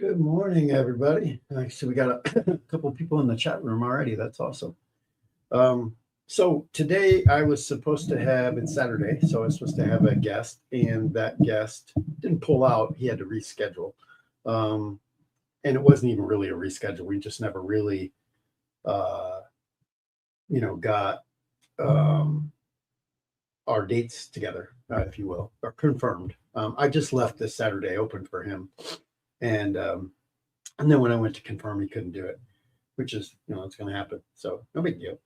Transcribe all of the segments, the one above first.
Good morning, everybody. Actually, we got a couple people in the chat room already. That's awesome. Um, so today I was supposed to have, it's Saturday, so I was supposed to have a guest, and that guest didn't pull out. He had to reschedule. Um, and it wasn't even really a reschedule. We just never really, uh, got um, our dates together, if you will, or confirmed. I just left this Saturday open for him. And then when I went to confirm, he couldn't do it, which is, it's going to happen. So no big deal.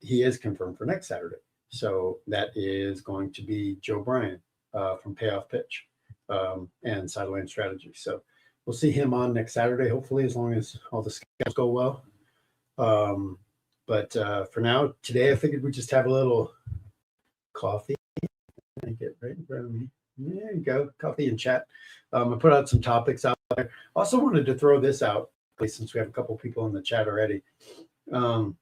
He is confirmed for next Saturday. So that is going to be Joe Bryan from Payoff Pitch and Sideline Strategy. So we'll see him on next Saturday, hopefully, as long as all the schedules go well. But for now, today, I figured we'd just have a little coffee. I get right in front of me. There you go, coffee and chat. I put out some topics out there. Also wanted to throw this out, since we have a couple people in the chat already. I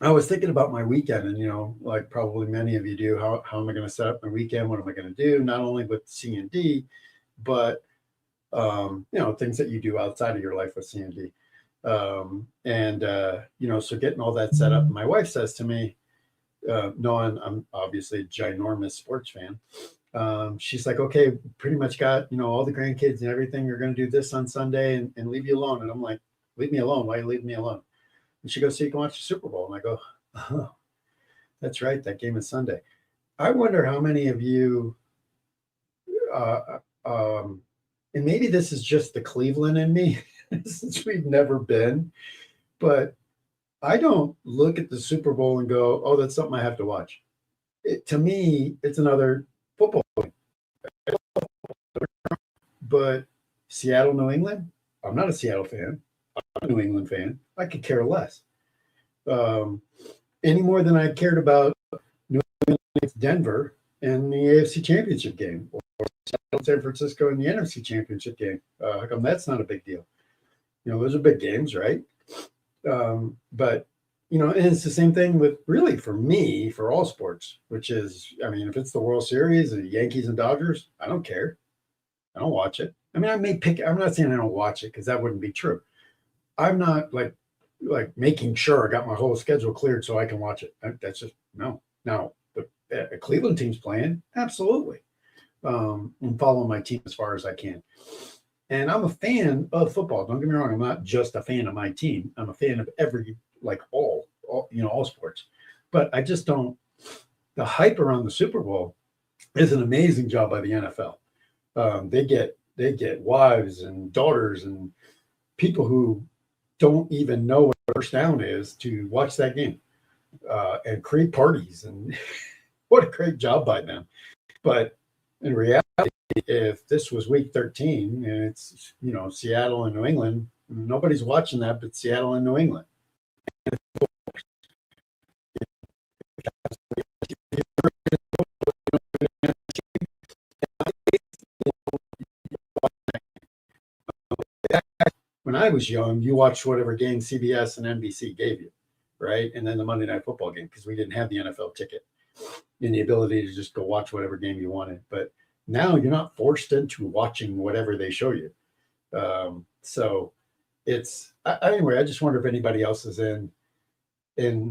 was thinking about my weekend, and like probably many of you do, how am I going to set up my weekend? What am I going to do? Not only with C&D, but things that you do outside of your life with C&D. So getting all that set up. My wife says to me, knowing I'm obviously a ginormous sports fan, she's like, okay, pretty much got, all the grandkids and everything. You're going to do this on Sunday and leave you alone. And I'm like, leave me alone. Why are you leaving me alone? And she goes, so you can watch the Super Bowl. And I go, oh, that's right. That game is Sunday. I wonder how many of you, and maybe this is just the Cleveland in me, since we've never been, but I don't look at the Super Bowl and go, oh, that's something I have to watch. To me, it's another football game. But Seattle, New England, I'm not a Seattle fan. I'm a New England fan. I could care less. Any more than I cared about New England against Denver in the AFC Championship game, or San Francisco in the NFC Championship game. How come that's not a big deal? Those are big games, right? But and it's the same thing with, really, for me, for all sports, which is, if it's the World Series, the Yankees and Dodgers, I don't care. I don't watch it. I may pick, I'm not saying I don't watch it, because that wouldn't be true. I'm not like making sure I got my whole schedule cleared so I can watch it. That's just, no. Now, the Cleveland team's playing, absolutely. And following my team as far as I can. And I'm a fan of football. Don't get me wrong. I'm not just a fan of my team. I'm a fan of all sports. But I just don't, the hype around the Super Bowl is an amazing job by the NFL. They get wives and daughters and people who don't even know what first down is to watch that game and create parties. And what a great job by them. But in reality, if this was week 13 and it's, Seattle and New England, nobody's watching that but Seattle and New England. When I was young, you watched whatever game CBS and NBC gave you, right? And then the Monday Night Football game, because we didn't have the NFL ticket and the ability to just go watch whatever game you wanted. But now you're not forced into watching whatever they show you. So it's, anyway, I just wonder if anybody else is in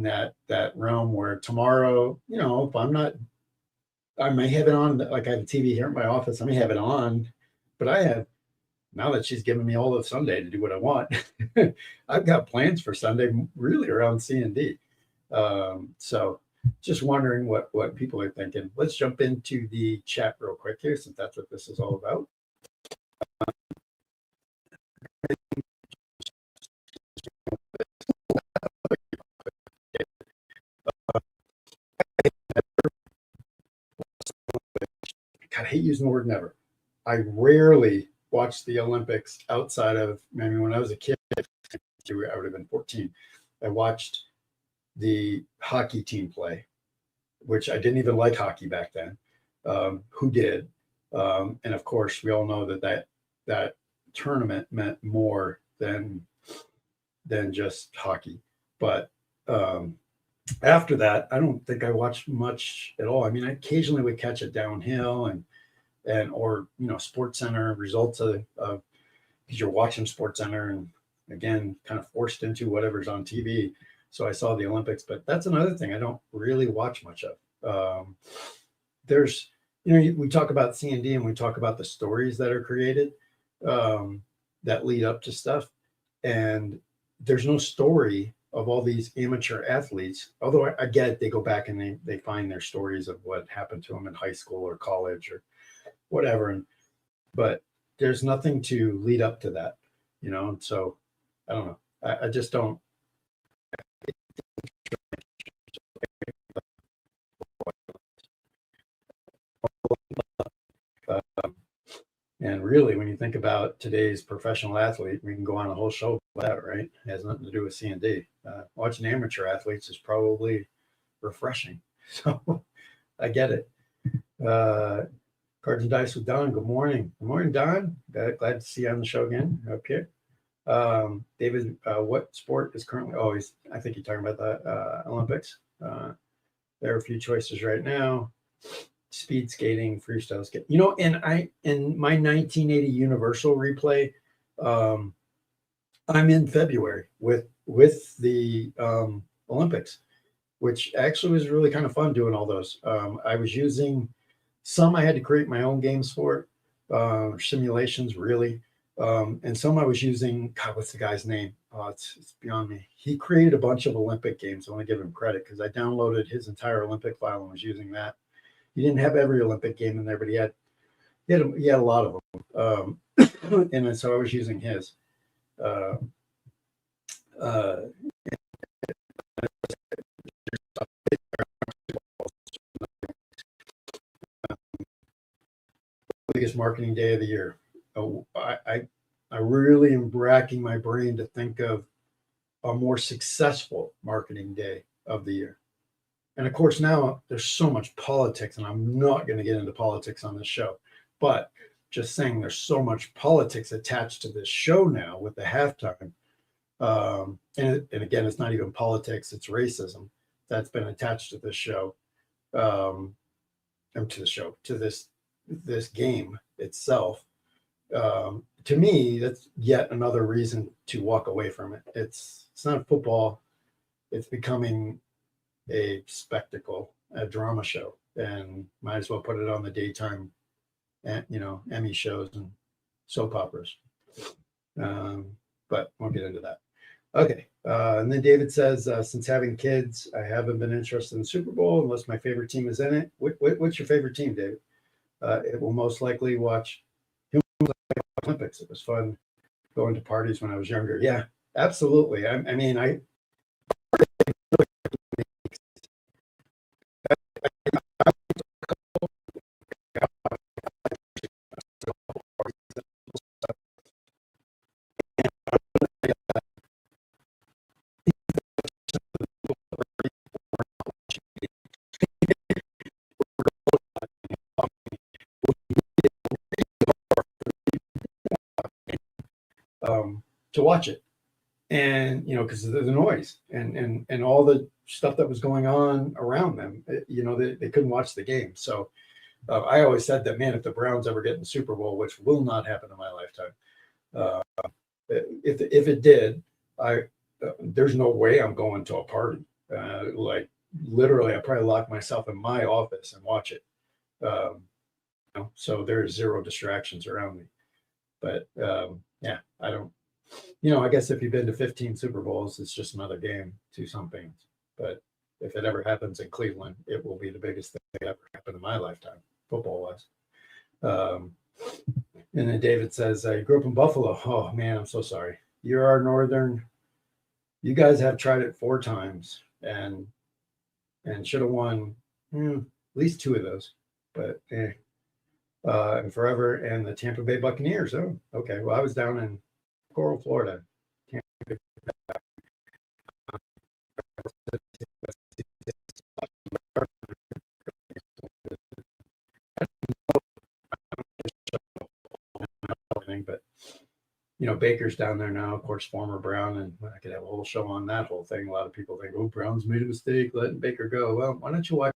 that realm where tomorrow, if I'm not, I may have it on, like I have a TV here in my office, I may have it on, but now that she's given me all of Sunday to do what I want, I've got plans for Sunday really around C&D. So just wondering what people are thinking. Let's jump into the chat real quick here, since that's what this is all about. God, I hate using the word never. I rarely watched the Olympics outside of, when I was a kid, I would have been 14. I watched the hockey team play, which I didn't even like hockey back then. Who did? And of course, we all know that tournament meant more than just hockey. But after that, I don't think I watched much at all. I occasionally would catch it downhill and or Sports Center results of because you're watching Sports Center and again, kind of forced into whatever's on TV. So I saw the Olympics, but that's another thing I don't really watch much of. There's, we talk about C&D and we talk about the stories that are created that lead up to stuff. And there's no story of all these amateur athletes, although I get it, they go back and they find their stories of what happened to them in high school or college or whatever. But there's nothing to lead up to that, so I don't know. I just don't. And really, when you think about today's professional athlete, we can go on a whole show about that, right? It has nothing to do with C&D. Watching amateur athletes is probably refreshing. So I get it. Cards and Dice with Don. Good morning. Good morning, Don. Glad to see you on the show again up here. David, what sport is currently? Oh, I think you're talking about the Olympics. There are a few choices right now: speed skating, freestyle skate. And in my 1980 Universal replay, I'm in February with the Olympics, which actually was really kind of fun doing all those. I was using some. I had to create my own games for simulations, really. And some I was using, God, what's the guy's name? Oh, it's beyond me. He created a bunch of Olympic games. I want to give him credit because I downloaded his entire Olympic file and was using that. He didn't have every Olympic game in there, but he had a lot of them. And so I was using his. Biggest marketing day of the year. I really am racking my brain to think of a more successful marketing day of the year. And of course, now there's so much politics, and I'm not going to get into politics on this show, but just saying there's so much politics attached to this show now with the halftime. And again, it's not even politics, it's racism that's been attached to this show, to this game itself. To me, that's yet another reason to walk away from it. It's not football. It's becoming a spectacle, a drama show, and might as well put it on the daytime, Emmy shows and soap operas. But we'll get into that. Okay. And then David says, since having kids, I haven't been interested in the Super Bowl unless my favorite team is in it. What's your favorite team, David? It will most likely watch Olympics. It was fun going to parties when I was younger. Yeah, absolutely. I mean, to watch it, and because of the noise and all the stuff that was going on around them, they couldn't watch the game. So I always said that, man, if the Browns ever get in the Super Bowl, which will not happen in my lifetime, if it did, there's no way I'm going to a party. Like literally, I probably lock myself in my office and watch it. So there's zero distractions around me. But yeah, I don't. I guess if you've been to 15 Super Bowls, it's just another game to some fans. But if it ever happens in Cleveland, it will be the biggest thing that ever happened in my lifetime, football-wise. And then David says, I grew up in Buffalo. Oh, man, I'm so sorry. You're our northern. You guys have tried it 4 times and should have won at least 2 of those. But and forever, and the Tampa Bay Buccaneers. Oh, okay. Well, I was down in Coral, Florida. But Baker's down there now, of course, former Brown, and I could have a whole show on that whole thing. A lot of people think, oh, Brown's made a mistake letting Baker go. Well, why don't you watch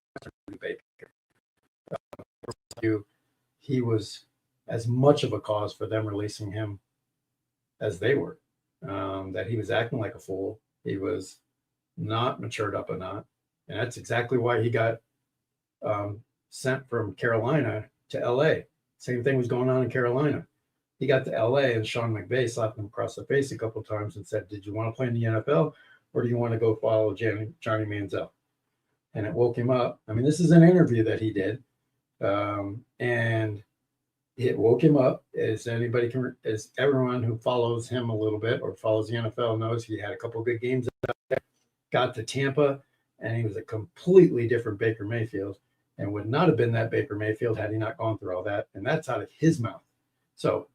Baker? He was as much of a cause for them releasing him as they were. That he was acting like a fool. He was not matured up enough, and that's exactly why he got sent from Carolina to LA. Same thing was going on in Carolina. He got to LA and Sean McVay slapped him across the face a couple of times and said, "Did you want to play in the NFL or do you want to go follow Johnny Manziel?" And it woke him up. I mean, this is an interview that he did, and it woke him up. As anybody can, as everyone who follows him a little bit or follows the NFL knows, he had a couple of good games out there. Got to Tampa, and he was a completely different Baker Mayfield, and would not have been that Baker Mayfield had he not gone through all that. And that's out of his mouth. So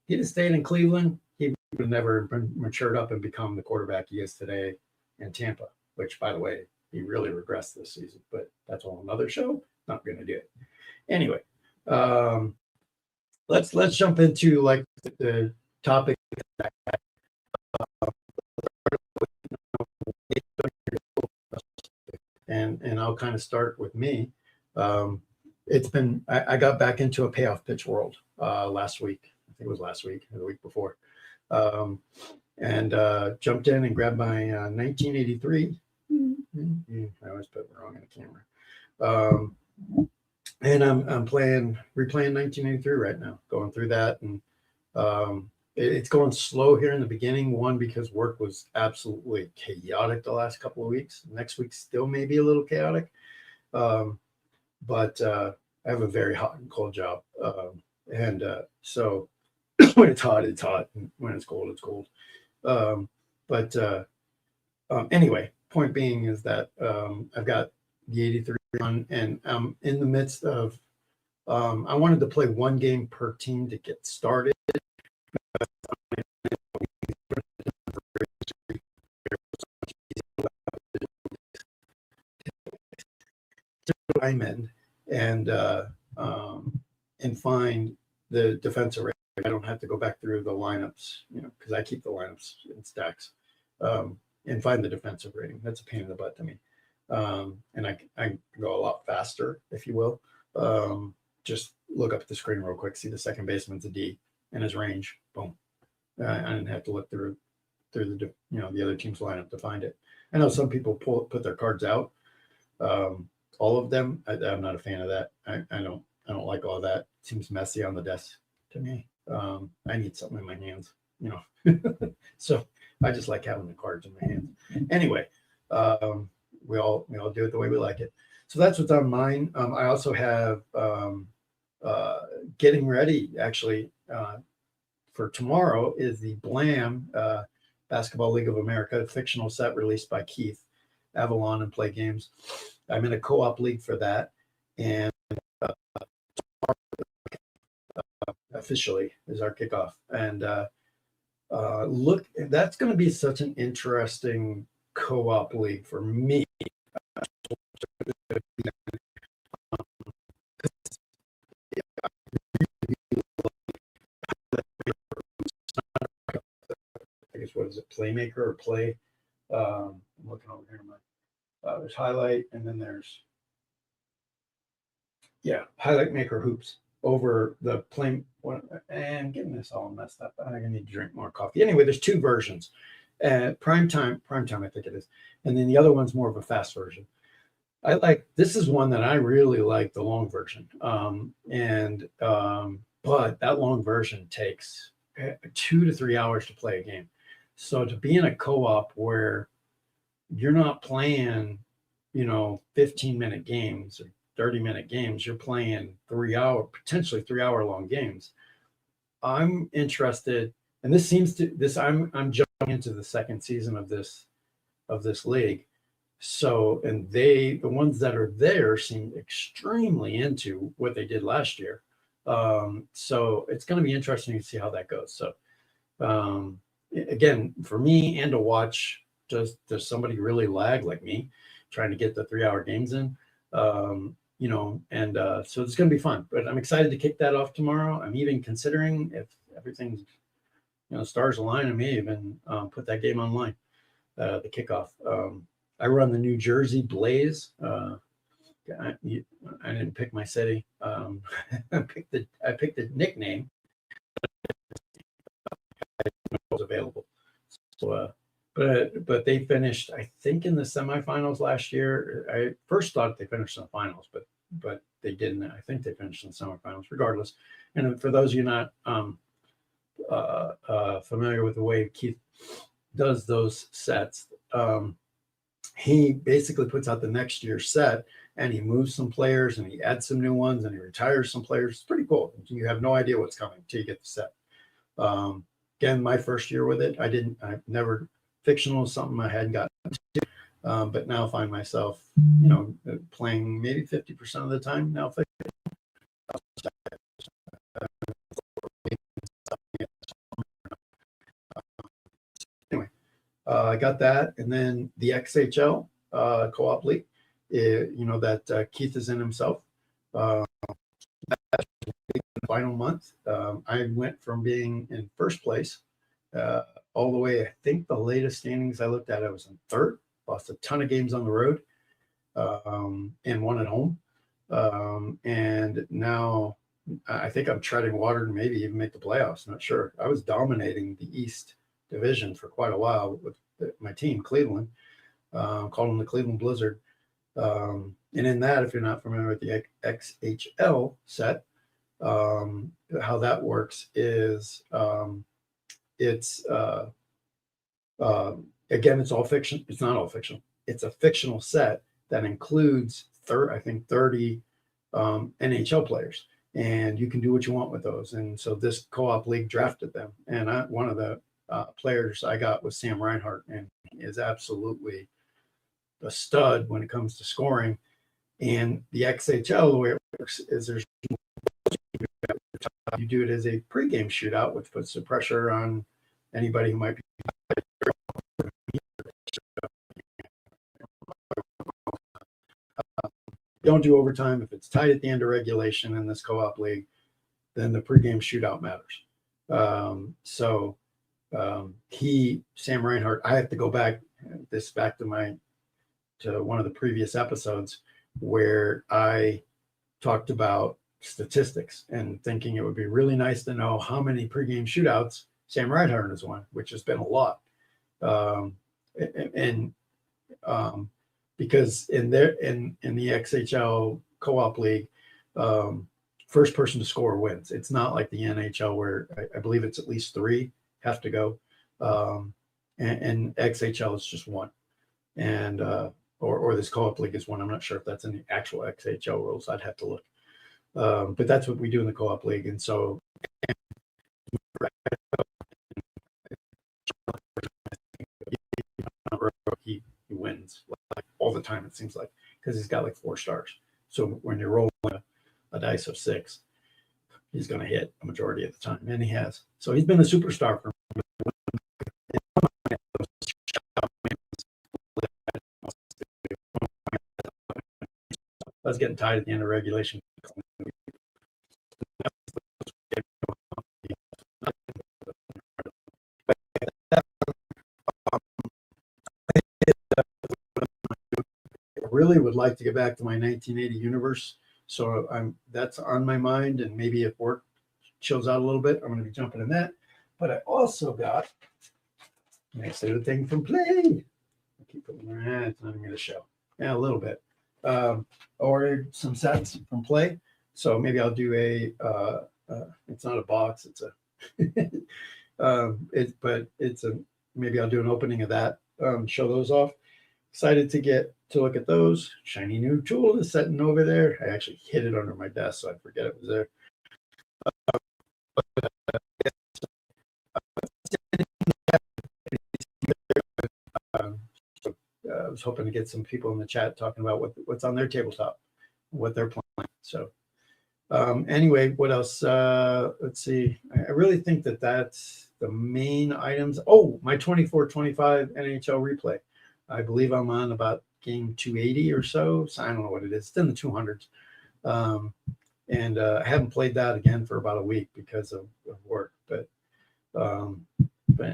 he'd have stayed in Cleveland, he would have never been matured up and become the quarterback he is today in Tampa, which, by the way, he really regressed this season, but that's on another show. Not going to do it. Anyway, let's jump into like the topic. And I'll kind of start with me. It's been I got back into a payoff pitch world last week. I think it was last week or the week before, and jumped in and grabbed my 1983. I always put it wrong in the camera. And I'm replaying 1983 right now, going through that, and it's going slow here in the beginning. One, because work was absolutely chaotic the last couple of weeks. Next week still may be a little chaotic, but I have a very hot and cold job, and so when it's hot, it's hot, and when it's cold, it's cold. Anyway, point being is that I've got the 83 on, and I'm in the midst of. I wanted to play one game per team to get started. Diamond and find the defensive rating. I don't have to go back through the lineups, because I keep the lineups in stacks, and find the defensive rating. That's a pain in the butt to me, and I go a lot faster, if you will. Just look up at the screen real quick, see the second baseman's a D and his range. Boom. I didn't have to look through the the other team's lineup to find it. I know some people put their cards out. All of them, I'm not a fan of that. I don't like all that. It seems messy on the desk to me. I need something in my hands, So I just like having the cards in my hands. Anyway, we all do it the way we like it. So that's what's on mine. I also have getting ready actually for tomorrow is the Blam Basketball League of America fictional set released by Keith Avalon and Play Games. I'm in a co-op league for that, and officially is our kickoff. And look, that's going to be such an interesting co-op league for me. I guess what is it, Playmaker or Play? I'm looking over here. There's Highlight, and then there's Highlight Maker Hoops over the Play. And getting this all messed up. I'm gonna need to drink more coffee. Anyway, there's two versions. Prime time, I think it is, and then the other one's more of a fast version. This is one that I really like, the long version. But that long version takes 2 to 3 hours to play a game. So to be in a co-op where you're not playing, 15-minute games or 30-minute games, you're playing potentially 3 hour long games. I'm interested, and I'm jumping into the second season of this league. So, and the ones that are there seem extremely into what they did last year. So it's going to be interesting to see how that goes. So, again, for me and to watch, does somebody really lag like me trying to get the 3 hour games in? So it's going to be fun, but I'm excited to kick that off tomorrow. I'm even considering, if everything's, stars align, I may even put that game online, the kickoff. I run the New Jersey Blaze. I didn't pick my city. I picked the nickname. available. So, but they finished, I think, in the semifinals last year. I first thought they finished in the finals, but they didn't. I think they finished in the semifinals, regardless. And for those of you not familiar with the way Keith does those sets, he basically puts out the next year's set, and he moves some players and he adds some new ones and he retires some players. It's pretty cool. You have no idea what's coming until you get the set. Again, my first year with it, I never, fictional is something I hadn't gotten to, but now find myself, playing maybe 50% of the time now. Anyway, I got that, and then the XHL co-op league, that Keith is in himself. Final month, I went from being in first place all the way. I think the latest standings I looked at, I was in third. Lost a ton of games on the road, and one at home. And now I think I'm treading water to maybe even make the playoffs. Not sure. I was dominating the East Division for quite a while with my team, Cleveland. Called them the Cleveland Blizzard. And in that, if you're not familiar with the XHL set, how that works is it's again, it's all fiction. It's not all fictional. It's a fictional set that includes 30 NHL players, and you can do what you want with those. And so this co-op league drafted them, and one of the players I got was Sam Reinhart, and he is absolutely a stud when it comes to scoring. And the XHL, the way it works is you do it as a pregame shootout, which puts the pressure on anybody who might be. Don't do overtime. If it's tied at the end of regulation in this co-op league, then the pregame shootout matters. Sam Reinhart, I have to go back to one of the previous episodes where I talked about statistics and thinking it would be really nice to know how many pregame shootouts Sam Reinhart has won, which has been a lot. Because in the XHL co-op league, first person to score wins. It's not like the NHL where I believe it's at least 3 have to go, and XHL is just 1, and or this co-op league is 1. I'm not sure if that's in the actual XHL rules. I'd have to look, but that's what we do in the co-op league, and so. He wins like all the time, it seems like, because he's got like 4 stars. So when you're rolling a dice of 6, he's going to hit a majority of the time, and he has. So he's been a superstar for me. I was getting tied at the end of regulation. Really would like to get back to my 1980 universe, so that's on my mind, and maybe if work chills out a little bit, I'm going to be jumping in that. But I also got next thing from Play. I keep putting it's not even going to show. Yeah, a little bit. Ordered some sets from Play, so maybe I'll do it's not a box, it's a maybe I'll do an opening of that, show those off. Excited to look at those. Shiny new tool is sitting over there. I actually hid it under my desk, so I forget it was there. I was hoping to get some people in the chat talking about what's on their tabletop, what they're playing. So anyway, what else? Let's see. I really think that's the main items. Oh, my 24-25 NHL replay. I believe I'm on about game 280 or so. So I don't know what it is. It's in the 200s. And I haven't played that again for about a week because of work. But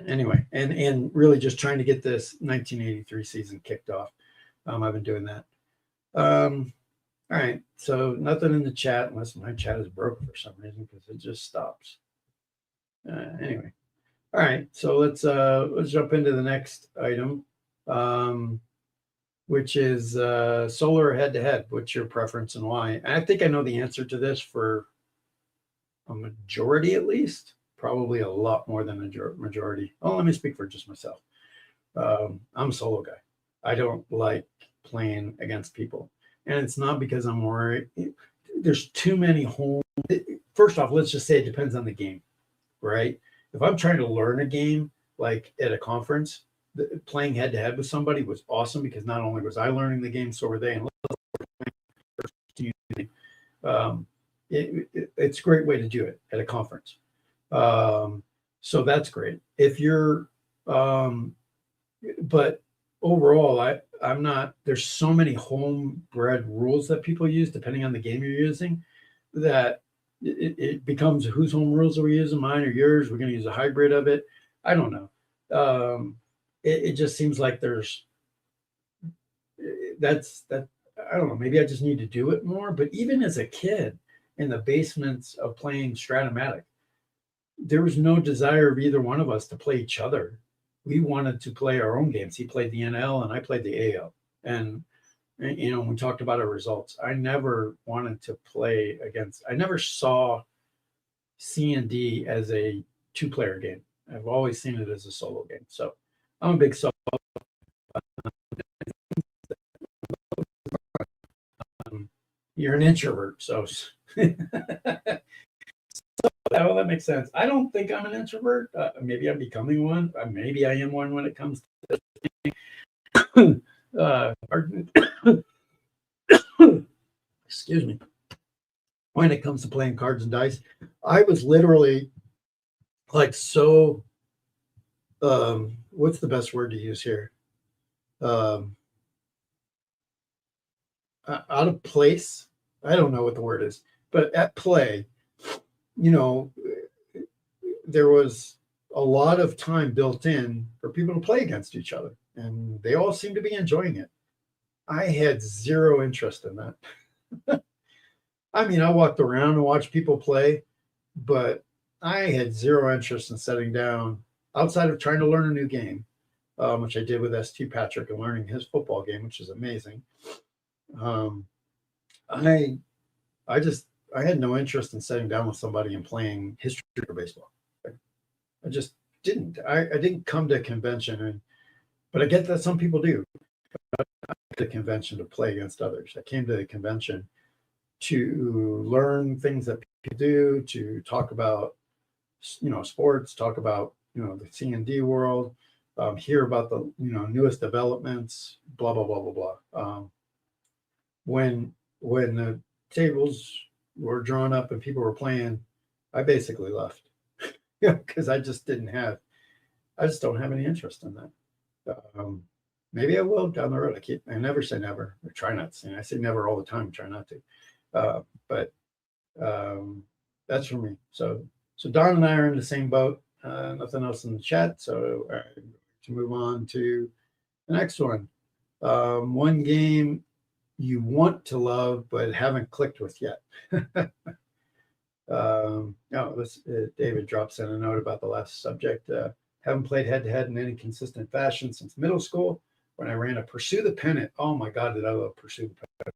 anyway, and really just trying to get this 1983 season kicked off. I've been doing that. All right. So nothing in the chat unless my chat is broken for some reason, because it just stops. Anyway. All right, so let's jump into the next item, um, which is solo or head to head. What's your preference and why? I think I know the answer to this for a majority, at least. Probably a lot more than a majority. Oh, let me speak for just myself. I'm a solo guy. I don't like playing against people, and it's not because I'm worried. There's too many home. First off, let's just say it depends on the game, right? If I'm trying to learn a game, like at a conference, playing head to head with somebody was awesome because not only was I learning the game, so were they. And um, it's a great way to do it at a conference. Um, so that's great. If you're, but overall, I'm not. There's so many homebred rules that people use depending on the game you're using that it becomes whose home rules are we using, mine or yours? We're going to use a hybrid of it. I don't know. It just seems like there's that's that. I don't know. Maybe I just need to do it more. But even as a kid in the basements of playing Stratomatic, there was no desire of either one of us to play each other. We wanted to play our own games. He played the NL and I played the AL. And we talked about our results. I never wanted to play against. I never saw C and D as a two-player game. I've always seen it as a solo game. So I'm a big solo. You're an introvert, so well, that makes sense. I don't think I'm an introvert. Maybe I'm becoming one. Maybe I am one when it comes to excuse me. When it comes to playing cards and dice, I was literally like so. What's the best word to use here? Um, Out of place. I don't know what the word is, but at play, you know, there was a lot of time built in for people to play against each other, and they all seemed to be enjoying it. I had zero interest in that. I mean, I walked around and watched people play, but I had zero interest in setting down outside of trying to learn a new game, which I did with ST Patrick and learning his football game, which is amazing. Um, I I just I had no interest in sitting down with somebody and playing history or baseball. I just didn't. I didn't come to a convention, but I get that some people do. The convention to play against others. I came to the convention to learn things that people do, to talk about sports, talk about the C and D world, hear about the newest developments, blah blah blah blah blah. When when the tables were drawn up and people were playing, I basically left. Because I just don't have any interest in that. Maybe I will down the road. I never say never. I try not to say. I say never all the time. Try not to. But that's for me. So Don and I are in the same boat. Nothing else in the chat. So to move on to the next one. One game you want to love but haven't clicked with yet. David drops in a note about the last subject. Haven't played head to head in any consistent fashion since middle school when I ran a Pursue the Pennant. Oh my God, did I love Pursue the Pennant?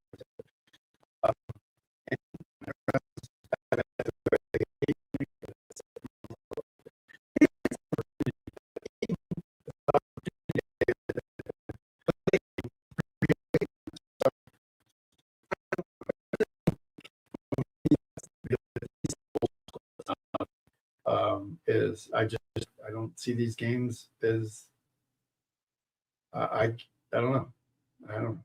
Is I don't see these games as I don't know. I don't know.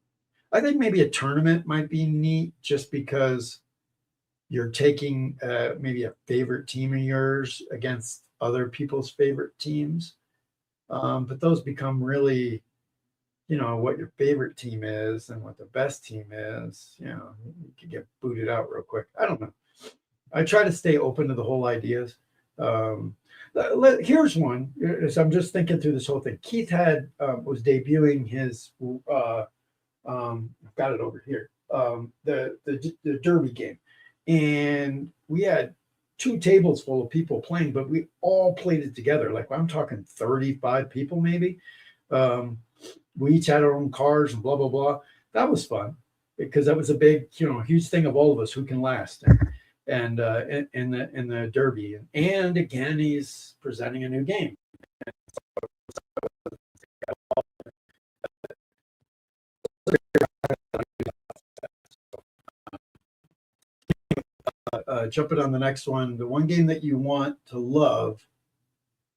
I think maybe a tournament might be neat just because you're taking maybe a favorite team of yours against other people's favorite teams. But those become really, what your favorite team is and what the best team is. You could get booted out real quick. I don't know. I try to stay open to the whole ideas. Here's one. So I'm just thinking through this whole thing. Keith was debuting his. I've got it over here. The Derby game, and we had 2 tables full of people playing, but we all played it together. Like I'm talking 35 people maybe. Um, we each had our own cars and blah blah blah. That was fun because that was a big, huge thing of all of us who can last. And in the derby, and again, he's presenting a new game. Jumping on the next one, the one game that you want to love,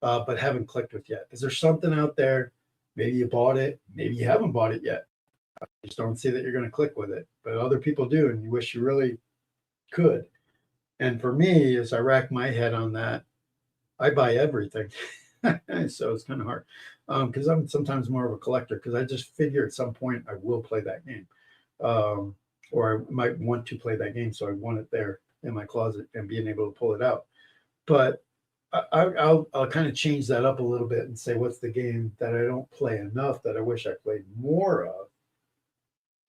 but haven't clicked with yet. Is there something out there? Maybe you bought it, maybe you haven't bought it yet. I just don't see that you're going to click with it, but other people do, and you wish you really could. And for me, as I rack my head on that, I buy everything. So it's kind of hard because I'm sometimes more of a collector because I just figure at some point I will play that game. Or I might want to play that game. So I want it there in my closet and being able to pull it out. But I'll kind of change that up a little bit and say, what's the game that I don't play enough that I wish I played more of?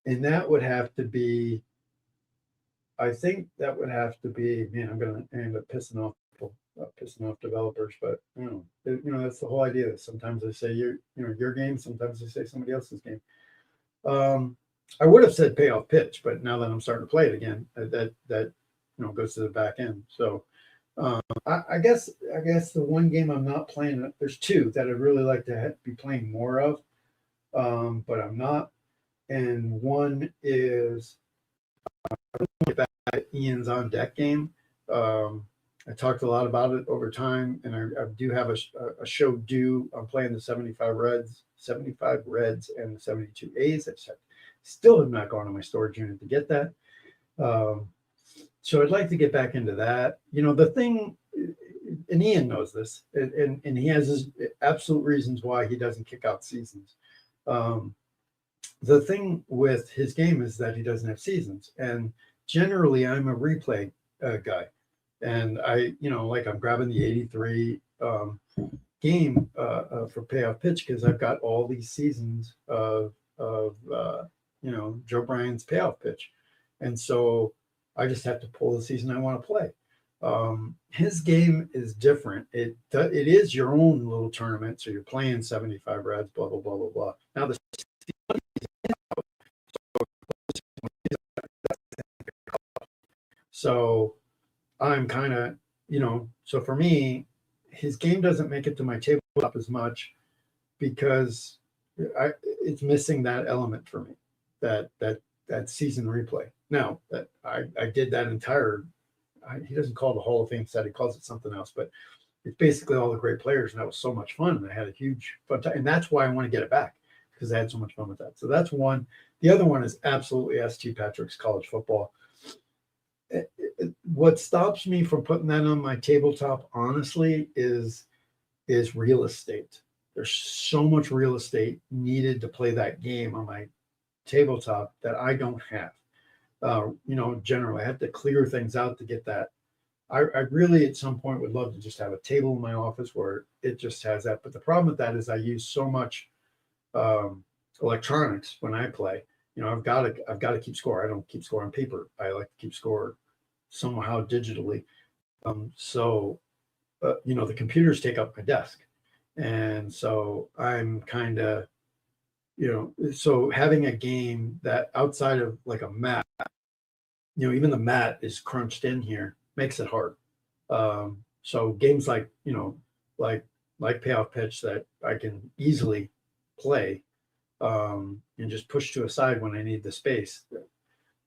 And that would have to be, I think that would have to be, man, I'm going to end up pissing off people, pissing off developers, but that's the whole idea. Sometimes I say your game, sometimes I say somebody else's game. I would have said payoff pitch, but now that I'm starting to play it again, that goes to the back end. So I guess the one game I'm not playing, there's 2 that I'd really like to be playing more of, but I'm not. And one is that Ian's on deck game. I talked a lot about it over time, and I do have a show due. I'm playing the 75 Reds, and the 72 A's. I still have not gone to my storage unit to get that. So I'd like to get back into that. The thing, and Ian knows this, and he has his absolute reasons why he doesn't kick out seasons. The thing with his game is that he doesn't have seasons, and generally I'm a replay guy, and I'm grabbing the 83 game for payoff pitch because I've got all these seasons of Joe Bryant's payoff pitch, and so I just have to pull the season I want to play. His game is different. It is your own little tournament, so you're playing 75 Reds, blah blah blah blah blah. Now the so I'm kind of, so for me, his game doesn't make it to my tabletop as much because it's missing that element for me, that season replay. Now that I did that entire, he doesn't call it a Hall of Fame set, he calls it something else, but it's basically all the great players, and that was so much fun, and I had a huge fun time, and that's why I want to get it back because I had so much fun with that. So that's one. The other one is absolutely ST Patrick's College Football. What stops me from putting that on my tabletop, honestly, is real estate. There's so much real estate needed to play that game on my tabletop that I don't have. Generally, I have to clear things out to get that. I really, at some point, would love to just have a table in my office where it just has that. But the problem with that is I use so much electronics when I play. I've got to keep score. I don't keep score on paper. I like to keep score somehow digitally. So the computers take up my desk, and so I'm kind of, so having a game that outside of like a mat, even the mat is crunched in here makes it hard. So games like payoff pitch that I can easily play and just push to a side when I need the space.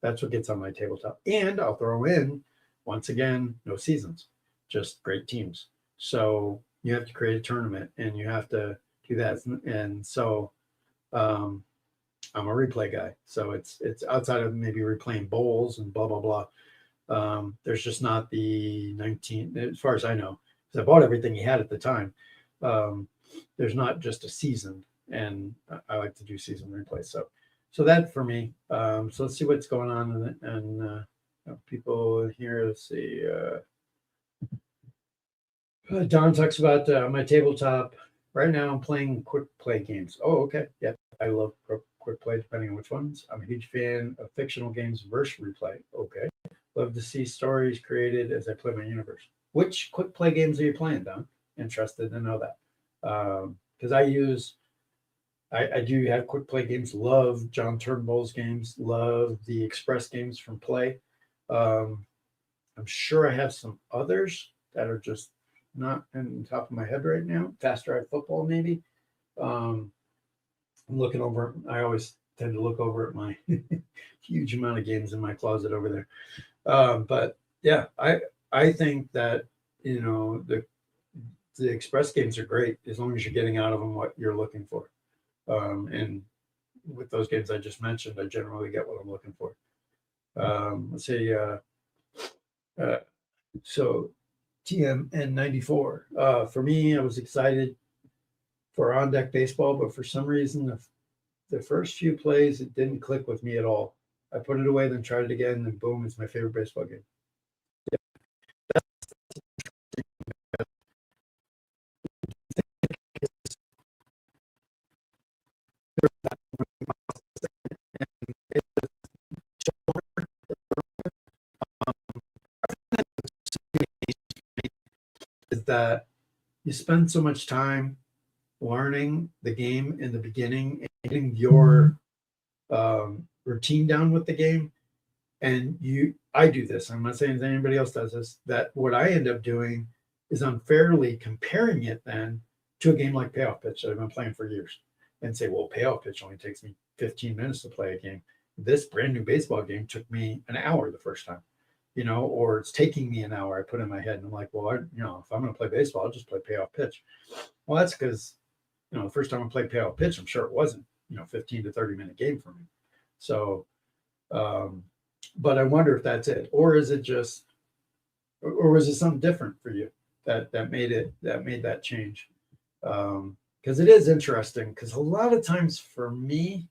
That's what gets on my tabletop. And I'll throw in, once again, no seasons, just great teams. So you have to create a tournament and you have to do that. And so I'm a replay guy. So it's outside of maybe replaying bowls and blah, blah, blah. There's just not the 19, as far as I know, because I bought everything he had at the time. There's not just a season. And I like to do season replays. So that for me. So let's see what's going on and people here. Let's see. Don talks about my tabletop. Right now I'm playing quick play games. Oh, okay. Yeah, I love quick play, depending on which ones. I'm a huge fan of fictional games versus replay. Okay. Love to see stories created as I play my universe. Which quick play games are you playing, Don? Interested to know that. Because I do have quick play games. Love John Turnbull's games. Love the Express games from Play. Um, I'm sure I have some others that are just not in the top of my head right now. Fast Drive Football, maybe. Um, I'm looking over. I always tend to look over at my huge amount of games in my closet over there. But yeah, I think that the Express games are great as long as you're getting out of them what you're looking for. And with those games I just mentioned, I generally get what I'm looking for. Let's say uh, so TMN 94. For me, I was excited for On Deck Baseball, but for some reason, the first few plays, it didn't click with me at all. I put it away, then tried it again, and boom, it's my favorite baseball game. Is that you spend so much time learning the game in the beginning and getting your routine down with the game. And I do this. I'm not saying that anybody else does this. That what I end up doing is unfairly comparing it then to a game like Payoff Pitch that I've been playing for years, and say, well, Payoff Pitch only takes me 15 minutes to play a game. This brand new baseball game took me an hour the first time, or it's taking me an hour. I put in my head, and I'm like, well, if I'm going to play baseball, I'll just play Payoff Pitch. Well, that's because the first time I played Payoff Pitch, I'm sure it wasn't 15 to 30-minute game for me. So, but I wonder if that's it, or is it just, or was it something different for you that made that change? Because it is interesting. Because a lot of times for me,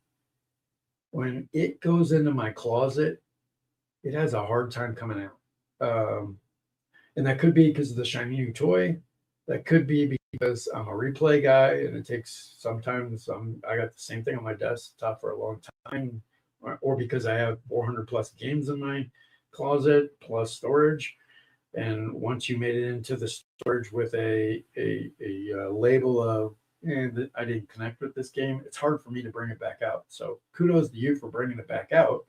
when it goes into my closet, it has a hard time coming out. And that could be because of the shiny new toy. That could be because I'm a replay guy, and it takes sometimes I got the same thing on my desktop for a long time, or because I have 400 plus games in my closet plus storage. And once you made it into the storage with a label of, and I didn't connect with this game, it's hard for me to bring it back out. So kudos to you for bringing it back out.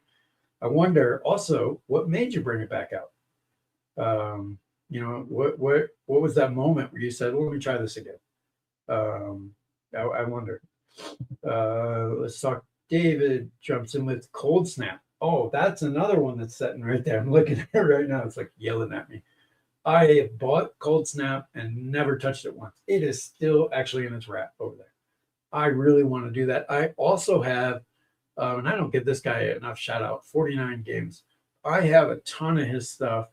I wonder also what made you bring it back out. What was that moment where you said, well, let me try this again? I wonder. Let's talk. David jumps in with Cold Snap. Oh, that's another one that's sitting right there. I'm looking at it right now. It's like yelling at me. I have bought Cold Snap and never touched it once. It is still actually in its wrap over there. I really want to do that. I also have, and I don't give this guy enough shout out, 49 games. I have a ton of his stuff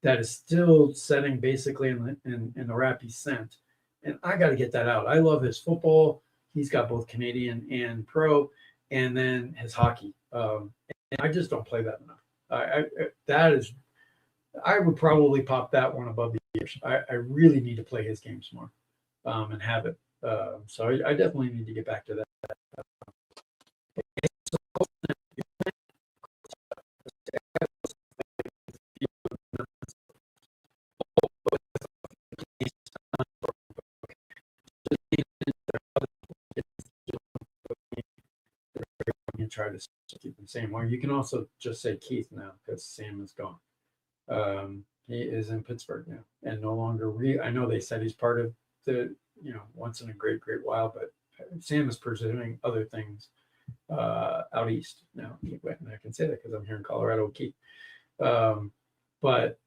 that is still setting basically in the wrap he sent. And I got to get that out. I love his football. He's got both Canadian and pro, and then his hockey. And I just don't play that enough. I would probably pop that one above the years. I really need to play his games more and have it. So I definitely need to get back to that. You try to keep them same. Or you can also just say Keith now because Sam is gone. He is in Pittsburgh now and no longer I know they said he's part of the once in a great while, but Sam is pursuing other things out east now. And I can say that because I'm here in Colorado with Keith. But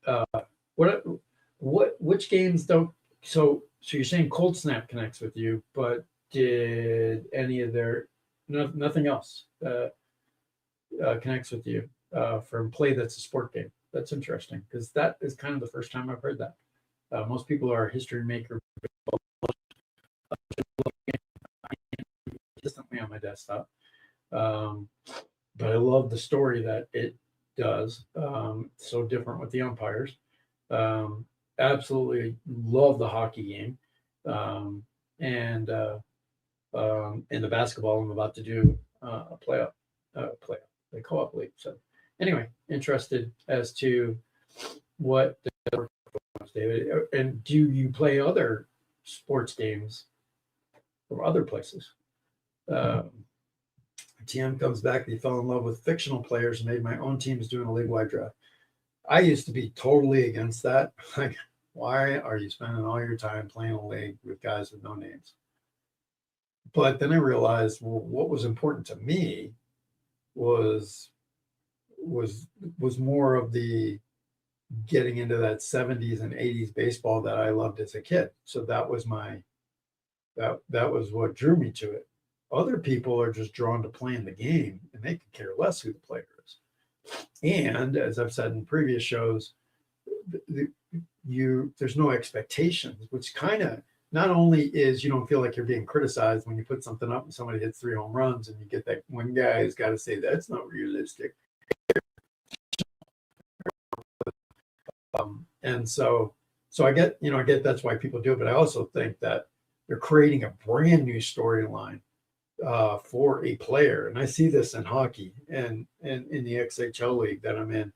which games don't? So you're saying Cold Snap connects with you, but did any of their nothing else connects with you from play that's a sport game? That's interesting because that is kind of the first time I've heard that. Most people are history maker consistently on my desktop, but I love the story that it does. So different with the umpires. Absolutely love the hockey game, and the basketball. I'm about to do a playoff, the co-op league. So anyway, interested as to what the work was, David. And do you play other sports games from other places? Um, TM comes back. He fell in love with fictional players and made my own teams doing a league-wide draft. I used to be totally against that. Like, why are you spending all your time playing a league with guys with no names? But then I realized, well, what was important to me was more of the getting into that 70s and 80s baseball that I loved as a kid. So that was that was what drew me to it. Other people are just drawn to playing the game and they could care less who the player is. And as I've said in previous shows, there's no expectations, which kind of not only is you don't feel like you're being criticized when you put something up and somebody hits 3 home runs and you get that one guy who's got to say that's not realistic. And so I get that's why people do it, but I also think that they're creating a brand new storyline for a player. And I see this in hockey and in the XHL league that I'm in.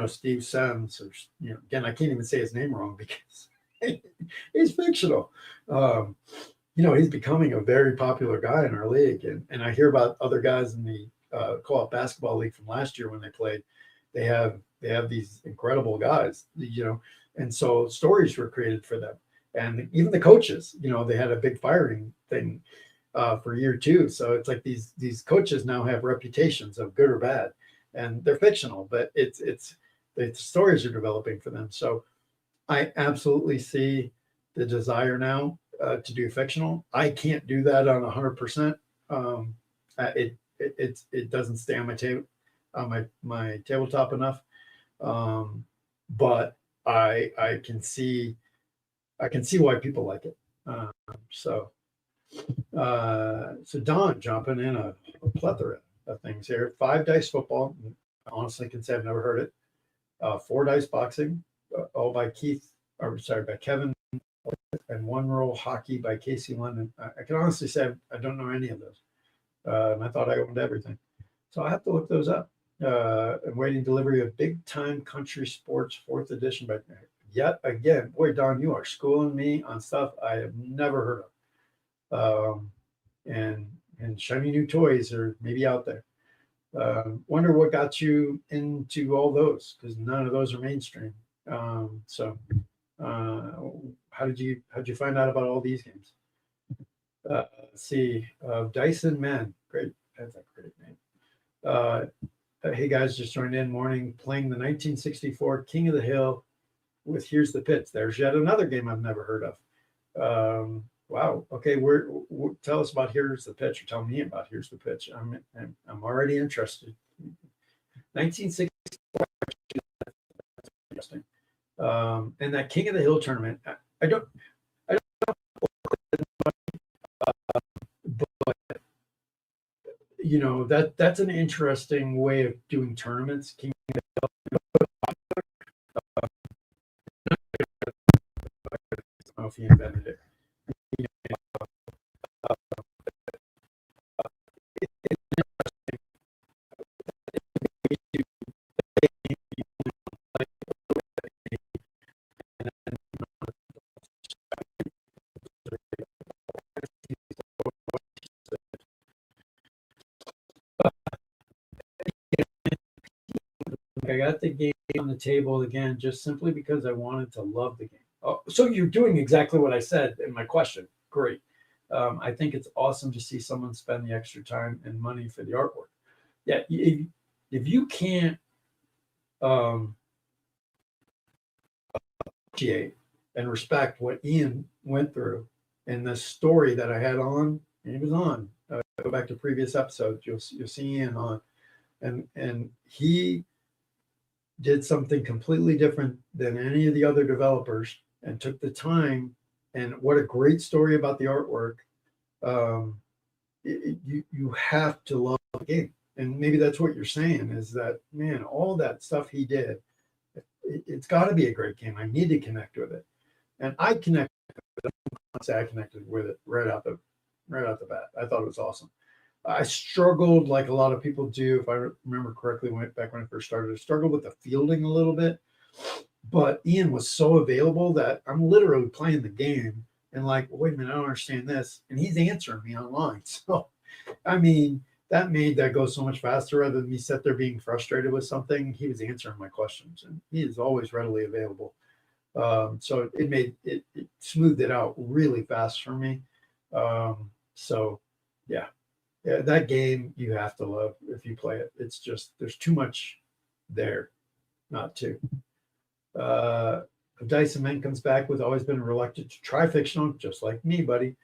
Steve Sims, or again, I can't even say his name wrong because he's fictional. He's becoming a very popular guy in our league, and I hear about other guys in the co-op basketball league from last year when they played. They have these incredible guys, and so stories were created for them, and even the coaches. They had a big firing thing for year 2, so it's like these coaches now have reputations of good or bad, and they're fictional, but it's the stories are developing for them. So I absolutely see the desire now to do fictional. I can't do that on 100%. It doesn't stay on my table, on my tabletop enough. But I can see why people like it. So Don jumping in a plethora of things here. 5 dice football. I honestly can say I've never heard it. 4 dice boxing, all by by Kevin, and 1 roll hockey by Casey London. I can honestly say I don't know any of those. And I thought I owned everything. So I have to look those up. And waiting delivery of Big Time Country Sports 4th edition by yet again. Boy, Don, you are schooling me on stuff I have never heard of. And shiny new toys are maybe out there. Wonder what got you into all those, because none of those are mainstream. How'd you find out about all these games? Let's see, Dyson Men, great, that's a great name. Hey guys, just joined in. Morning, playing the 1964 King of the Hill with Here's the Pitch. There's yet another game I've never heard of. Wow. Okay, tell us about Here's the Pitch, or tell me about Here's the Pitch. I'm already interested. 1964. Interesting. And that King of the Hill tournament. I don't but that's an interesting way of doing tournaments. King of the Hill. I don't know if he invented it. I got the game on the table again, just simply because I wanted to love the game. Oh, so you're doing exactly what I said in my question. Great. I think it's awesome to see someone spend the extra time and money for the artwork. Yeah, if you can't appreciate and respect what Ian went through and the story that I had on, and he was on. Go back to previous episodes, you'll see Ian on, and he did something completely different than any of the other developers and took the time. And what a great story about the artwork. You have to love the game. And maybe that's what you're saying, is that, man, all that stuff he did, it's got to be a great game. I need to connect with it. And I connected with it. I connected with it right out the bat. I thought it was awesome. I struggled like a lot of people do, if I remember correctly, back when I first started. I struggled with the fielding a little bit, but Ian was so available that I'm literally playing the game and like, wait a minute, I don't understand this, and he's answering me online. So, I mean, that made that go so much faster rather than me sit there being frustrated with something. He was answering my questions, and he is always readily available. So it smoothed it out really fast for me. So yeah, yeah, that game you have to love if you play it. It's just there's too much there not to. Dyson Men comes back with always been reluctant to try fictional, just like me, buddy.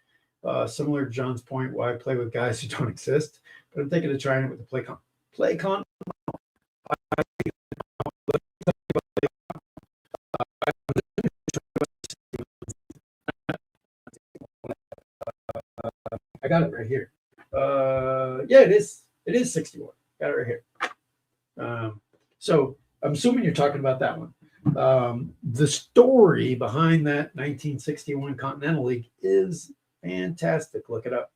Similar to John's point, why play with guys who don't exist? But I'm thinking of trying it with the play con. I got it right here. Yeah, it is. It is 61. Got it right here. So I'm assuming you're talking about that one. The story behind that 1961 Continental League is fantastic. Look it up.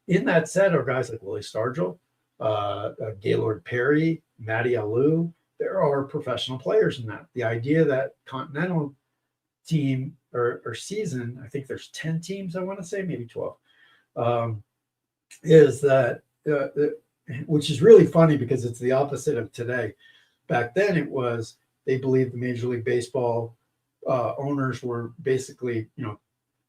In that set are guys like Willie Stargell, Gaylord Perry, Matty Alou. There are professional players in that. The idea that Continental team or season, I think there's 10 teams, I want to say, maybe 12, is that, which is really funny because it's the opposite of today. Back then, it was they believed the Major League Baseball owners were basically,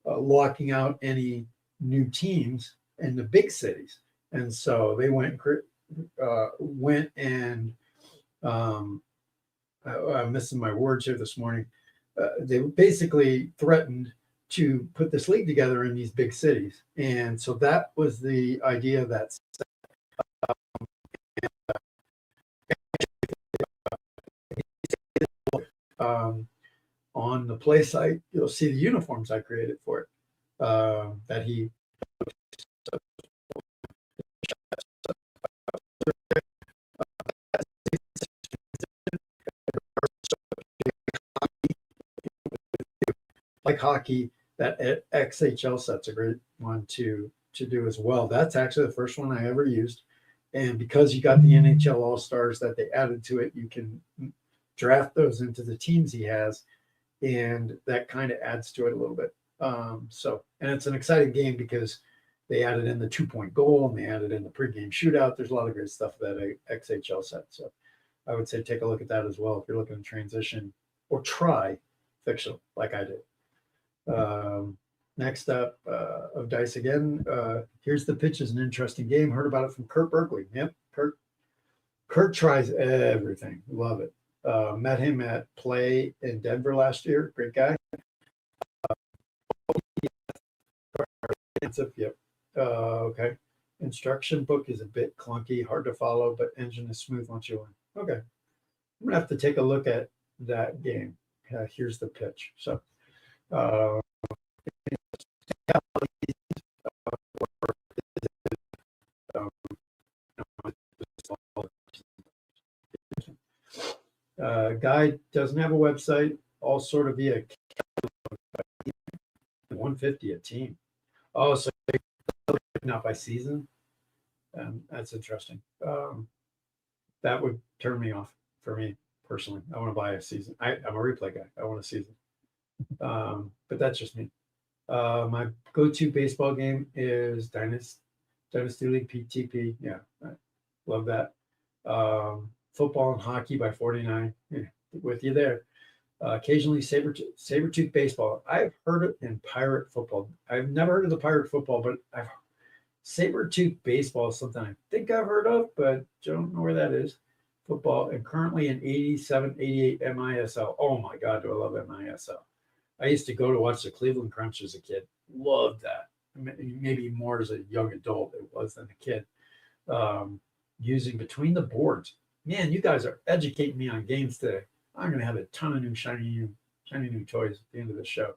locking out any new teams in the big cities, and so they went and I'm missing my words here this morning. They basically threatened to put this league together in these big cities, and so that was the idea that. On the play site, you'll see the uniforms I created for it. That he like hockey. That XHL set's a great one to do as well. That's actually the first one I ever used, and because you got the NHL All Stars that they added to it, you can draft those into the teams he has, and that kind of adds to it a little bit. And it's an exciting game because they added in the 2-point goal and they added in the pregame shootout. There's a lot of great stuff that XHL set. So I would say take a look at that as well if you're looking to transition or try fictional like I did. Next up, of Dice again. Here's the Pitch is an interesting game. Heard about it from Kurt Berkeley. Yep, Kurt tries everything. Love it. Met him at Play in Denver last year. Great guy. Yep. Okay. Instruction book is a bit clunky, hard to follow, but engine is smooth once you learn. Okay. I'm gonna have to take a look at that game. Here's the Pitch. So, guy doesn't have a website, all sort of via 150 a team. Oh, so not by season. That's interesting. That would turn me off for me personally. I want to buy a season. I'm a replay guy. I want a season. But that's just me. My go-to baseball game is Dynasty League PTP. Yeah, I love that. Football and hockey by 49. Yeah, with you there. Occasionally Sabertooth baseball. I've heard it in pirate football. I've never heard of the pirate football, but Sabertooth baseball is something I think I've heard of, but don't know where that is. Football, and currently in 87, 88 MISL. Oh my God, do I love MISL. I used to go to watch the Cleveland Crunch as a kid. Loved that. Maybe more as a young adult it was than a kid. Using Between the Boards. Man, you guys are educating me on games today. I'm going to have a ton of new shiny new toys at the end of the show.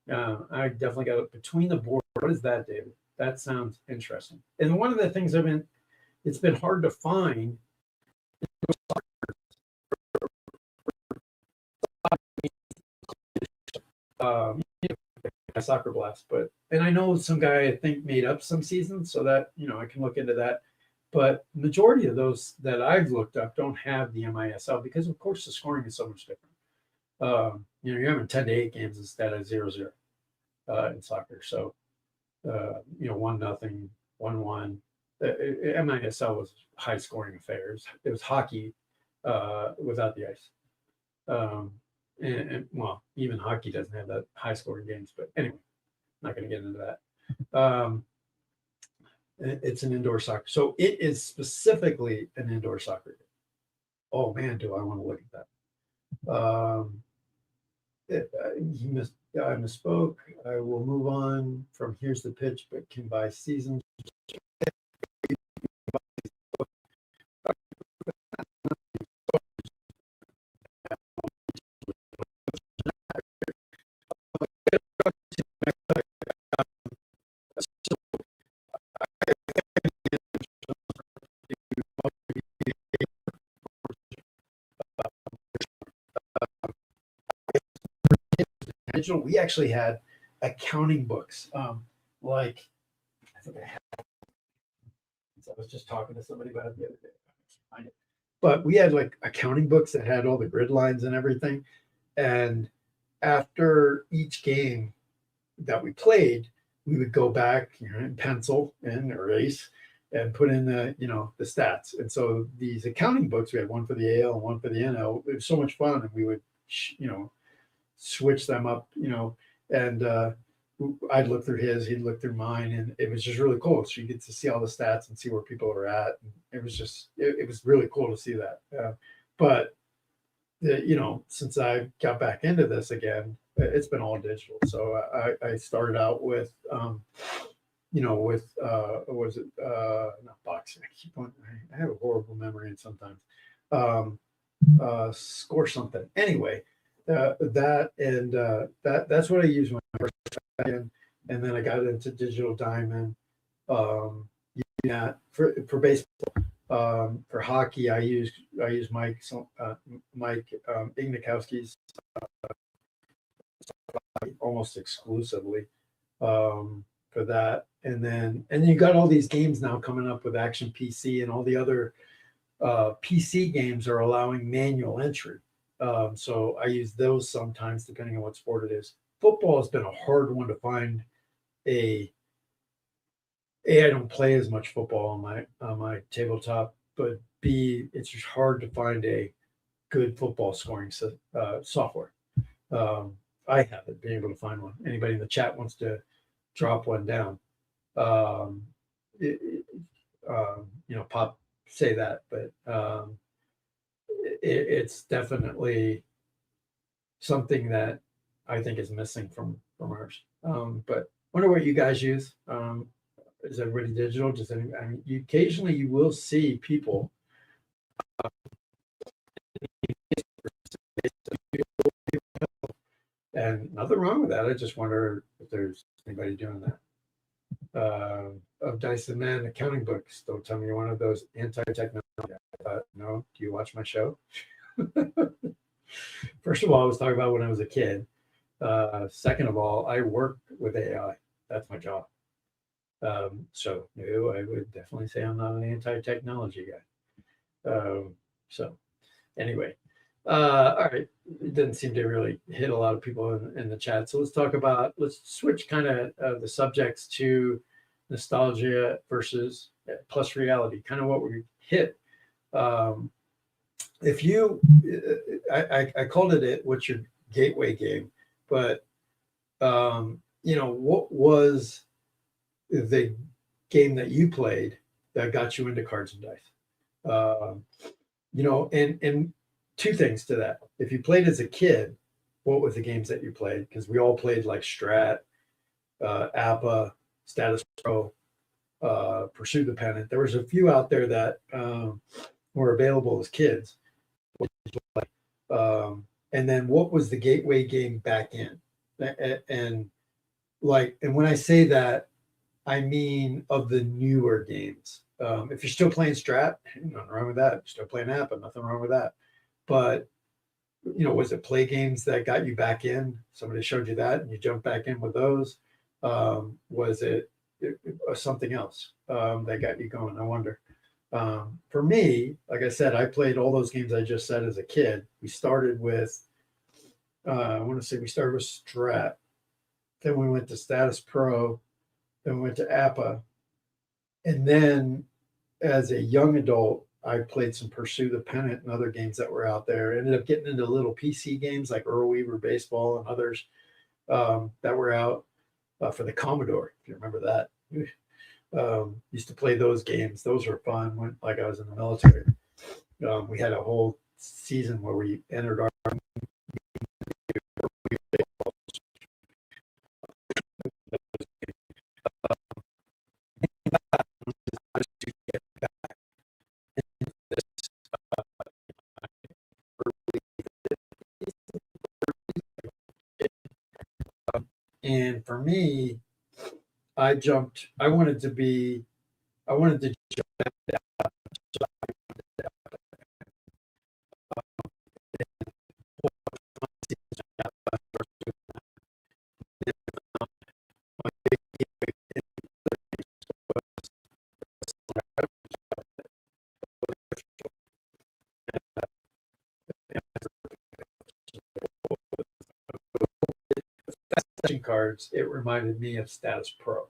I definitely got it. Between the Boards. What is that, David? That sounds interesting. And one of the things it's been hard to find. a soccer blast. And I know some guy I think made up some seasons, so that I can look into that. But majority of those that I've looked up don't have the MISL because, of course, the scoring is so much different. You're having 10-8 games instead of 0-0 in soccer. So 1-0, 1-1. MISL was high scoring affairs. It was hockey without the ice. Well, even hockey doesn't have that high scoring games. But anyway, not going to get into that. It's an indoor soccer. So it is specifically an indoor soccer game. Oh man, do I want to look at that. I misspoke. I will move on from here's the pitch, but can buy seasons. Digital, we actually had accounting books. Like I think I had. I was just talking to somebody about it the other day. But we had like accounting books that had all the grid lines and everything. And after each game that we played, we would go back, and pencil and erase and put in the stats. And so these accounting books, we had one for the AL and one for the NL. It was so much fun, and we would, switch them up, and I'd look through his, he'd look through mine, and it was just really cool. So you get to see all the stats and see where people are at. And it was just, it was really cool to see that. But since I got back into this again, it's been all digital. So I started out with, what was it? Not boxing. I have a horrible memory and sometimes. Score something. Anyway, that's what I used when I first got in, and then I got into Digital Diamond. For baseball. For hockey, I use Mike Ignikowski's almost exclusively for that, and then you got all these games now coming up with Action PC, and all the other PC games are allowing manual entry. So I use those sometimes, depending on what sport it is. Football has been a hard one to find. I don't play as much football on my tabletop, but B, it's just hard to find a good football scoring software. I haven't been able to find one. Anybody in the chat wants to drop one down? Pop say that, but it's definitely something that I think is missing from ours. But wonder what you guys use. Is everybody digital? Occasionally you will see people. And nothing wrong with that. I just wonder if there's anybody doing that. Of Dyson Man accounting books. Don't tell me you're one of those anti-technology. No. Do you watch my show? First of all, I was talking about when I was a kid. Second of all, I work with AI. That's my job. So no, I would definitely say I'm not an anti-technology guy. So anyway, all right. It didn't seem to really hit a lot of people in the chat. So let's switch kind of the subjects to nostalgia versus plus reality, kind of what we hit. If you, I called it what's your gateway game, but what was the game that you played that got you into cards and dice? And two things to that. If you played as a kid, what were the games that you played? Because we all played like Strat, APA, Status Pro, Pursue the Pennant. There was a few out there that were available as kids. And then what was the gateway game back in? And when I say that, I mean of the newer games. If you're still playing Strat, nothing wrong with that. If you're still playing APA, nothing wrong with that. But was it play games that got you back in? Somebody showed you that and you jumped back in with those. Was it something else that got you going? I wonder. For me, like I said, I played all those games I just said as a kid. We started with, I want to say we started with Strat, then we went to Status Pro, then we went to APA, and then as a young adult, I played some Pursue the Pennant and other games that were out there. Ended up getting into little PC games like Earl Weaver Baseball and others that were out for the Commodore, if you remember that. Used to play those games. Those were fun when, like, I was in the military. We had a whole season where we entered our and for me, I wanted to be, I wanted to jump down. So cards, it reminded me of Status Pro.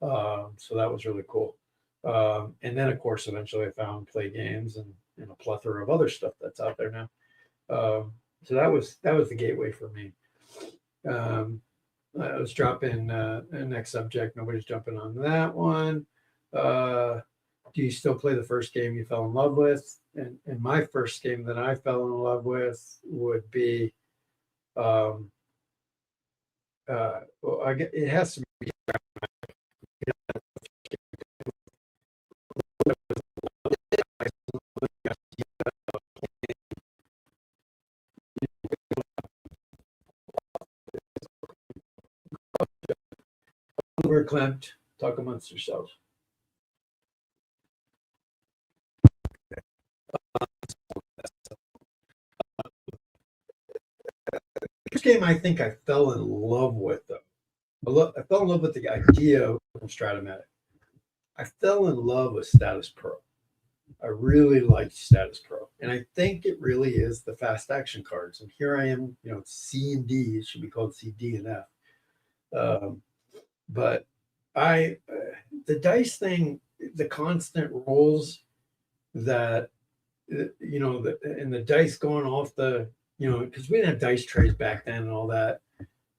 So that was really cool. And then, of course, eventually I found Play Games and a plethora of other stuff that's out there now. So that was the gateway for me. Let's drop in the next subject. Nobody's jumping on that one. Do you still play the first game you fell in love with? And my first game that I fell in love with would be, well, it has to be. We're clamped. Talk amongst yourselves. First game I think I fell in love with, though. I fell in love with the idea from Stratomatic. I fell in love with Status Pro. I really liked Status Pro, and I think it really is the fast action cards. And here I am, C and D. It should be called C, D, and F. But the dice thing, the constant rolls that and the dice going off because we didn't have dice trays back then and all that.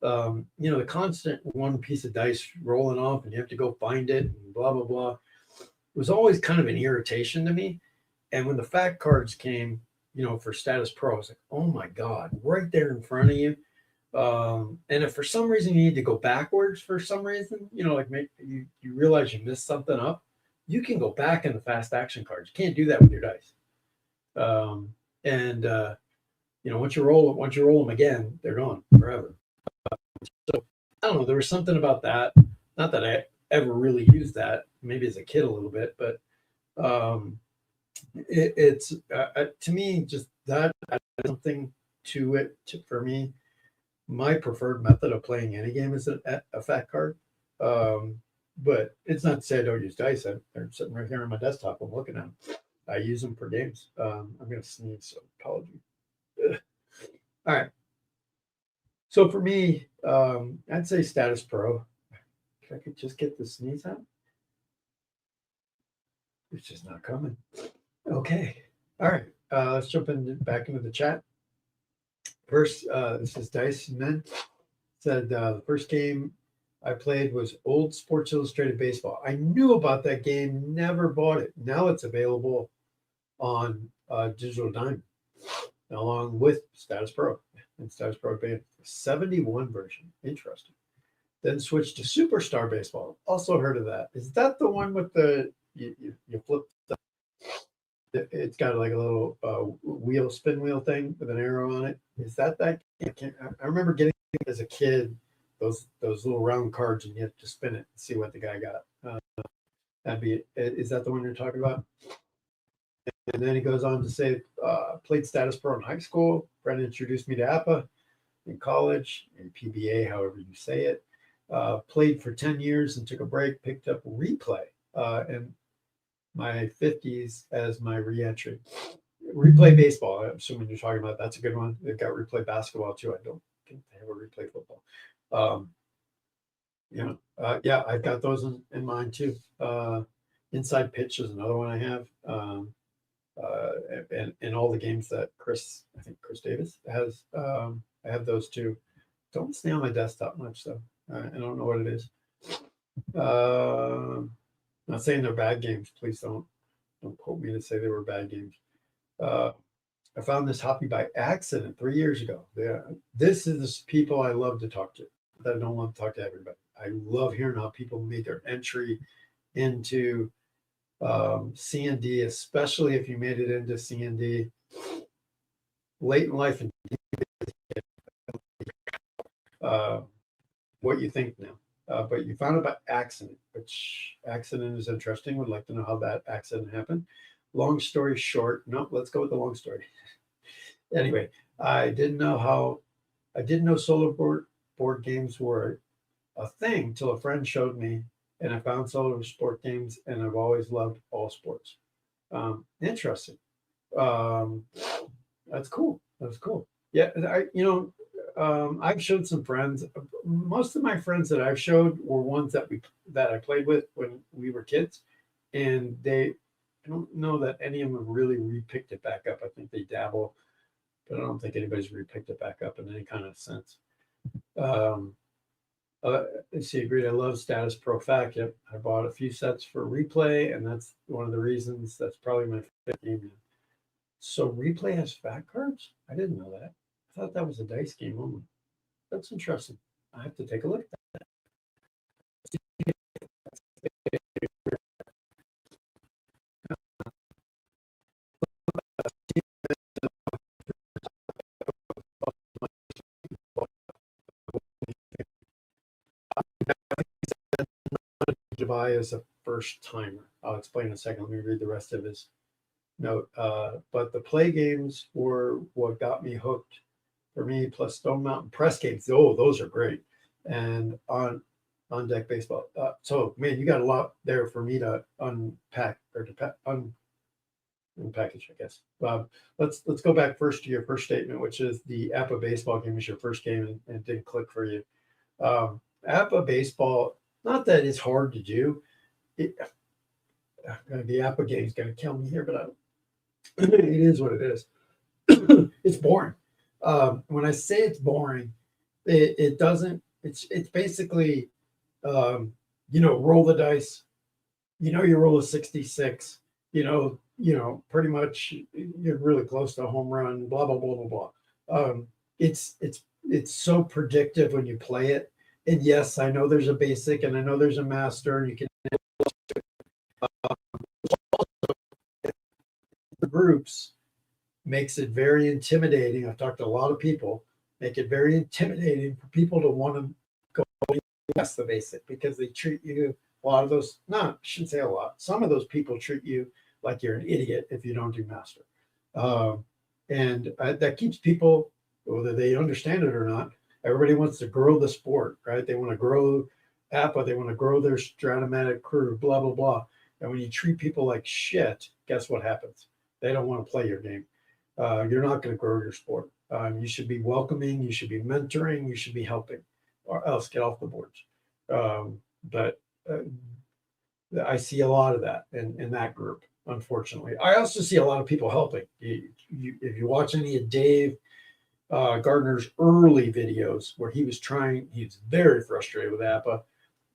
The constant one piece of dice rolling off, and you have to go find it and blah blah blah. It was always kind of an irritation to me. And when the fact cards came, for Status Pro, I was like, oh my God, right there in front of you. And if for some reason you need to go backwards for some reason, like maybe you realize you missed something up, you can go back in the fast action cards. You can't do that with your dice. And once you roll them again, they're gone forever. So I don't know. There was something about that. Not that I ever really used that. Maybe as a kid a little bit, but it's to me just that something to it for me. My preferred method of playing any game is a fat card. But it's not to say I don't use dice. They're sitting right here on my desktop. I'm looking at them. I use them for games. I'm going to sneeze, so apology. Ugh. All right. So for me, I'd say Status Pro. If I could just get the sneeze out. It's just not coming. Okay. All right. Let's jump back into the chat. First, this is Dice Men. Said the first game I played was old Sports Illustrated Baseball. I knew about that game, never bought it. Now it's available on Digital Diamond, along with Status Pro and Status Pro Advanced. 71 version. Interesting. Then switched to Superstar Baseball. Also heard of that. Is that the one with the you flip it's got like a little spin wheel thing with an arrow on it? Is that? I remember getting it as a kid, those little round cards, and you have to spin it and see what the guy got. Is that the one you're talking about? And then he goes on to say, played status pro in high school. Friend introduced me to APA in college, in PBA, however you say it. Played for 10 years and took a break, picked up replay in my 50s as my reentry. Replay baseball, I'm assuming you're talking about, that's a good one. They've got replay basketball too. I don't think they have a replay football. Yeah, I've got those in mind too. Inside Pitch is another one I have. And all the games that I think Chris Davis has, I have those too. Don't stay on my desktop much though. I don't know what it is. Not saying they're bad games. Please don't quote me to say they were bad games. I found this hobby by accident 3 years ago. Yeah, this is people I love to talk to. That I don't want to talk to everybody. I love hearing how people made their entry into C&D, especially if you made it into C&D late in life, and what you think now. But you found out about accident, which accident is interesting. Would like to know how that accident happened. Long story short, no, let's go with the long story. Anyway, I didn't know solo board games were a thing till a friend showed me, and I found solo sport games, and I've always loved all sports. Interesting. That's cool. That's cool. Yeah, I've showed some friends. Most of my friends that I've showed were ones that I played with when we were kids, and I don't know that any of them really repicked it back up. I think they dabble, but I don't think anybody's repicked it back up in any kind of sense. Let's see, agreed. I love Status Pro Fact. Yep, I bought a few sets for replay, and that's one of the reasons. That's probably my favorite game. So replay has fact cards? I didn't know that. I thought that was a dice game only. That's interesting. I have to take a look at that. Dubai is a first timer. I'll explain in a second. Let me read the rest of his note. But the play games were what got me hooked for me, plus Stone Mountain press games. Oh, those are great. And on deck baseball. So man, you got a lot there for me to unpack or to unpackage, I guess. Let's go back first to your first statement, which is the APA baseball game is your first game and it didn't click for you. APA baseball, not that it's hard to do. The APA game is going to kill me here, but it is what it is. It's boring. When I say it's boring, it doesn't. It's basically, roll the dice. You roll a 66. Pretty much you're really close to a home run. Blah blah blah blah blah. It's so predictive when you play it. And yes, I know there's a basic, and I know there's a master, and you can. The groups makes it very intimidating. I've talked to a lot of people, make it very intimidating for people to want to go past the basic because they treat you, a lot of those, I shouldn't say a lot, some of those people treat you like you're an idiot if you don't do master. And that keeps people, whether they understand it or not, everybody wants to grow the sport, right? They want to grow APA, they want to grow their Stratomatic crew, blah, blah, blah. And when you treat people like shit, guess what happens? They don't want to play your game. You're not going to grow your sport. You should be welcoming, you should be mentoring, you should be helping, or else get off the boards. But I see a lot of that in that group, unfortunately. I also see a lot of people helping. If you watch any of Dave Gardner's early videos where he's very frustrated with APA.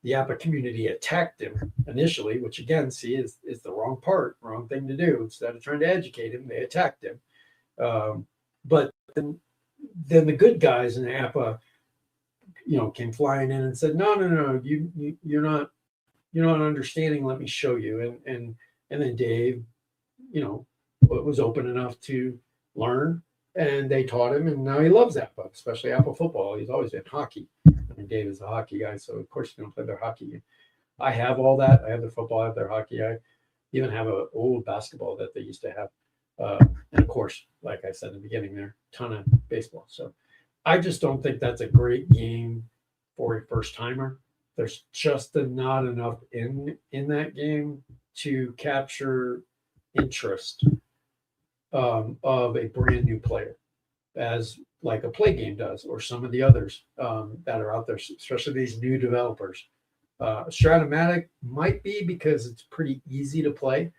The APA community attacked him initially, which again, is the wrong thing to do. Instead of trying to educate him, they attacked him. But then the good guys in APA, came flying in and said, no, you're not understanding. Let me show you. And then Dave, was open enough to learn, and they taught him, and now he loves APA, especially APA football. He's always been hockey. I mean, Dave is a hockey guy, so of course he's going to play their hockey game. I have all that. I have their football, I have their hockey. I even have an old basketball that they used to have. And of course, like I said in the beginning there, ton of baseball. So I just don't think that's a great game for a first timer. There's just not enough in that game to capture interest of a brand new player, as like a play game does, or some of the others that are out there, especially these new developers. Stratomatic might be because it's pretty easy to play.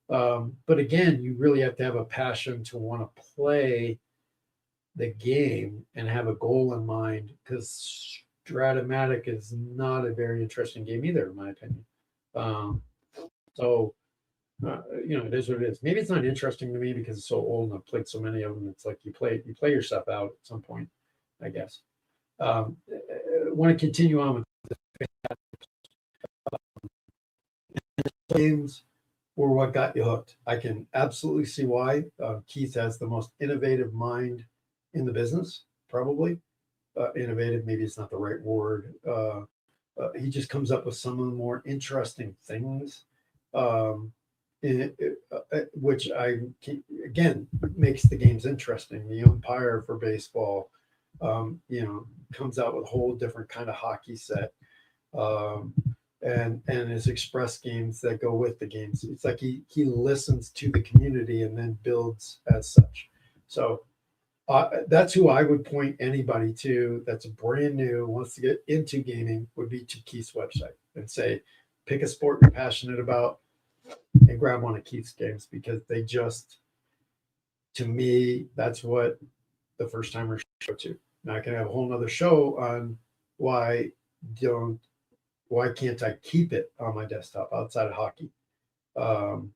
But again, you really have to have a passion to want to play the game and have a goal in mind, because Stratomatic is not a very interesting game either, in my opinion. Um, so, it is what it is. Maybe it's not interesting to me because it's so old and I've played so many of them. It's like you play yourself out at some point, I guess. Want to continue on with games were what got you hooked. I can absolutely see why. Keith has the most innovative mind in the business, probably. Innovative, maybe it's not the right word. He just comes up with some of the more interesting things, um, which again makes the games interesting. The umpire for baseball, comes out with a whole different kind of hockey set. Um, and his express games that go with the games. It's like he listens to the community and then builds as such. So that's who I would point anybody to that's brand new, wants to get into gaming, would be to Keith's website and say, pick a sport you're passionate about and grab one of Keith's games, because they just, to me, that's what the first timers show to. Now I can have a whole nother show on don't why can't I keep it on my desktop outside of hockey? Um,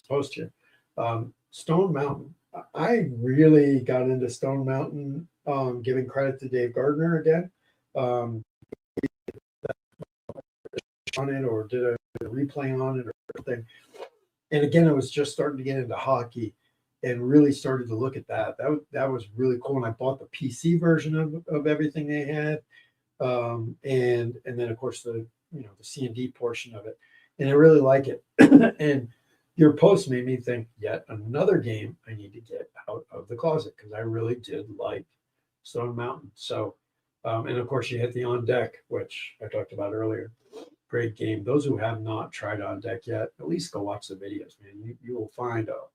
Post here. Stone Mountain. I really got into Stone Mountain, giving credit to Dave Gardner again. Um, on it, or did a replay on it or something. And again, I was just starting to get into hockey and really started to look at that. That was really cool. And I bought the PC version of everything they had. And then of course the C&D portion of it. And I really like it. And your post made me think, yet another game I need to get out of the closet, because I really did like Stone Mountain. So and of course you hit the On Deck, which I talked about earlier. Great game. Those who have not tried On Deck yet, at least go watch the videos, man. You will find a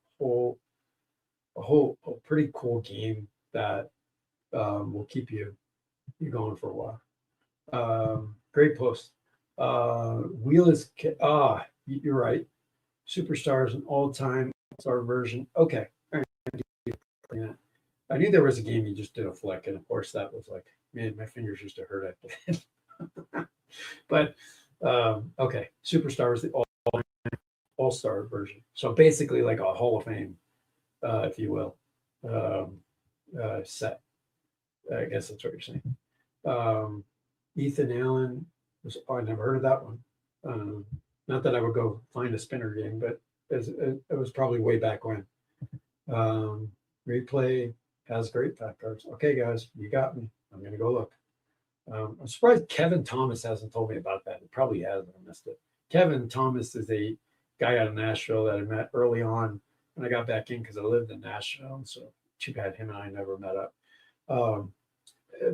pretty cool game that will keep you going for a while. Great post. Wheel is you're right. Superstar is an all-time star version. Okay. All right. I knew there was a game you just did a flick, and of course that was like, man, my fingers used to hurt after that. But okay, Superstar is the all-star version. So basically like a Hall of Fame, if you will, set. I guess that's what you're saying. Ethan Allen I never heard of that one. Not that I would go find a spinner game, but it was probably way back when. Replay has great fact cards. Okay, guys, you got me. I'm going to go look. I'm surprised Kevin Thomas hasn't told me about that. It probably has, but I missed it. Kevin Thomas is a guy out of Nashville that I met early on when I got back in, because I lived in Nashville. So too bad him and I never met up.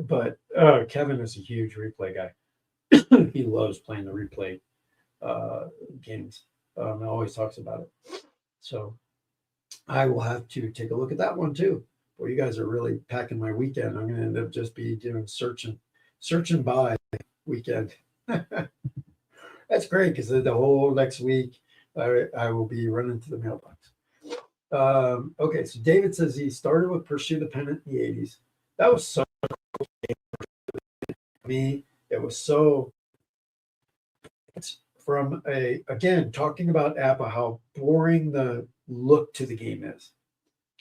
But Kevin is a huge replay guy. He loves playing the replay games. Always talks about it. So I will have to take a look at that one too. Well, you guys are really packing my weekend. I'm going to end up just be doing search and buy weekend. That's great, because the whole next week I will be running to the mailbox. Okay, so David says he started with Pursue the Pennant in the 80s. That was so cool for me. It was so, from again, talking about APA, how boring the look to the game is.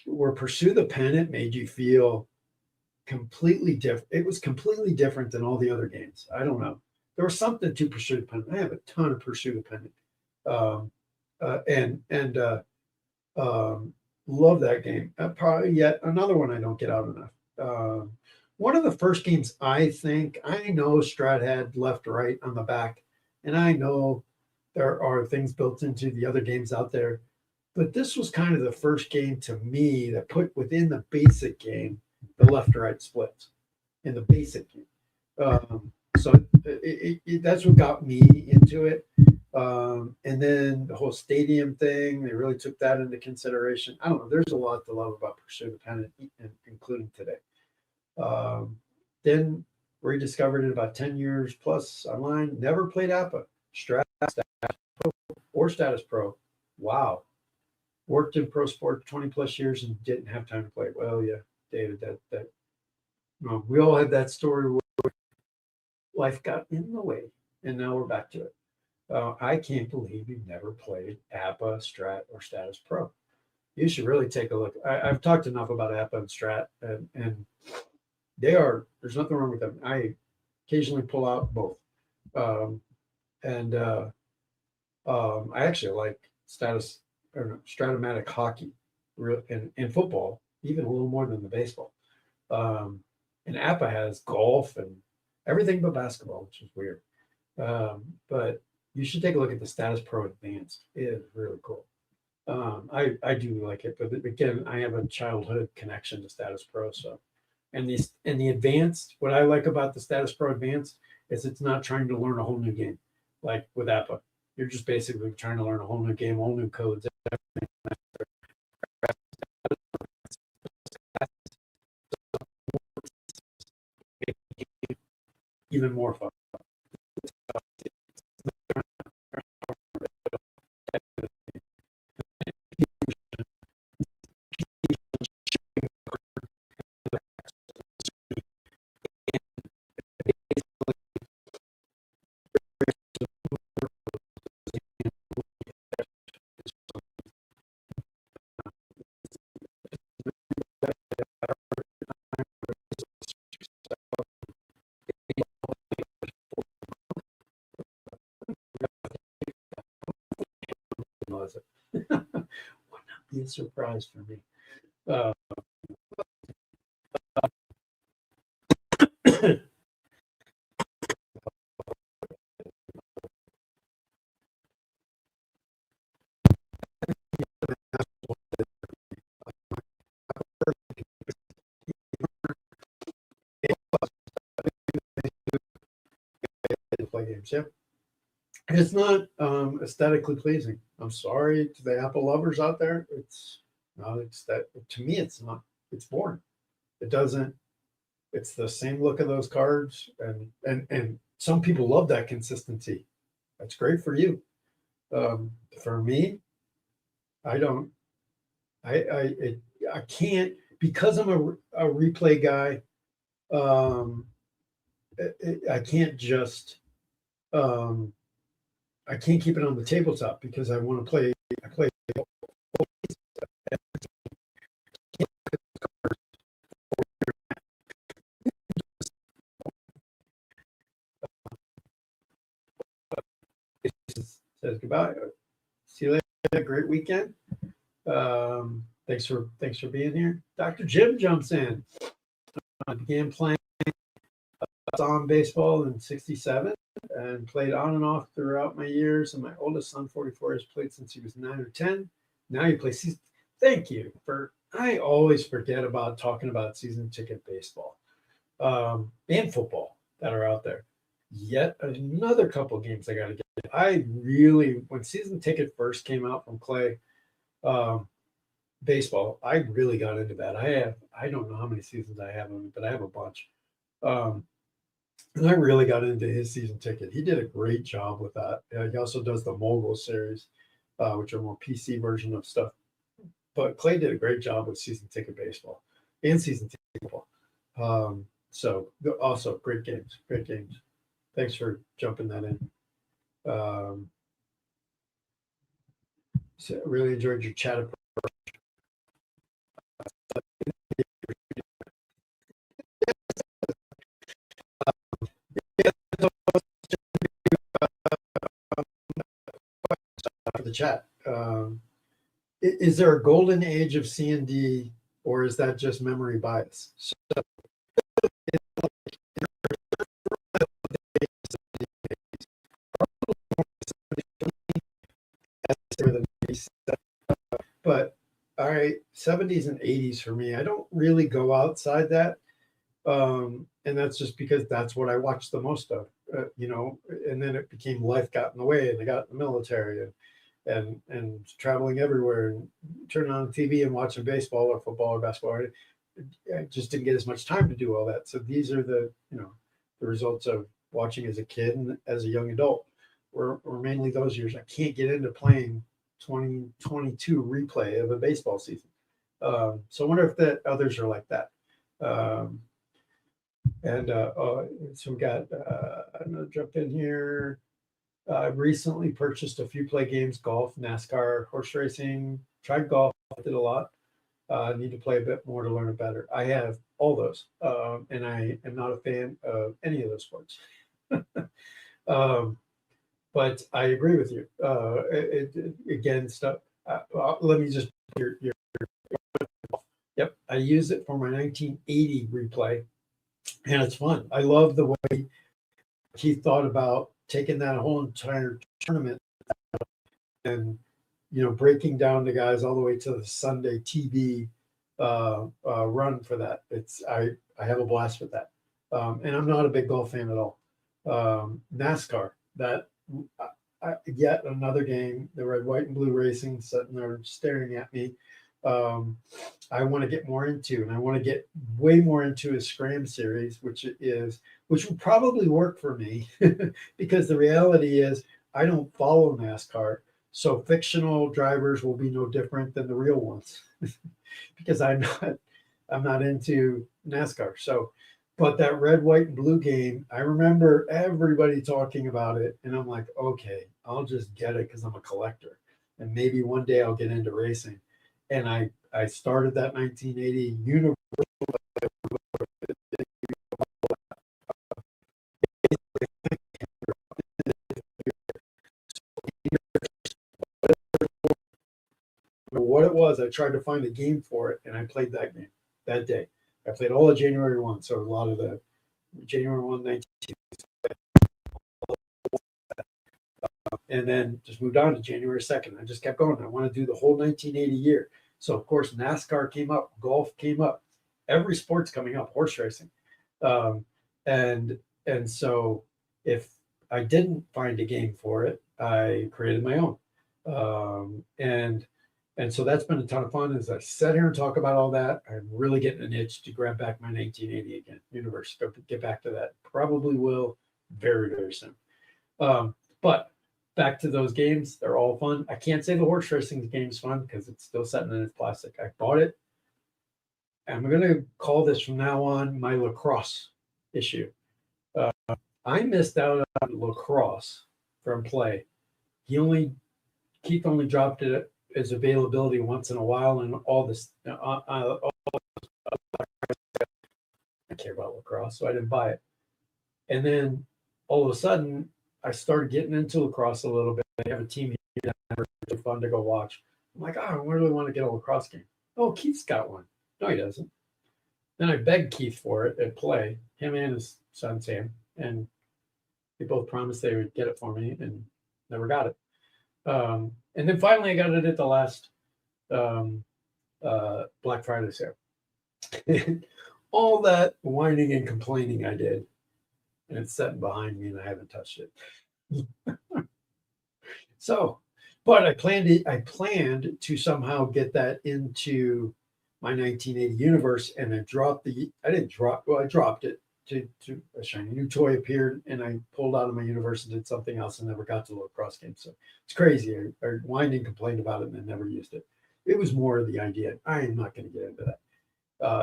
Where Pursue the Pennant made you feel completely different. It was completely different than all the other games. I don't know. There was something to Pursue the Pennant. I have a ton of Pursue the Pennant. Um, love that game. Probably yet another one I don't get out enough. One of the first games I know Strat had left, right on the back, and I know there are things built into the other games out there, but this was kind of the first game to me that put within the basic game the left to right splits in the basic game. So that's what got me into it. And then the whole stadium thing, they really took that into consideration. I don't know. There's a lot to love about Pursuit of the Pennant, including today. Um, then rediscovered it about 10 years plus online. Never played APA, Strat, or Status Pro. Wow. Worked in pro sport 20 plus years and didn't have time to play. Well, yeah, David, that we all had that story where life got in the way, and now we're back to it. I can't believe you've never played APA, Strat, or Status Pro. You should really take a look. I've talked enough about APA and Strat, and there's nothing wrong with them. I occasionally pull out both. Um, and I actually like status or no, Stratomatic hockey and football, even a little more than the baseball. Um, and APA has golf and everything but basketball, which is weird. But you should take a look at the Status Pro Advanced. It is really cool. I do like it, but again, I have a childhood connection to Status Pro. So, and the Advanced, what I like about the Status Pro Advanced is it's not trying to learn a whole new game, like with APA. You're just basically trying to learn a whole new game, whole new codes, even more fun. Would not be a surprise for me. Uh, play games, yeah. It's not aesthetically pleasing. I'm sorry to the Apple lovers out there. It's not. It's that to me. It's not. It's boring. It doesn't. It's the same look of those cards, and some people love that consistency. That's great for you. For me, I don't. I can't because I'm a replay guy. Um, I can't just. Um, I can't keep it on the tabletop because I want to play. I play. Says goodbye. See you later. Great weekend. Thanks for being here. Dr. Jim jumps in. I began playing on baseball in '67 and played on and off throughout my years. And my oldest son, 44, has played since he was 9 or 10. Now he plays season. Thank you for. I always forget about talking about season ticket baseball and football that are out there. Yet another couple games I got to get. I really, when season ticket first came out from Clay, um, baseball, I really got into that. I don't know how many seasons I have on it, but I have a bunch. Um, and I really got into his season ticket. He did a great job with that. He also does the Mogul series, which are more PC version of stuff. But Clay did a great job with season ticket baseball and season ticket football. So also great games, great games. Thanks for jumping that in. Um, so really enjoyed your chat. For the chat. Is there a golden age of C&D, or is that just memory bias? So but all right, 70s and 80s for me, I don't really go outside that. And that's just because that's what I watched the most of, and then it became life got in the way, and I got in the military, and traveling everywhere, and turning on the TV and watching baseball or football or basketball. I just didn't get as much time to do all that. So these are the results of watching as a kid and as a young adult. Were mainly those years. I can't get into playing 2022 replay of a baseball season. So I wonder if that others are like that. Um, so we got, I'm going to jump in here. I recently purchased a few play games: golf, NASCAR, horse racing. Tried golf, did a lot. I need to play a bit more to learn it better. I have all those, and I am not a fan of any of those sports. um, but I agree with you. Again, stuff. Let me just. Yep, I use it for my 1980 replay, and it's fun. I love the way he thought about taking that whole entire tournament and breaking down the guys all the way to the Sunday TV run for that. I have a blast with that, and I'm not a big golf fan at all. NASCAR, that yet another game, the red, white, and blue racing, sitting there staring at me. I want to get more into, and I want to get way more into a Scram series, which would probably work for me because the reality is I don't follow NASCAR. So fictional drivers will be no different than the real ones because I'm not into NASCAR. So, but that red, white, and blue game, I remember everybody talking about it, and I'm like, okay, I'll just get it because I'm a collector, and maybe one day I'll get into racing. And I started that 1980 universe. What it was, I tried to find a game for it, and I played that game that day. I played all of January 1, so a lot of the January 1, 19, and then just moved on to January 2nd. I just kept going. I want to do the whole 1980 year. So, of course, NASCAR came up, golf came up, every sport's coming up, horse racing. Um, and and so if I didn't find a game for it, I created my own. And so that's been a ton of fun. As I sit here and talk about all that, I'm really getting an itch to grab back my 1980 again. Universe, get back to that. Probably will very, very soon. But back to those games, they're all fun. I can't say the horse racing game's fun because it's still sitting in its plastic. I bought it. I'm going to call this from now on my lacrosse issue. I missed out on lacrosse from play. Keith only dropped it as availability once in a while, and all this. I care about lacrosse, so I didn't buy it. And then all of a sudden, I started getting into lacrosse a little bit. I have a team here that was fun to go watch. I'm like, oh, I really want to get a lacrosse game. Oh, Keith's got one. No, he doesn't. Then I begged Keith for it at play, him and his son Sam, and they both promised they would get it for me and never got it. And then finally I got it at the last Black Friday sale. All that whining and complaining I did, and it's sitting behind me and I haven't touched it. So, but I planned to somehow get that into my 1980 universe, and I dropped it to a shiny new toy appeared, and I pulled out of my universe and did something else and never got to the lacrosse game. So it's crazy. I whined and complained about it and I never used it. It was more the idea. I am not going to get into that.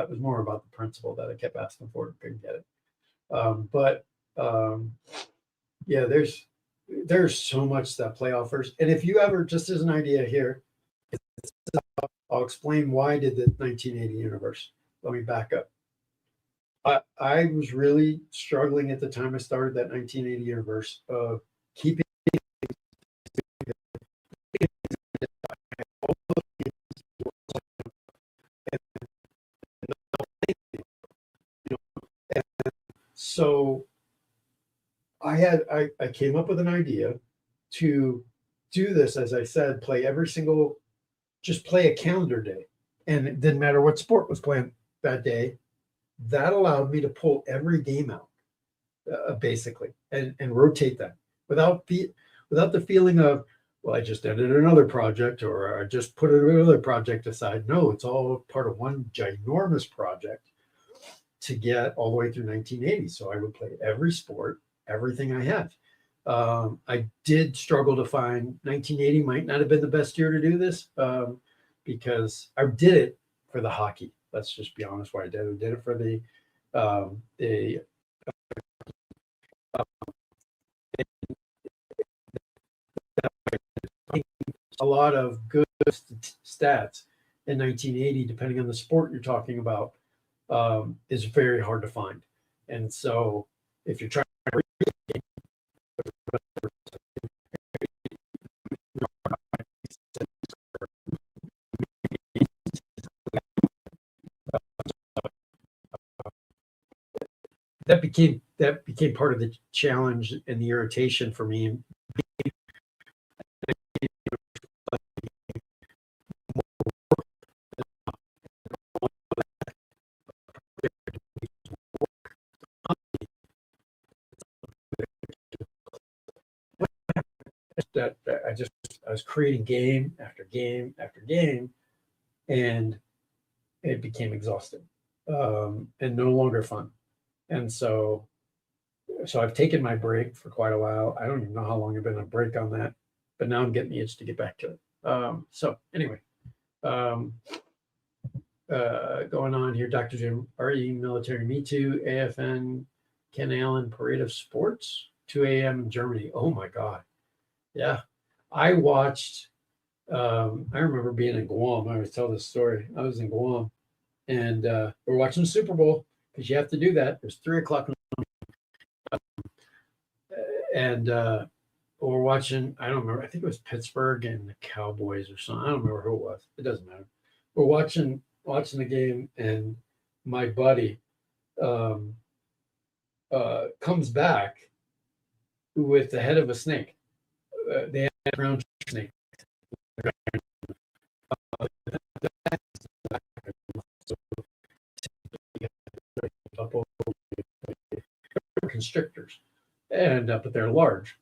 It was more about the principle that I kept asking for and couldn't get it. Yeah, there's so much that play offers. And if you ever, just as an idea here, I'll explain why I did the 1980 universe. Let me back up. I was really struggling at the time I started that 1980 universe of keeping I came up with an idea to do this, as I said, just play a calendar day. And it didn't matter what sport was playing that day. That allowed me to pull every game out, basically, and rotate them without the feeling of, well, I just ended another project or I just put another project aside. No, it's all part of one ginormous project to get all the way through 1980. So I would play every sport, everything I had. I did struggle to find 1980 might not have been the best year to do this, because I did it for the hockey. Let's just be honest. Why I did it for the a lot of good stats in 1980, depending on the sport you're talking about, is very hard to find. And so if you're trying to read that became part of the challenge and the irritation for me. That I was creating game after game after game, and it became exhausting, and no longer fun. And so I've taken my break for quite a while. I don't even know how long I've been on break on that, but now I'm getting the itch to get back to it. So anyway, going on here, Dr. Jim, RE military, me too, AFN, Ken Allen, Parade of Sports, 2 a.m. in Germany. Oh my God. Yeah. I watched, I remember being in Guam. I always tell this story. I was in Guam and we're watching the Super Bowl because you have to do that. It was 3 o'clock in the morning. And we're watching, I don't remember, I think it was Pittsburgh and the Cowboys or something. I don't remember who it was. It doesn't matter. We're watching the game, and my buddy comes back with the head of a snake. They had a ground snake. Constrictors, and but they're large.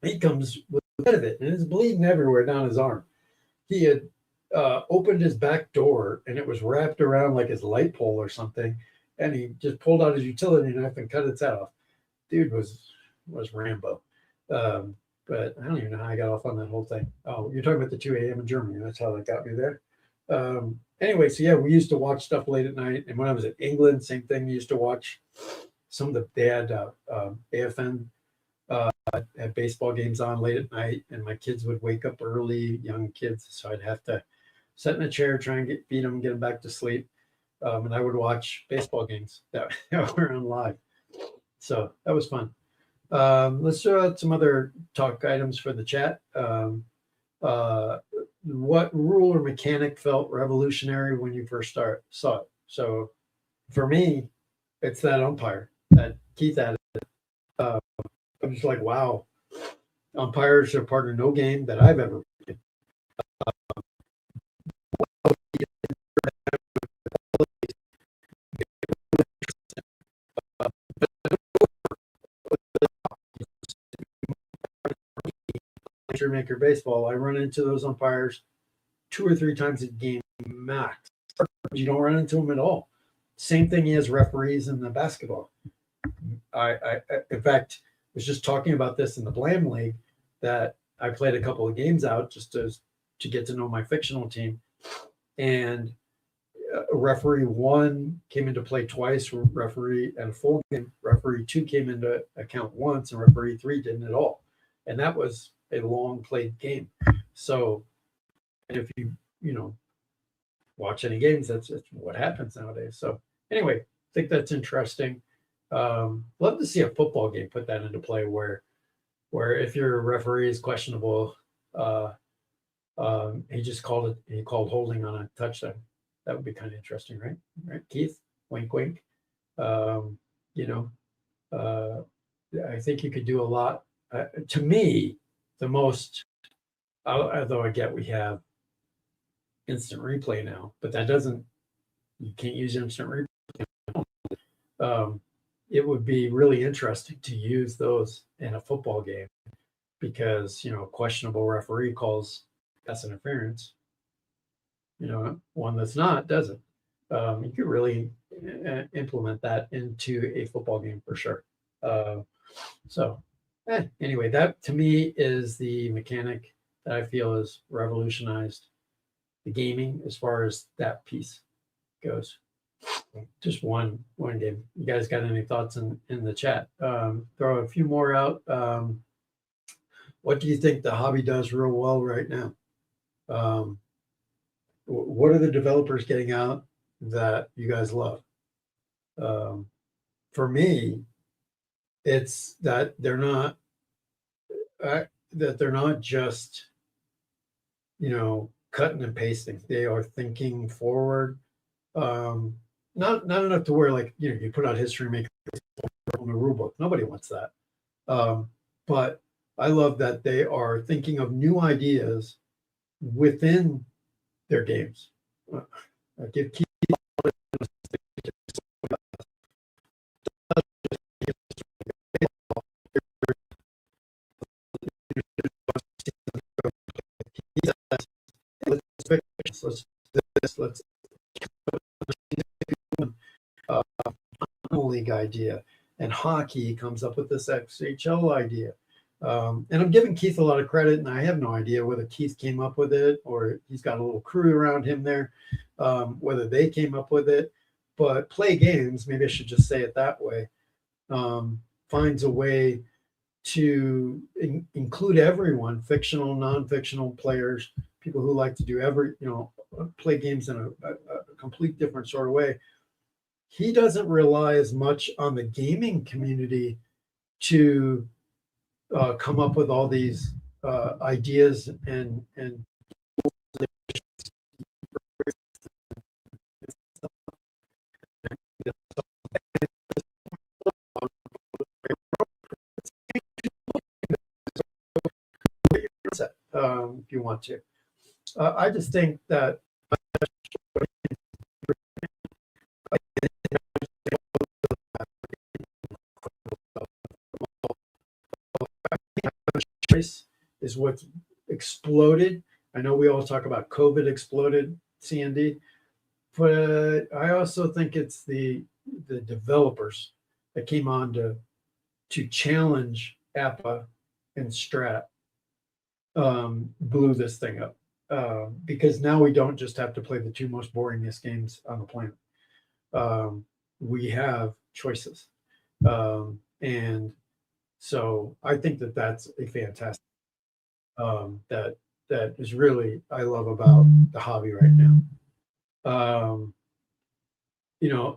He comes with the head of it, and it's bleeding everywhere down his arm. He had opened his back door, and it was wrapped around like his light pole or something. And he just pulled out his utility knife and cut its head off. Dude was Rambo. But I don't even know how I got off on that whole thing. Oh, you're talking about the 2 a.m. in Germany. That's how that got me there. Anyway, so yeah, we used to watch stuff late at night. And when I was at England, same thing. We used to watch some of they had AFN had baseball games on late at night, and my kids would wake up early, young kids. So I'd have to sit in a chair, try and feed them, get them back to sleep. And I would watch baseball games that were on live. So that was fun. Let's throw out some other talk items for the chat. What rule or mechanic felt revolutionary when you first saw it? So for me, it's that umpire that Keith added. I'm just like, wow, umpires are part of no game that I've ever played. Maker baseball, I run into those umpires 2 or 3 times a game max. You don't run into them at all. Same thing as referees in the basketball. I in fact was just talking about this in the Blam League, that I played a couple of games out just to get to know my fictional team, and referee 1 came into play twice. Referee and a full game. Referee 2 came into account once, and referee 3 didn't at all. And that was a long played game. So, and if you watch any games, that's what happens nowadays. So anyway, I think that's interesting. Love to see a football game put that into play, where if your referee is questionable, he called holding on a touchdown. That would be kind of interesting, right, Keith? Wink, wink. I think you could do a lot. To me, the most, although I get we have instant replay now, but that doesn't, you can't use instant replay. Um, it would be really interesting to use those in a football game because, questionable referee calls pass interference, one that's not doesn't. You could really implement that into a football game for sure. So anyway, that to me is the mechanic that I feel has revolutionized the gaming as far as that piece goes. Just one game. You guys got any thoughts in the chat? Throw a few more out. What do you think the hobby does real well right now? What are the developers getting out that you guys love? For me, it's that they're not just cutting and pasting. They are thinking forward. Not enough to where like you put out history maker on the rule book. Nobody wants that. But I love that they are thinking of new ideas within their games. I give Keith let's league idea, and hockey comes up with this XHL idea. And I'm giving Keith a lot of credit, and I have no idea whether Keith came up with it or he's got a little crew around him there, whether they came up with it. But Play Games, maybe I should just say it that way, finds a way to include everyone, fictional, non-fictional players, people who like to do play games in a complete different sort of way. He doesn't rely as much on the gaming community to come up with all these ideas and if you want to. I just think that is what's exploded. I know we all talk about COVID exploded C&D, but I also think it's the developers that came on to challenge APA and Strat blew this thing up because now we don't just have to play the two most boringest games on the planet. We have choices, and so I think that that's a fantastic that is really I love about the hobby right now.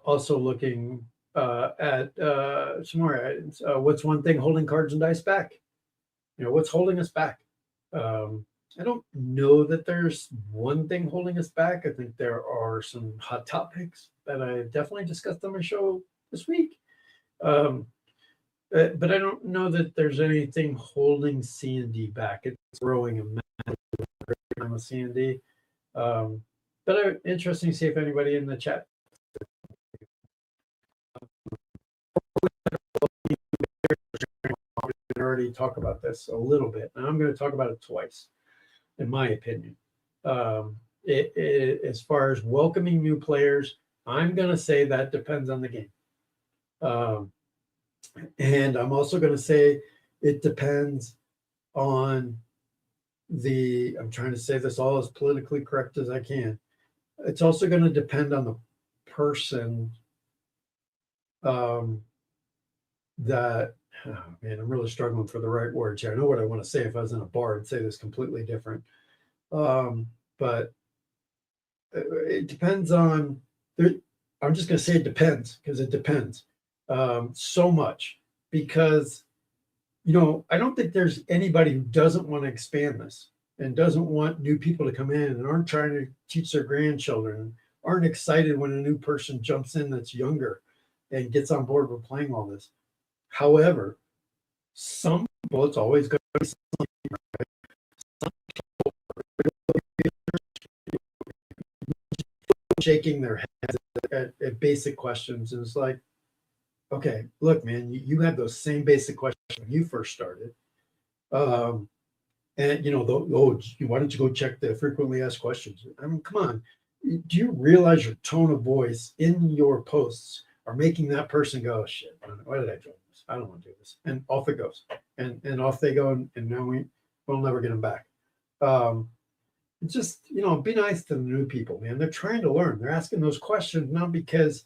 Also looking at some more items. What's one thing holding cards and dice back? What's holding us back? I don't know that there's one thing holding us back. I think there are some hot topics that I definitely discussed on my show this week. But I don't know that there's anything holding C&D back. It's growing a massive time with C&D. But interesting to see if anybody in the chat. We already talk about this a little bit, and I'm going to talk about it twice, in my opinion. As far as welcoming new players, I'm going to say that depends on the game. And I'm also going to say it depends on I'm trying to say this all as politically correct as I can. It's also going to depend on the person that, oh man, I'm really struggling for the right words here. I know what I want to say. If I was in a bar, I'd say this completely different. But it depends on, I'm just going to say it depends because it depends so much because, I don't think there's anybody who doesn't want to expand this and doesn't want new people to come in and aren't trying to teach their grandchildren, aren't excited when a new person jumps in that's younger and gets on board with playing all this. However, Some people, it's always going to be shaking their heads at basic questions. And it's like, okay, look, man, you had those same basic questions when you first started. Um, and why don't you go check the frequently asked questions? I mean, come on. Do you realize your tone of voice in your posts are making that person go, oh, shit, why did I join this? I don't want to do this. And off it goes. And off they go. And now we'll never get them back. It's just, be nice to the new people, man. They're trying to learn. They're asking those questions, not because,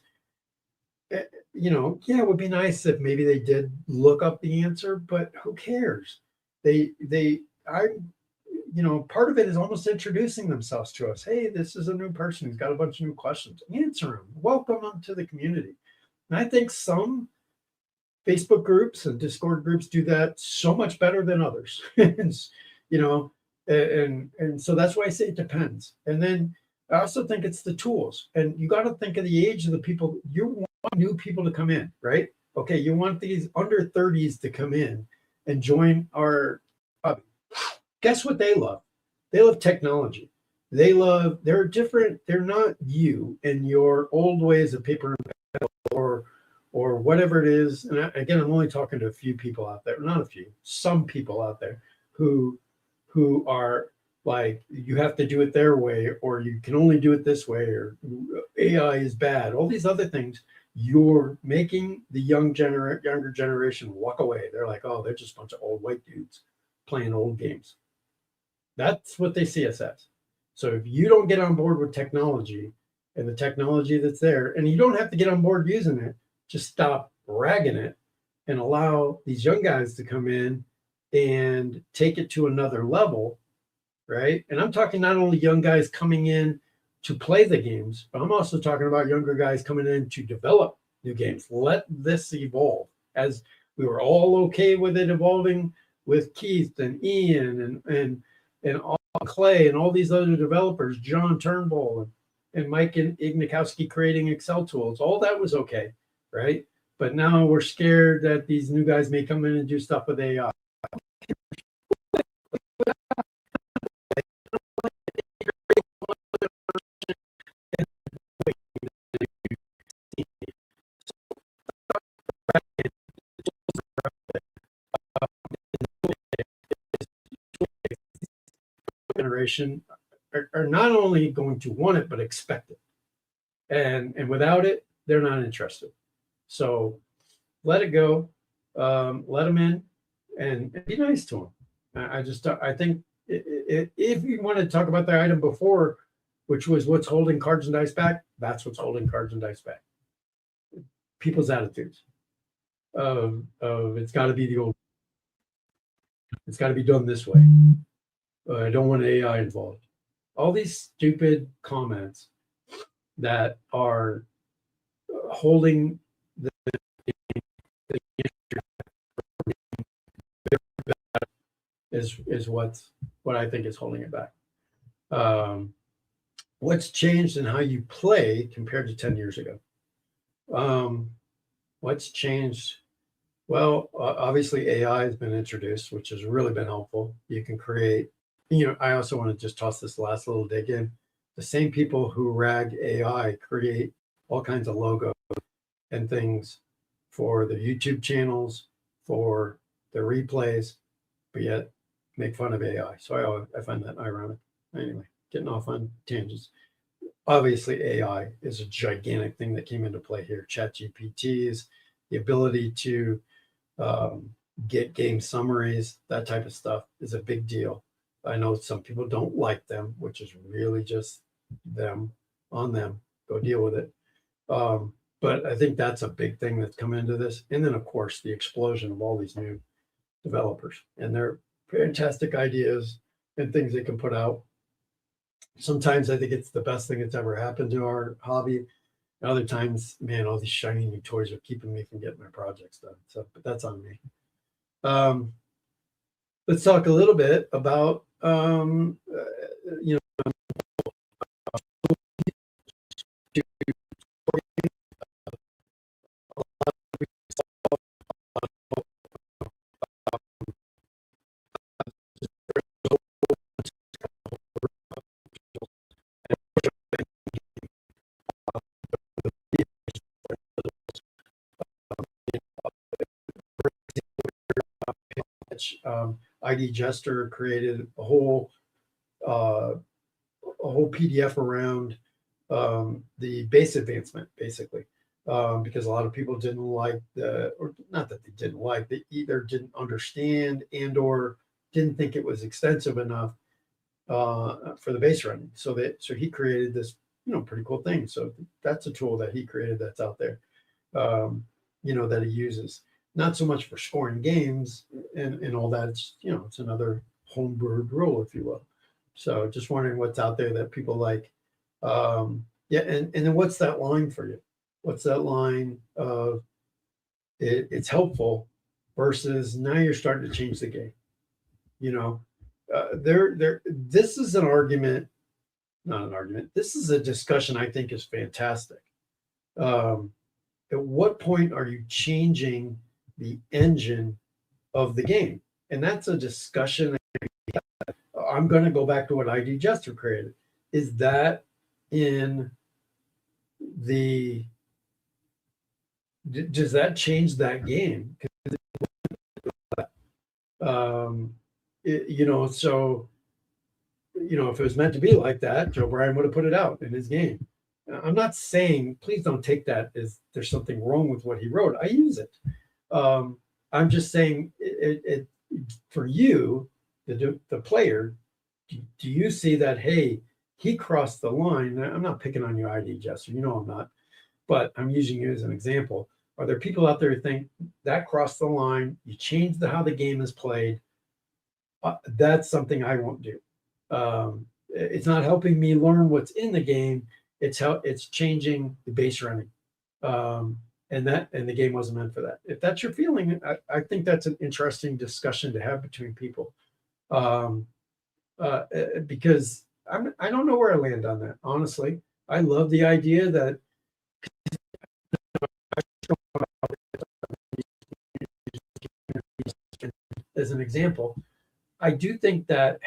yeah, it would be nice if maybe they did look up the answer, but who cares? Part of it is almost introducing themselves to us. Hey, this is a new person who's got a bunch of new questions. Answer them. Welcome them to the community. And I think some Facebook groups and Discord groups do that so much better than others. And so that's why I say it depends. And then I also think it's the tools. And you got to think of the age of the people. You want new people to come in, right? Okay, you want these under 30s to come in and join our hobby. Guess what they love? They love technology. They're different. They're not you and your old ways of paper and pencil or whatever it is. And again, I'm only talking to a few people out there, not a few, some people out there who are like, you have to do it their way, or you can only do it this way, or AI is bad. All these other things, you're making the younger generation walk away. They're like, oh, they're just a bunch of old white dudes playing old games. That's what they see us as. So if you don't get on board with technology and the technology that's there, and you don't have to get on board using it, just stop ragging it and allow these young guys to come in and take it to another level, right? And I'm talking not only young guys coming in to play the games, but I'm also talking about younger guys coming in to develop new games. Let this evolve, as we were all okay with it evolving with Keith and Ian and all Clay and all these other developers, John Turnbull and Mike Ignikowski creating Excel tools. All that was okay, right? But now we're scared that these new guys may come in and do stuff with AI. Generation are not only going to want it, but expect it. And without it, they're not interested. So let it go, let them in and be nice to them. I think if you want to talk about the item before, which was what's holding cards and dice back, that's what's holding cards and dice back. People's attitudes of it's got to be it's got to be done this way. I don't want AI involved. All these stupid comments that are holding the is what I think is holding it back. What's changed in how you play compared to 10 years ago? What's changed? Well, obviously AI has been introduced, which has really been helpful. You can create, I also want to just toss this last little dig in. The same people who rag AI create all kinds of logos and things for their YouTube channels, for their replays, but yet make fun of AI. So I find that ironic. Anyway, getting off on tangents. Obviously, AI is a gigantic thing that came into play here. ChatGPTs, the ability to get game summaries, that type of stuff is a big deal. I know some people don't like them, which is really just them on them. Go deal with it. But I think that's a big thing that's come into this. And then, of course, the explosion of all these new developers and their fantastic ideas and things they can put out. Sometimes I think it's the best thing that's ever happened to our hobby. Other times, man, all these shiny new toys are keeping me from getting my projects done. So, but that's on me. Let's talk a little bit about, niche. ID Jester created uh, a whole PDF around the base advancement, basically, because a lot of people didn't like or not that they didn't like, they either didn't understand and/or didn't think it was extensive enough for the base running. So he created this, pretty cool thing. So that's a tool that he created that's out there, that he uses. Not so much for scoring games and all that. It's another homebrewed rule, if you will. So just wondering what's out there that people like. Yeah, and then what's that line for you? What's that line of it's helpful versus now you're starting to change the game? This is an argument, not an argument. This is a discussion I think is fantastic. At what point are you changing the engine of the game? And that's a discussion. I'm going to go back to what ID Jester created. Is that in does that change that game? So if it was meant to be like that, Joe Bryan would have put it out in his game. I'm not saying, please don't take that as there's something wrong with what he wrote. I use it. I'm just saying it for you, the player, do you see that, hey, he crossed the line? I'm not picking on you, ID Jester. I'm not. But I'm using you as an example. Are there people out there who think that crossed the line? You changed how the game is played. That's something I won't do. It's not helping me learn what's in the game. It's changing the base running, and the game wasn't meant for that. If that's your feeling, I think that's an interesting discussion to have between people, because I don't know where I land on that. Honestly, I love the idea that. As an example, I do think that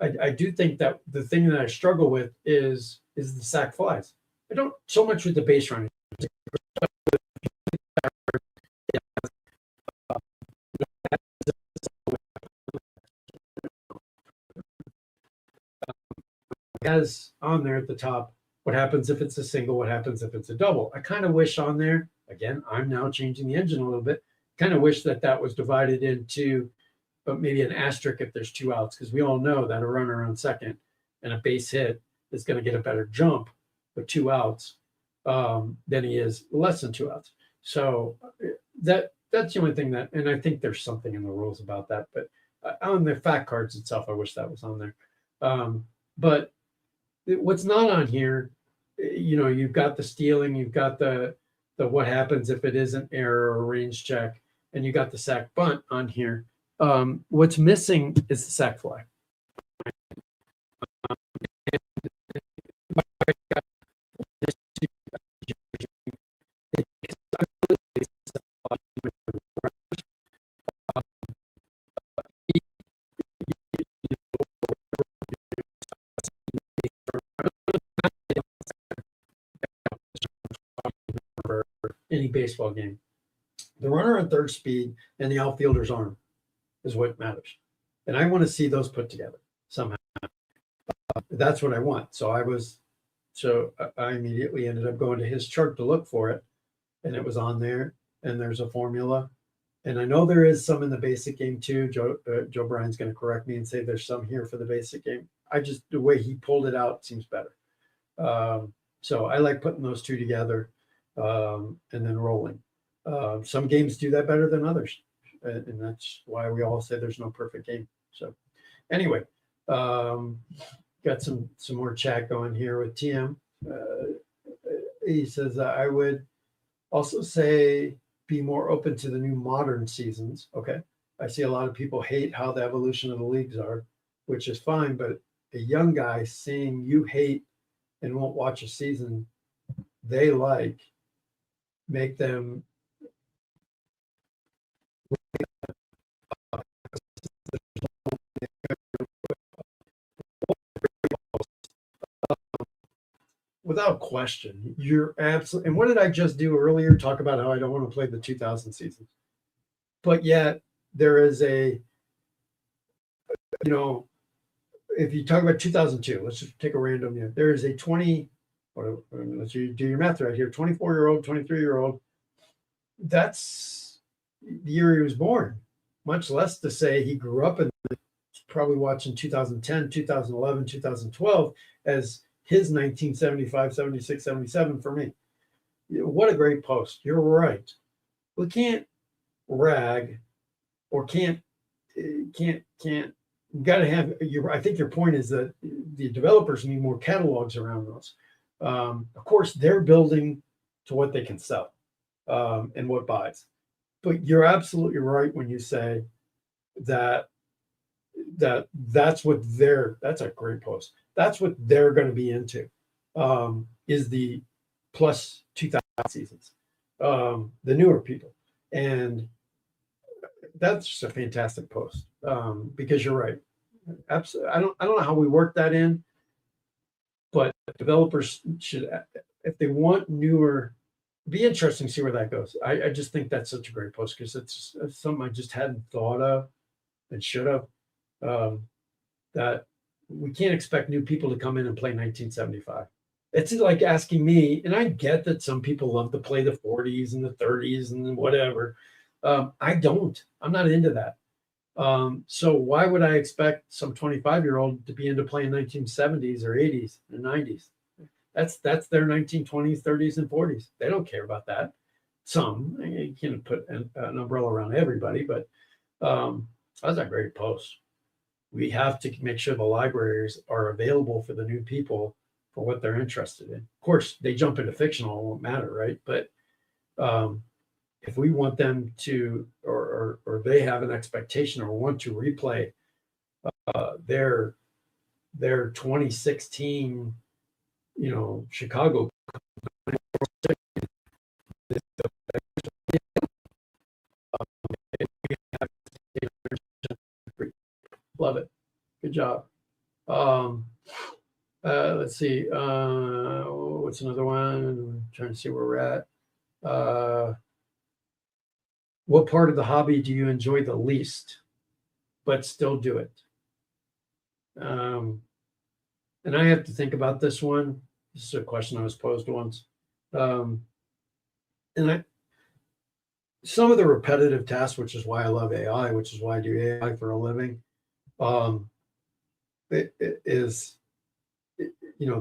I do think that the thing that I struggle with is the sack flies. I don't so much with the base running. As on there at the top, what happens if it's a single? What happens if it's a double? I kind of wish on there, again, I'm now changing the engine a little bit, kind of wish that was divided into maybe an asterisk if there's 2 outs, because we all know that a runner on second and a base hit is going to get a better jump with 2 outs than he is less than 2 outs. So that's the only thing and I think there's something in the rules about that, but on the fact cards itself, I wish that was on there. But what's not on here, you've got the stealing, you've got the what happens if it is an error or range check, and you got the sack bunt on here. What's missing is the sack fly. Any baseball game, the runner on third speed and the outfielder's arm is what matters, and I want to see those put together somehow. That's what I want. So I immediately ended up going to his chart to look for it, and it was on there. And there's a formula, and I know there is some in the basic game too. Joe Bryan's going to correct me and say there's some here for the basic game. The way he pulled it out seems better. So I like putting those two together. And then rolling. Some games do that better than others, and that's why we all say there's no perfect game. So anyway, got some more chat going here with TM. He says, I would also say be more open to the new modern seasons. Okay, I see a lot of people hate how the evolution of the leagues are, which is fine, but a young guy seeing you hate and won't watch a season they like, make them without question. You're absolutely. And what did I just do earlier? Talk about how I don't want to play the 2000 season, but yet there is a, you know, if you talk about 2002, let's just take a random year. There is a 20, or let's do your math right here, 24-year-old, 23-year-old. That's the year he was born, much less to say he grew up in, probably watching 2010, 2011, 2012 as his 1975, 76, 77 for me. What a great post. You're right. We can't rag or can't got to have your, I think your point is that the developers need more catalogs around those. Of course, they're building to what they can sell and what buys. But you're absolutely right when you say that that's what that's a great post. That's what they're going to be into is the plus 2000 seasons, the newer people. And that's just a fantastic post because you're right. Absolutely. I don't know how we work that in, but developers should, if they want newer, be interesting to see where that goes. I just think that's such a great post because it's something I just hadn't thought of and should have. That we can't expect new people to come in and play 1975. It's like asking me, and I get that some people love to play the 40s and the 30s and whatever. I don't. I'm not into that. So why would I expect some 25-year-old to be into playing 1970s or 80s and 90s? That's their 1920s, 30s, and 40s. They don't care about that. Some, you can put an umbrella around everybody, but that's a great post. We have to make sure the libraries are available for the new people for what they're interested in. Of course, they jump into fictional, it won't matter, right? But if we want them to, or they have an expectation or want to replay their 2016, Chicago. Love it. Good job. Let's see. What's another one? I'm trying to see where we're at. What part of the hobby do you enjoy the least, but still do it? And I have to think about this one. This is a question I was posed once. And some of the repetitive tasks, which is why I love AI, which is why I do AI for a living,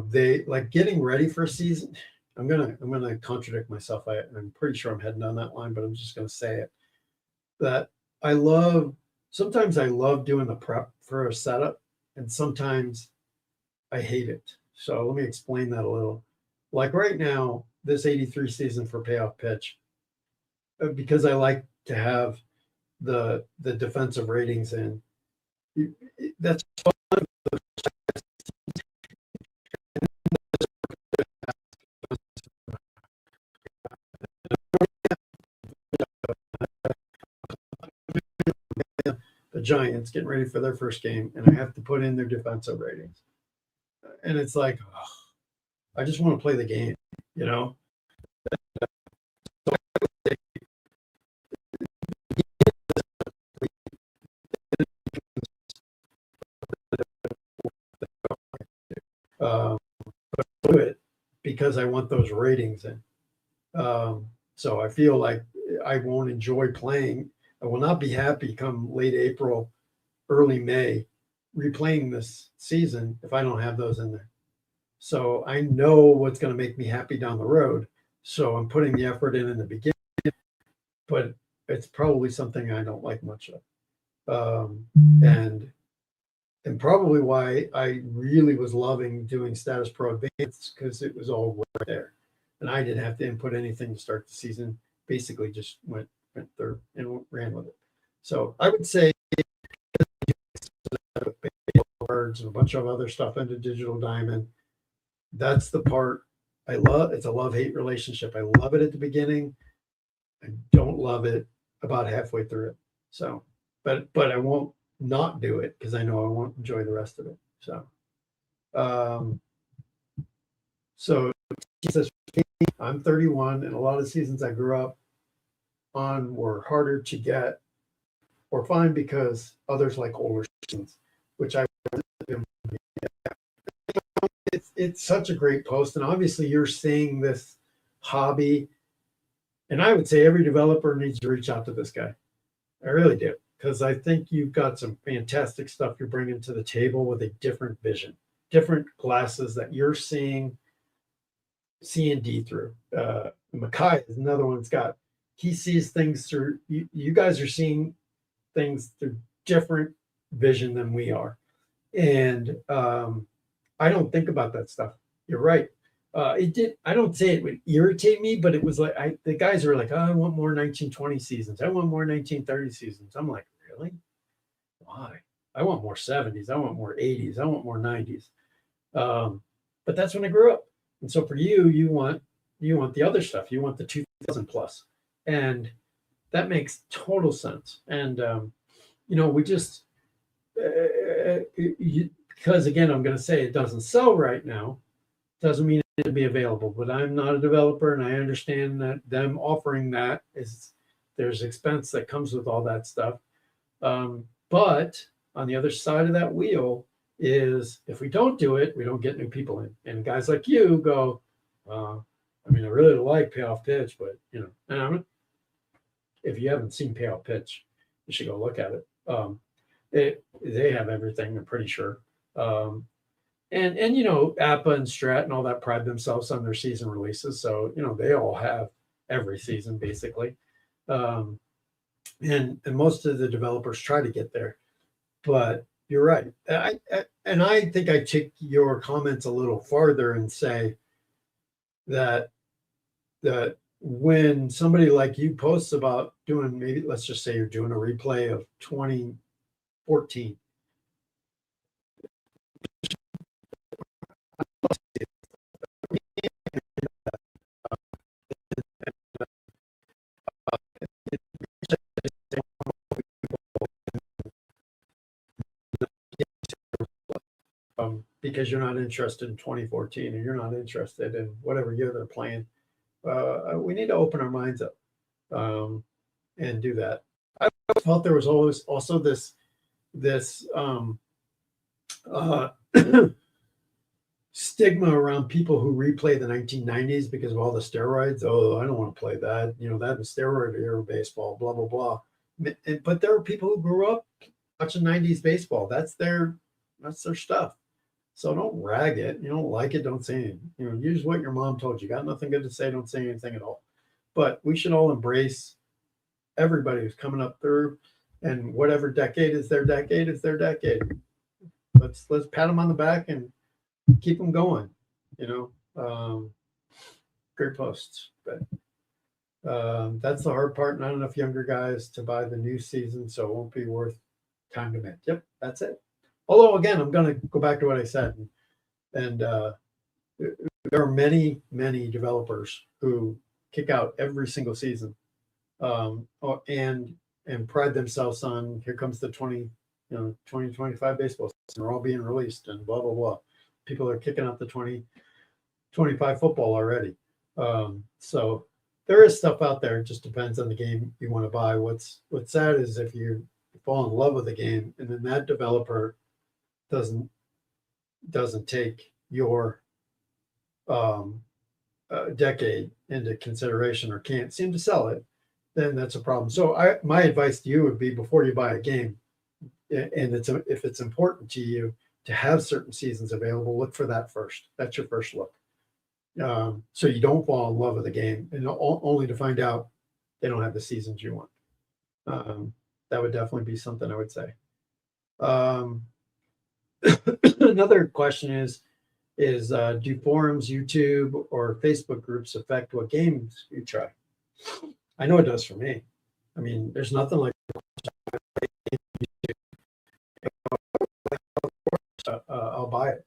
they like getting ready for a season. I'm gonna contradict myself. I'm pretty sure I'm heading down that line, but I'm just gonna say it. That sometimes I love doing the prep for a setup, and sometimes I hate it. So let me explain that a little. Like right now, this 83 season for payoff pitch, because I like to have the defensive ratings in. That's fun. The Giants getting ready for their first game, and I have to put in their defensive ratings. And it's like, I just want to play the game, but I do it because I want those ratings in. So I feel like I won't enjoy playing. I will not be happy come late April, early May, replaying this season if I don't have those in there. So I know what's going to make me happy down the road. So I'm putting the effort in the beginning, but it's probably something I don't like much of. And probably why I really was loving doing Status Pro Advanced, because it was all right there. And I didn't have to input anything to start the season. Basically just went through and ran with it. So I would say cards and a bunch of other stuff into Digital Diamond. That's the part I love. It's a love-hate relationship. I love it at the beginning. I don't love it about halfway through it. So, but I won't not do it because I know I won't enjoy the rest of it. So he says, I'm 31, and a lot of seasons I grew up on were harder to get or fine because others like older seasons, which I it's such a great post. And obviously you're seeing this hobby. And I would say every developer needs to reach out to this guy. I really do. Because I think you've got some fantastic stuff you're bringing to the table with a different vision, different glasses that you're seeing C and D through. Mackay is another one that's got, he sees things through, you guys are seeing things through different vision than we are. And I don't think about that stuff. You're right. I don't say it would irritate me, but it was like, the guys are like, oh, I want more 1920 seasons. I want more 1930 seasons. I'm like, really? Why? I want more 70s. I want more 80s. I want more 90s. But that's when I grew up. And so for you, you want the other stuff. You want the 2000 plus. And that makes total sense. And, we just, because again, I'm going to say it doesn't sell right now, doesn't mean it can be available. But I'm not a developer, and I understand that them offering that there's expense that comes with all that stuff. But on the other side of that wheel is if we don't do it, we don't get new people in. And guys like you go, I really like Payoff Pitch, but and if you haven't seen Payoff Pitch, you should go look at it. They have everything, I'm pretty sure. And Appa and Strat and all that pride themselves on their season releases. So, they all have every season basically. And most of the developers try to get there, but you're right. I think I take your comments a little farther and say that when somebody like you posts about doing, maybe let's just say you're doing a replay of 2014. Because you're not interested in 2014 and you're not interested in whatever year they're playing. We need to open our minds up and do that. I felt there was always also this stigma around people who replay the 1990s because of all the steroids. Oh, I don't want to play that. That was steroid era baseball, blah, blah, blah. But there are people who grew up watching 90s baseball. That's their stuff. So don't rag it. You don't like it, don't say anything. Use what your mom told you. Got nothing good to say, don't say anything at all. But we should all embrace everybody who's coming up through, and whatever decade is their decade is their decade. Let's pat them on the back and keep them going. Great posts. But that's the hard part. Not enough younger guys to buy the new season, so it won't be worth time to make. Yep, that's it. Although, again, I'm going to go back to what I said. And there are many, many developers who kick out every single season and pride themselves on, here comes the 2025 baseball season. They're all being released and blah, blah, blah. People are kicking out the 2025 football already. So there is stuff out there. It just depends on the game you want to buy. What's sad is if you fall in love with the game and then that developer doesn't take your decade into consideration or can't seem to sell it, then that's a problem. So my advice to you would be, before you buy a game, and if it's important to you to have certain seasons available, look for that first. That's your first look. So you don't fall in love with the game and only to find out they don't have the seasons you want. That would definitely be something I would say. Another question is do forums, YouTube, or Facebook groups affect what games you try? I know it does for me. There's nothing like I'll buy it.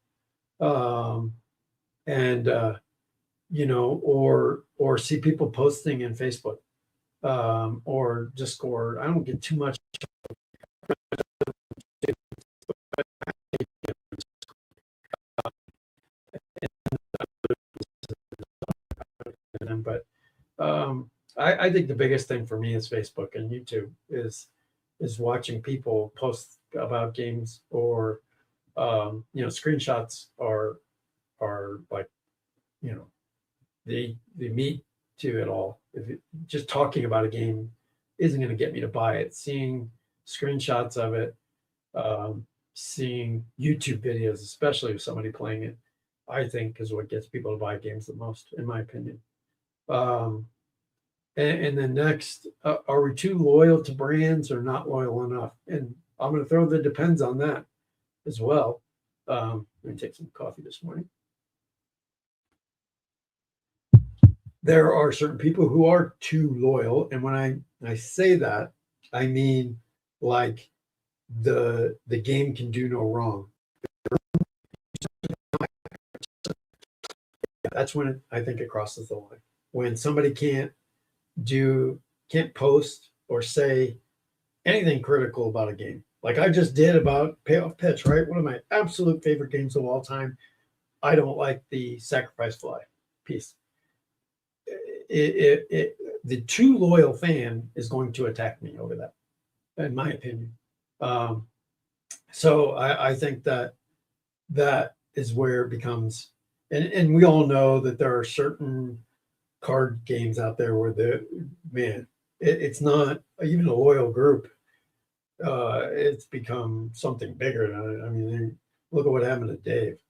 Or see people posting in Facebook or Discord. I don't get too much. But I think the biggest thing for me is Facebook and YouTube is is watching people post about games, or screenshots are like, you know, the meat to it all. Just talking about a game isn't going to get me to buy it. Seeing screenshots of it, seeing YouTube videos, especially of somebody playing it, I think is what gets people to buy games the most, in my opinion. Um, and then next, are we too loyal to brands or not loyal enough? And I'm going to throw the depends on that as well. Let me take some coffee this morning. There are certain people who are too loyal, and when I say that, I mean like the game can do no wrong. That's when I think it crosses the line. When somebody can't post or say anything critical about a game, like I just did about Payoff Pitch, right? One of my absolute favorite games of all time. I don't like the sacrifice fly piece. The too loyal fan is going to attack me over that, in my opinion. So I think that is where it becomes, and we all know that there are certain card games out there where it's not even a loyal group. It's become something bigger. I mean, look at what happened to Dave,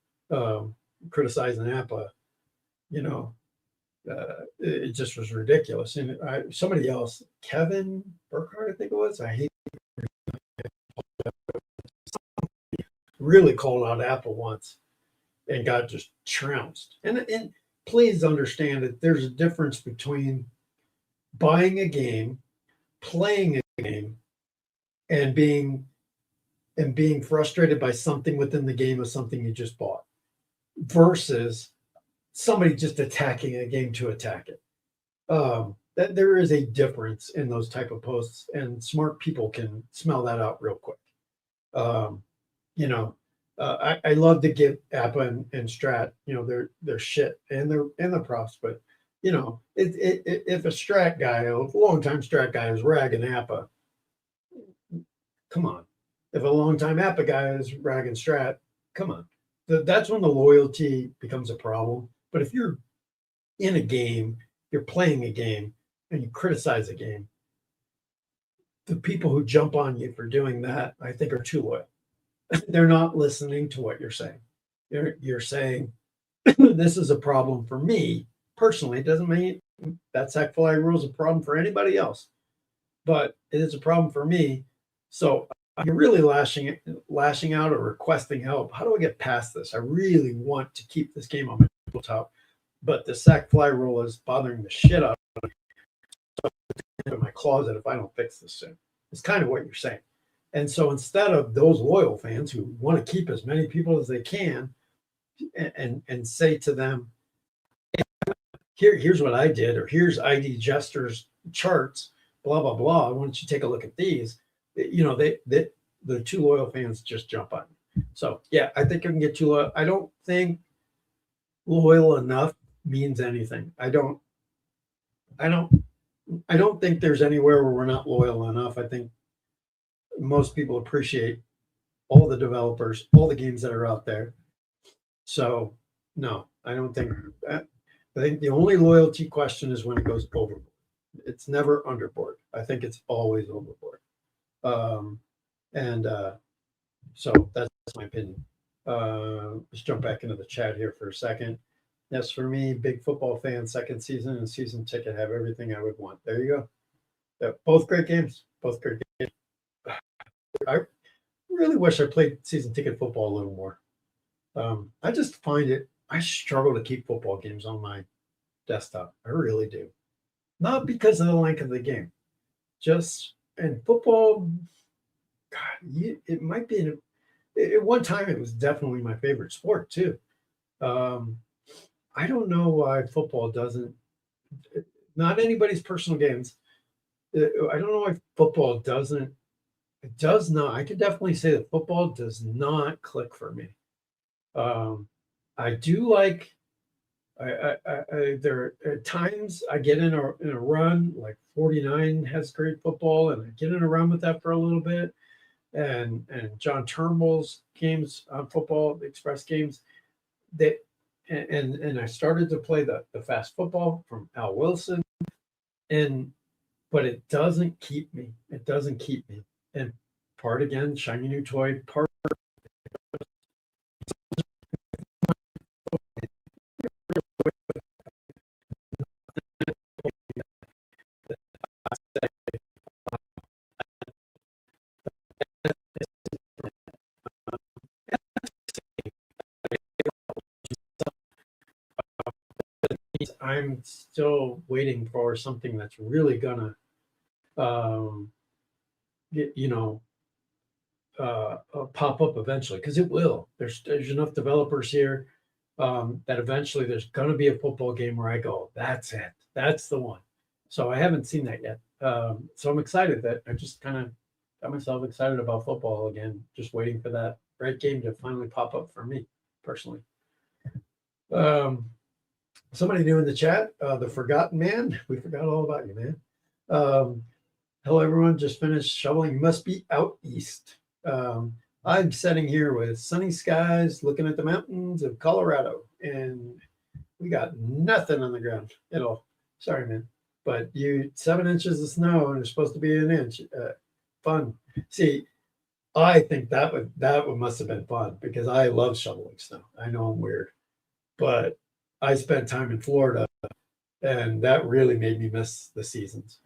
criticizing Appa. It just was ridiculous. And somebody else, Kevin Burkhardt, I think it was. I hate really called out Apple once and got just trounced. And please understand that there's a difference between buying a game, playing a game, and being frustrated by something within the game of something you just bought, versus somebody just attacking a game to attack it. That there is a difference in those type of posts, and smart people can smell that out real quick. I love to give Appa and Strat, their shit and their props, but if a Strat guy, a longtime Strat guy, is ragging Appa, come on. If a longtime Appa guy is ragging Strat, come on. That's when the loyalty becomes a problem. But if you're in a game, you're playing a game, and you criticize a game, the people who jump on you for doing that, I think, are too loyal. They're not listening to what you're saying. You're saying, this is a problem for me personally. It doesn't mean that sack fly rule is a problem for anybody else, but it is a problem for me. So you're really lashing out or requesting help. How do I get past this? I really want to keep this game on my tabletop, but the sack fly rule is bothering the shit out of me. So in my closet if I don't fix this soon. It's kind of what you're saying. And so instead of those loyal fans who want to keep as many people as they can, and say to them, here's what I did, or here's ID Jester's charts, blah blah blah. Why don't you take a look at these? The two loyal fans just jump on. So yeah, I think I can get too loyal. I don't think loyal enough means anything. I don't think there's anywhere where we're not loyal enough. I think most people appreciate all the developers, all the games that are out there. So no, I don't think that. I think the only loyalty question is when it goes overboard. It's never underboard. I think it's always overboard. So that's my opinion. Let's jump back into the chat here for a second. Yes, for me, big football fan, second season and season ticket have everything I would want. There you go. Yeah, both great games. Both great games. I really wish I played season ticket football a little more. I just find I struggle to keep football games on my desktop. I really do. Not because of the length of the game. And football, God, it might be, at one time it was definitely my favorite sport too. I don't know why football doesn't, not anybody's personal games. I don't know why football doesn't, it does not, I could definitely say that football does not click for me. I do like There at times I get in a run, like 49 has great football, and I get in a run with that for a little bit. And John Turnbull's games on football, the Express games, that and I started to play the fast football from Al Wilson, and but it doesn't keep me. It doesn't keep me. And part again, shiny new toy. Part I'm still waiting for something that's really gonna, um, you know, pop up eventually, because it will. There's enough developers here, that eventually there's going to be a football game where I go, that's it, that's the one. So I haven't seen that yet. So I'm excited that I just kind of got myself excited about football again, just waiting for that right game to finally pop up for me personally. Um, Somebody new in the chat, the Forgotten Man. We forgot all about you, man. Um, Hello, everyone. Just finished shoveling. You must be out east. Um, I'm sitting here with sunny skies, looking at the mountains of Colorado, and we got nothing on the ground at all. Sorry, man. But 7 inches of snow, and it's supposed to be an inch. Fun. See, I think that would must have been fun because I love shoveling snow. I know I'm weird, but I spent time in Florida, and that really made me miss the seasons.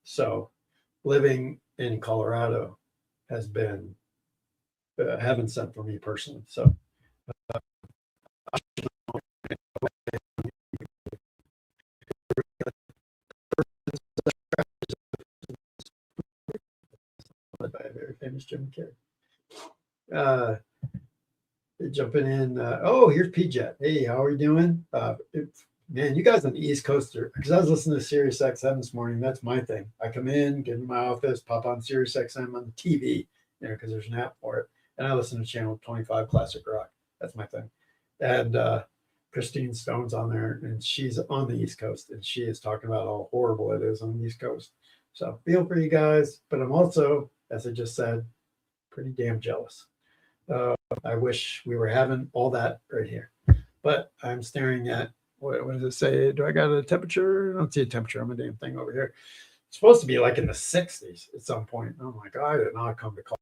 So living in Colorado has been heaven sent for me personally. So by a very famous Jim Carrey. Uh, Jumping in. Oh, here's PJ. Hey, how are you doing? Man, you guys on the East Coast are, because I was listening to Sirius XM this morning. That's my thing. I come in, get in my office, pop on Sirius XM on the TV, because there's an app for it, and I listen to Channel 25 Classic Rock. That's my thing. And Christine Stone's on there, and she's on the East Coast, and she is talking about how horrible it is on the East Coast. So feel for you guys, but I'm also, as I just said, pretty damn jealous. I wish we were having all that right here, but I'm staring at what does it say? Do I got a temperature? I don't see a temperature on my damn thing over here. It's supposed to be like in the 60s at some point. I'm like, I did not come to call.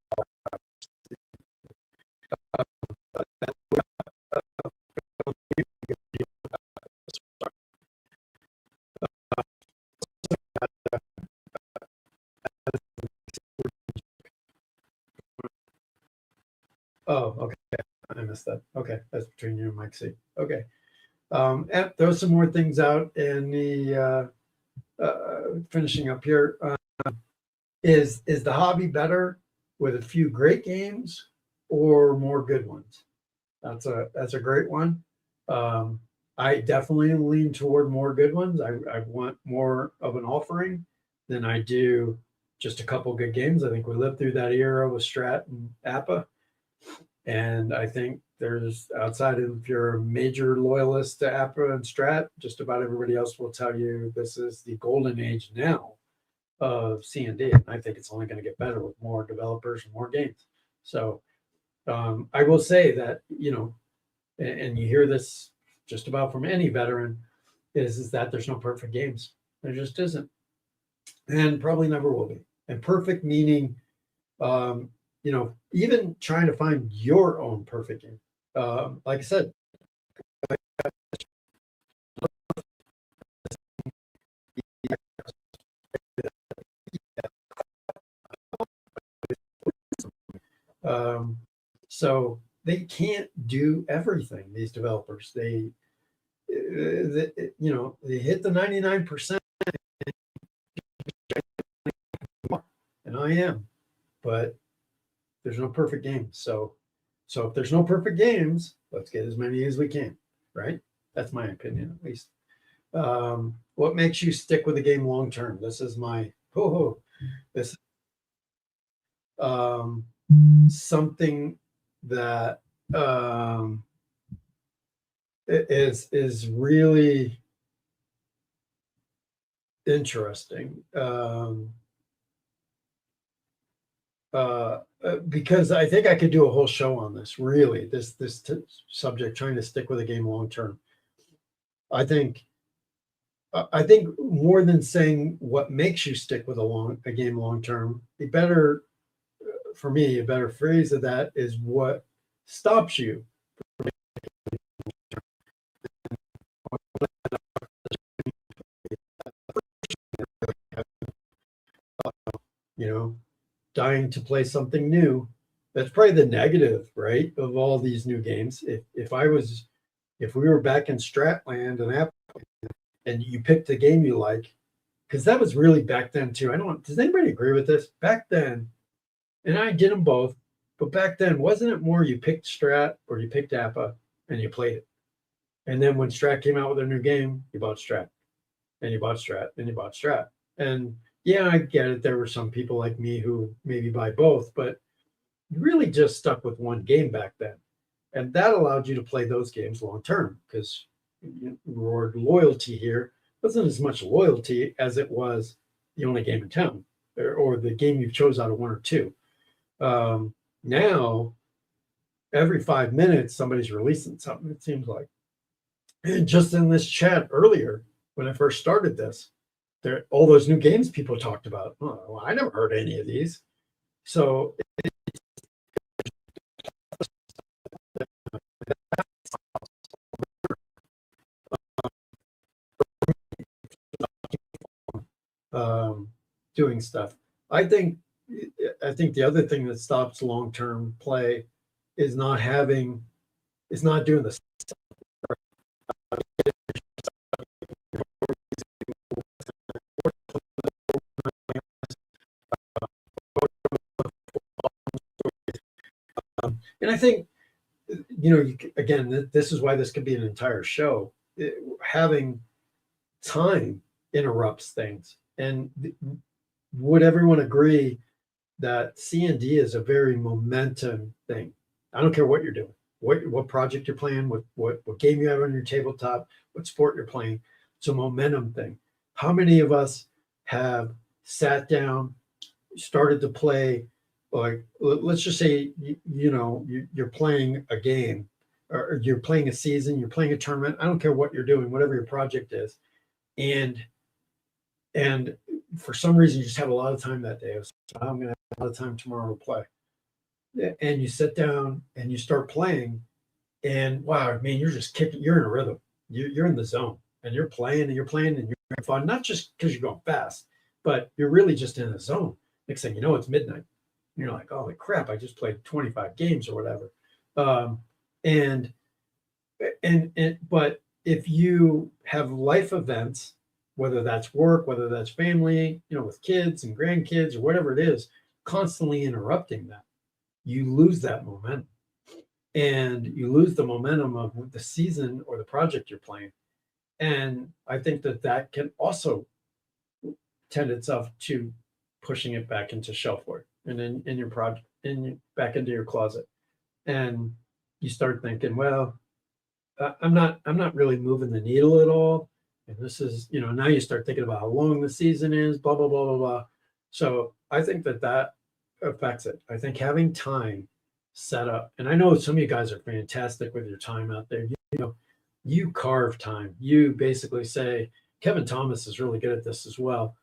Oh, okay. I missed that. Okay, that's between you and Mike C. Okay. Throw some more things out in the finishing up here. Is the hobby better with a few great games or more good ones? That's a great one. I definitely lean toward more good ones. I want more of an offering than I do just a couple good games. I think we lived through that era with Strat and Appa. And I think there's, outside of, if you're a major loyalist to Appa and Strat, just about everybody else will tell you this is the golden age now of C&D. And I think it's only going to get better with more developers and more games. So I will say that, and you hear this just about from any veteran, is that there's no perfect games. There just isn't. And probably never will be. And perfect meaning, even trying to find your own perfect game. Like I said, so they can't do everything. These developers, they hit the 99%, and I am, but there's no perfect games. So if there's no perfect games, let's get as many as we can, right? That's my opinion, at least. What makes you stick with a game long term? This is my this something that is really interesting. Because I think I could do a whole show on this. Really, this subject, trying to stick with a game long term. I think I think more than saying what makes you stick with a game long term, a better for me, a better phrase of that is what stops you. You know, dying to play something new. That's probably the negative, right, of all these new games. If we were back in Stratland and Apple, and you picked a game you like, because that was really back then too. I don't. Does anybody agree with this? Back then, and I did them both, but back then, wasn't it more you picked Strat or you picked Appa and you played it, and then when Strat came out with a new game, you bought Strat, and you bought Strat, and you bought Strat, and yeah, I get it. There were some people like me who maybe buy both, but you really just stuck with one game back then. And that allowed you to play those games long term because word loyalty here wasn't as much loyalty as it was the only game in town or the game you chose out of one or two. Now, every 5 minutes, somebody's releasing something, it seems like. And just in this chat earlier, when I first started this, there all those new games people talked about. Oh, well, I never heard any of these. So doing stuff. I think I think the other thing that stops long-term play is not doing this. And I think again, this is why this could be an entire show. Having time interrupts things, and would everyone agree that C&D is a very momentum thing? I don't care what you're doing, what project you're playing, what game you have on your tabletop, what sport you're playing. It's a momentum thing. How many of us have sat down, started to play, like let's just say you're playing a game, or you're playing a season, you're playing a tournament. I don't care what you're doing, whatever your project is, and for some reason you just have a lot of time that day. I'm going to have a lot of time tomorrow to play, and you sit down and you start playing, and wow, man, you're just kicking. You're in a rhythm. You're in the zone, and you're playing and you're playing and you're having fun. Not just because you're going fast, but you're really just in a zone. Next thing you know, it's midnight. You're like, holy crap! I just played 25 games or whatever. Um, and but if you have life events, whether that's work, whether that's family, with kids and grandkids or whatever it is, constantly interrupting that, you lose that momentum, and you lose the momentum of the season or the project you're playing. And I think that can also tend itself to pushing it back into shelfware and in your project, back into your closet. And you start thinking, well, I'm not really moving the needle at all. And this is, now you start thinking about how long the season is, blah, blah, blah, blah, blah. So I think that affects it. I think having time set up, and I know some of you guys are fantastic with your time out there. You carve time. You basically say, Kevin Thomas is really good at this as well.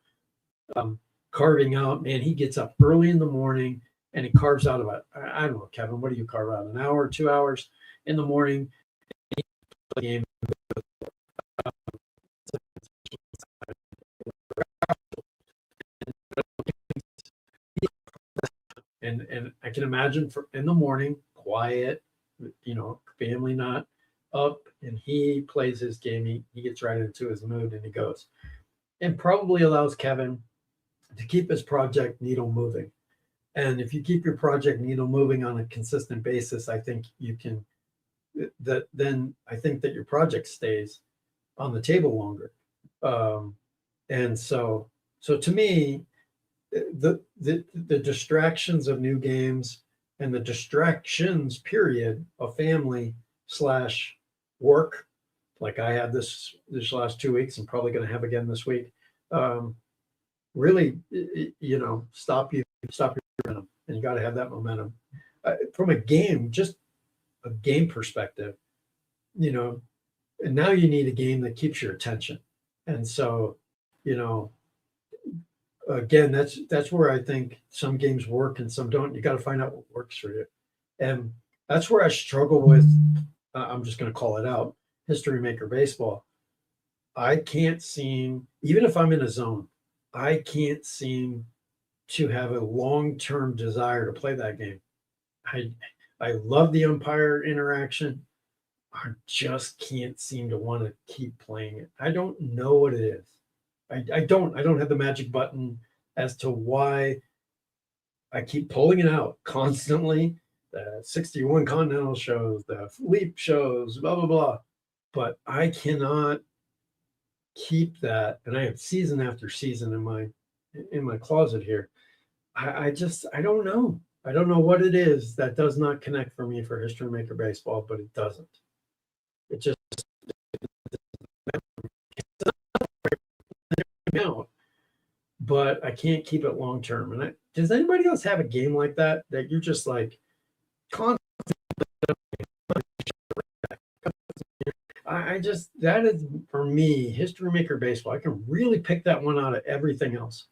Carving out, man, he gets up early in the morning and he carves out about, I don't know, Kevin, what do you carve out? An hour, 2 hours in the morning? Game. And I can imagine in the morning, quiet, family not up, and he plays his game. He gets right into his mood and he goes, and probably allows Kevin to keep his project needle moving. And if you keep your project needle moving on a consistent basis, I think you can. Then I think that your project stays on the table longer. And so to me, the distractions of new games and the distractions period of family / work like I had this last 2 weeks, and probably going to have again this week, really, stop your momentum, and you got to have that momentum from a game, just a game perspective, you know. And now you need a game that keeps your attention, and so, you know, again, that's where I think some games work and some don't. You got to find out what works for you, and that's where I struggle with. I'm just going to call it out. History Maker Baseball. I can't seem, even if I'm in a zone, I can't seem to have a long-term desire to play that game. I I love the umpire interaction. I just can't seem to want to keep playing it. I don't know what it is. I don't have the magic button as to why I keep pulling it out constantly. The 61 Continental shows, the Leap shows, blah blah blah. But I cannot keep that, and I have season after season in my closet here. I don't know. I don't know what it is that does not connect for me for History Maker Baseball, but it doesn't. It just out, but I can't keep it long term. And does anybody else have a game like that you're just like constantly? I just, that is for me History Maker Baseball. I can really pick that one out of everything else,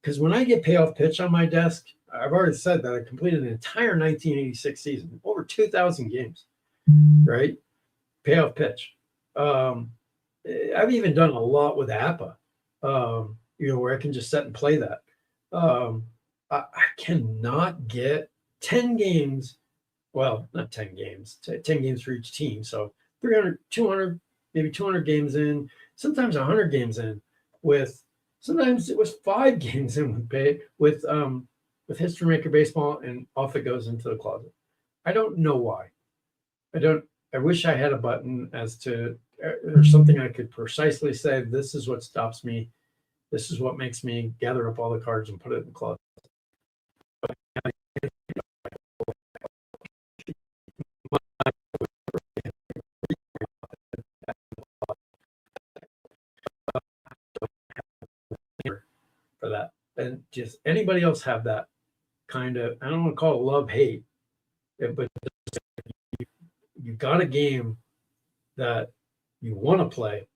because when I get payoff pitch on my desk, I've already said that I completed an entire 1986 season, over 2,000 games, right? Payoff pitch. I've even done a lot with APA, where I can just sit and play that. I cannot get 10 games, well, not 10 games, 10 games for each team. So 300, 200, maybe 200 games in, sometimes 100 games in sometimes it was 5 games in with History Maker Baseball, and off it goes into the closet. I don't know why. I wish I had a button as to, or something I could precisely say, this is what stops me. This is what makes me gather up all the cards and put it in the closet. For that. And just anybody else have that kind of, I don't want to call it love hate, but you got a game that you want to play,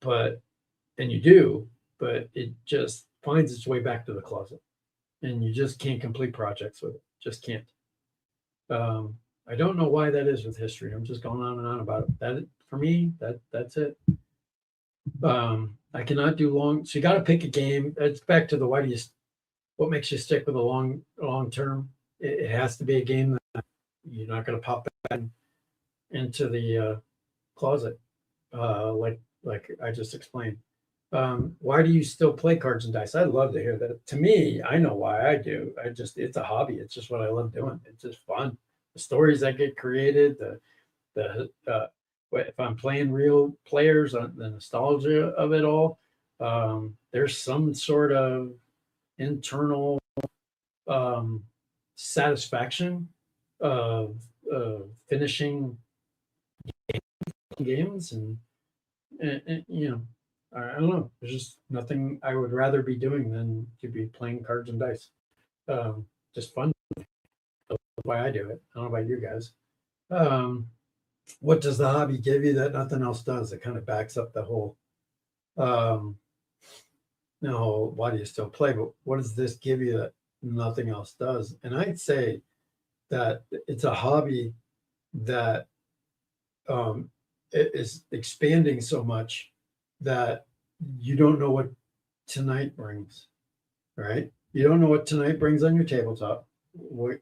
and you do, but it just finds its way back to the closet, and you just can't complete projects with it. Just can't. I don't know why that is with history. I'm just going on and on about it. That, for me, that's it. I cannot do long. So you got to pick a game. It's back to the what makes you stick with a long term. It has to be a game that you're not going to pop back into the closet, like I just explained. Why do you still play cards and dice? I'd love to hear that. To me, I know why I do. It's a hobby. It's just what I love doing. It's just fun. The stories that get created, if I'm playing real players, the nostalgia of it all. There's some sort of internal satisfaction of finishing games, and I don't know. There's just nothing I would rather be doing than to be playing cards and dice. Just fun. That's why I do it. I don't know about you guys. What does the hobby give you that nothing else does? It kind of backs up the whole, no, why do you still play? But what does this give you that nothing else does? And I'd say that it's a hobby that it is expanding so much that you don't know what tonight brings, right? You don't know what tonight brings on your tabletop.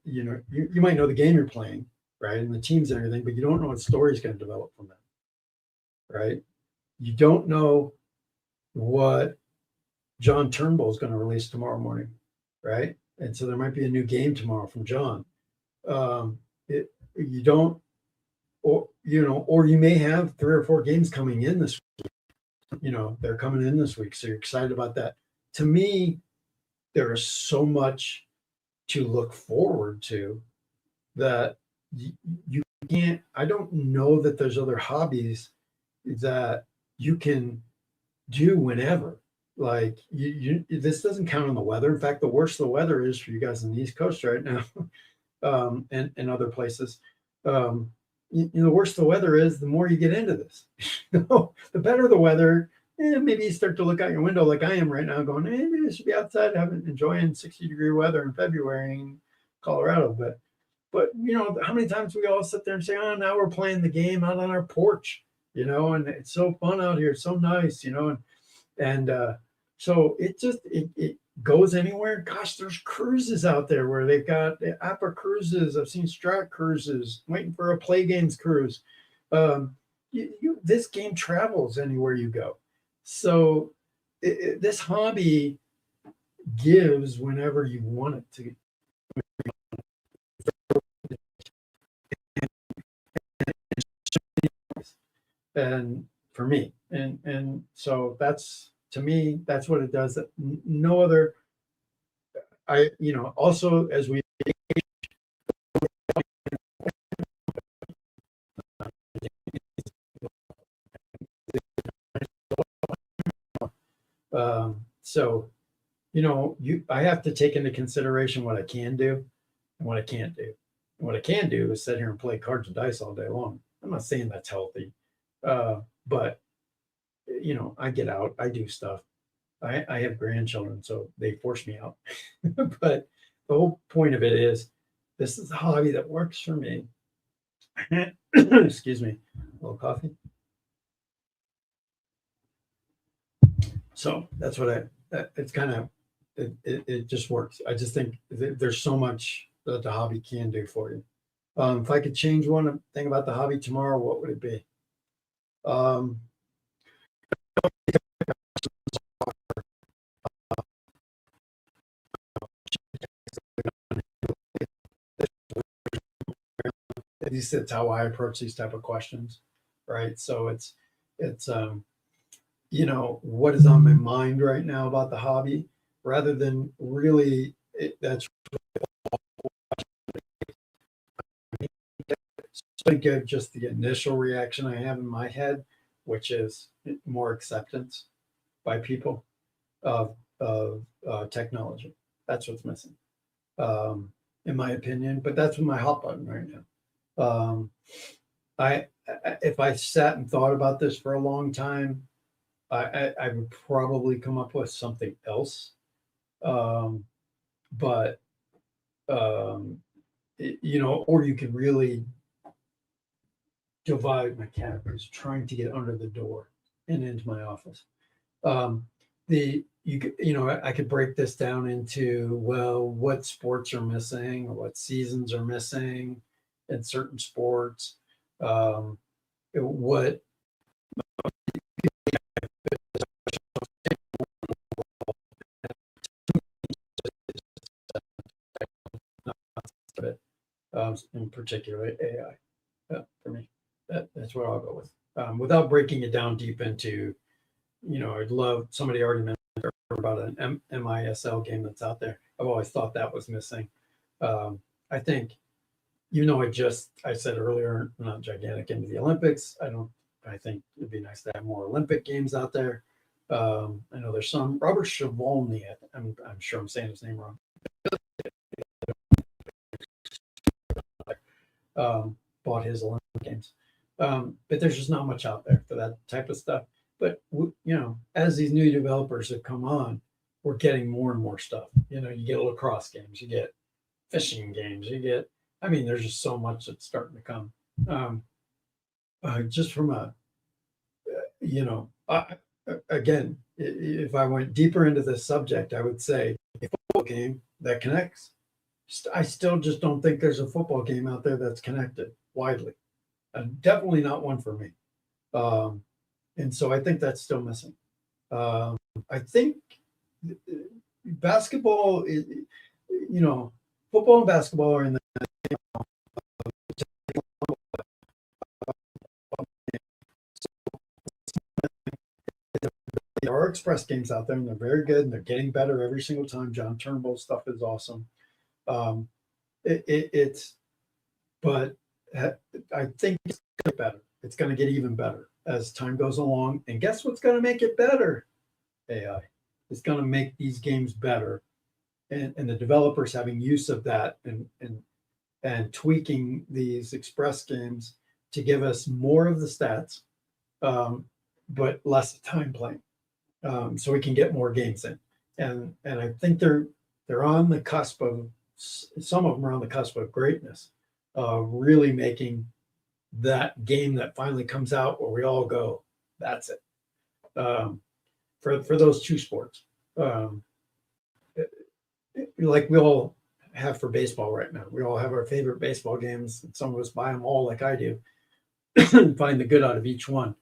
You might know the game you're playing, right? And the teams and everything, but you don't know what story is going to develop from that, right? You don't know what John Turnbull is going to release tomorrow morning, right? And so there might be a new game tomorrow from John. You don't, or you may have 3 or 4 games coming in this week. They're coming in this week, so you're excited about that. To me, there is so much to look forward to that you can't. I don't know that there's other hobbies that you can do whenever. Like this doesn't count on the weather. In fact, the worse the weather is for you guys on the East Coast right now, and other places, the worse the weather is, the more you get into this. The better the weather, maybe you start to look out your window like I am right now, going, maybe I should be outside enjoying 60-degree weather in February in Colorado. But how many times we all sit there and say, oh, now we're playing the game out on our porch, and it's so fun out here, it's so nice, and so it goes anywhere. Gosh, there's cruises out there where they've got the Appa cruises. I've seen Strat cruises, waiting for a Play Games cruise. This game travels anywhere you go. So this hobby gives whenever you want it to. And for me, and so that's, to me, that's what it does. No other. Also, as we so I have to take into consideration what I can do and what I can't do. And what I can do is sit here and play cards and dice all day long. I'm not saying that's healthy, but I get out, I do stuff. I have grandchildren, so they force me out. But the whole point of it is, this is a hobby that works for me. Excuse me, a little coffee. So that's what it's kind of, it just works. I just think there's so much that the hobby can do for you. If I could change one thing about the hobby tomorrow, what would it be? At least it's how I approach these type of questions, right? So it's what is on my mind right now about the hobby, rather than really that's think of just the initial reaction I have in my head, which is more acceptance by people of technology. That's what's missing, in my opinion. But that's my hot button right now. I if I sat and thought about this for a long time, I would probably come up with something else. But or you could really divide. My cat is trying to get under the door and into my office. I could break this down into, well, what sports are missing or what seasons are missing in certain sports. What in particular AI, for me, that's what I'll go with, without breaking it down deep into. I'd love, somebody already mentioned about an MISL game that's out there. I've always thought that was missing. I think, I said earlier, I'm not gigantic into the Olympics. I think it'd be nice to have more Olympic games out there. I know there's some. Robert Shavolny, I'm sure I'm saying his name wrong. Bought his Olympic games. But there's just not much out there for that type of stuff. But as these new developers have come on, we're getting more and more stuff. You get lacrosse games, you get fishing games, there's just so much that's starting to come. Just from again, if I went deeper into this subject, I would say a football game that connects. I still just don't think there's a football game out there that's connected widely. Definitely not one for me. And so I think that's still missing. I think basketball is, football and basketball are in the. There are express games out there, and they're very good, and they're getting better every single time. John Turnbull's stuff is awesome. But I think it's going to get better. It's going to get even better. as time goes along. And guess what's going to make it better? AI. It's going to make these games better. And the developers having use of that and tweaking these express games to give us more of the stats, but less time playing, so we can get more games in. And I think they're on the cusp of, some of them are on the cusp of greatness, really making that game that finally comes out where we all go, that's it. For those two sports, like we all have for baseball right now. We all have our favorite baseball games, and some of us buy them all like I do, and find the good out of each one.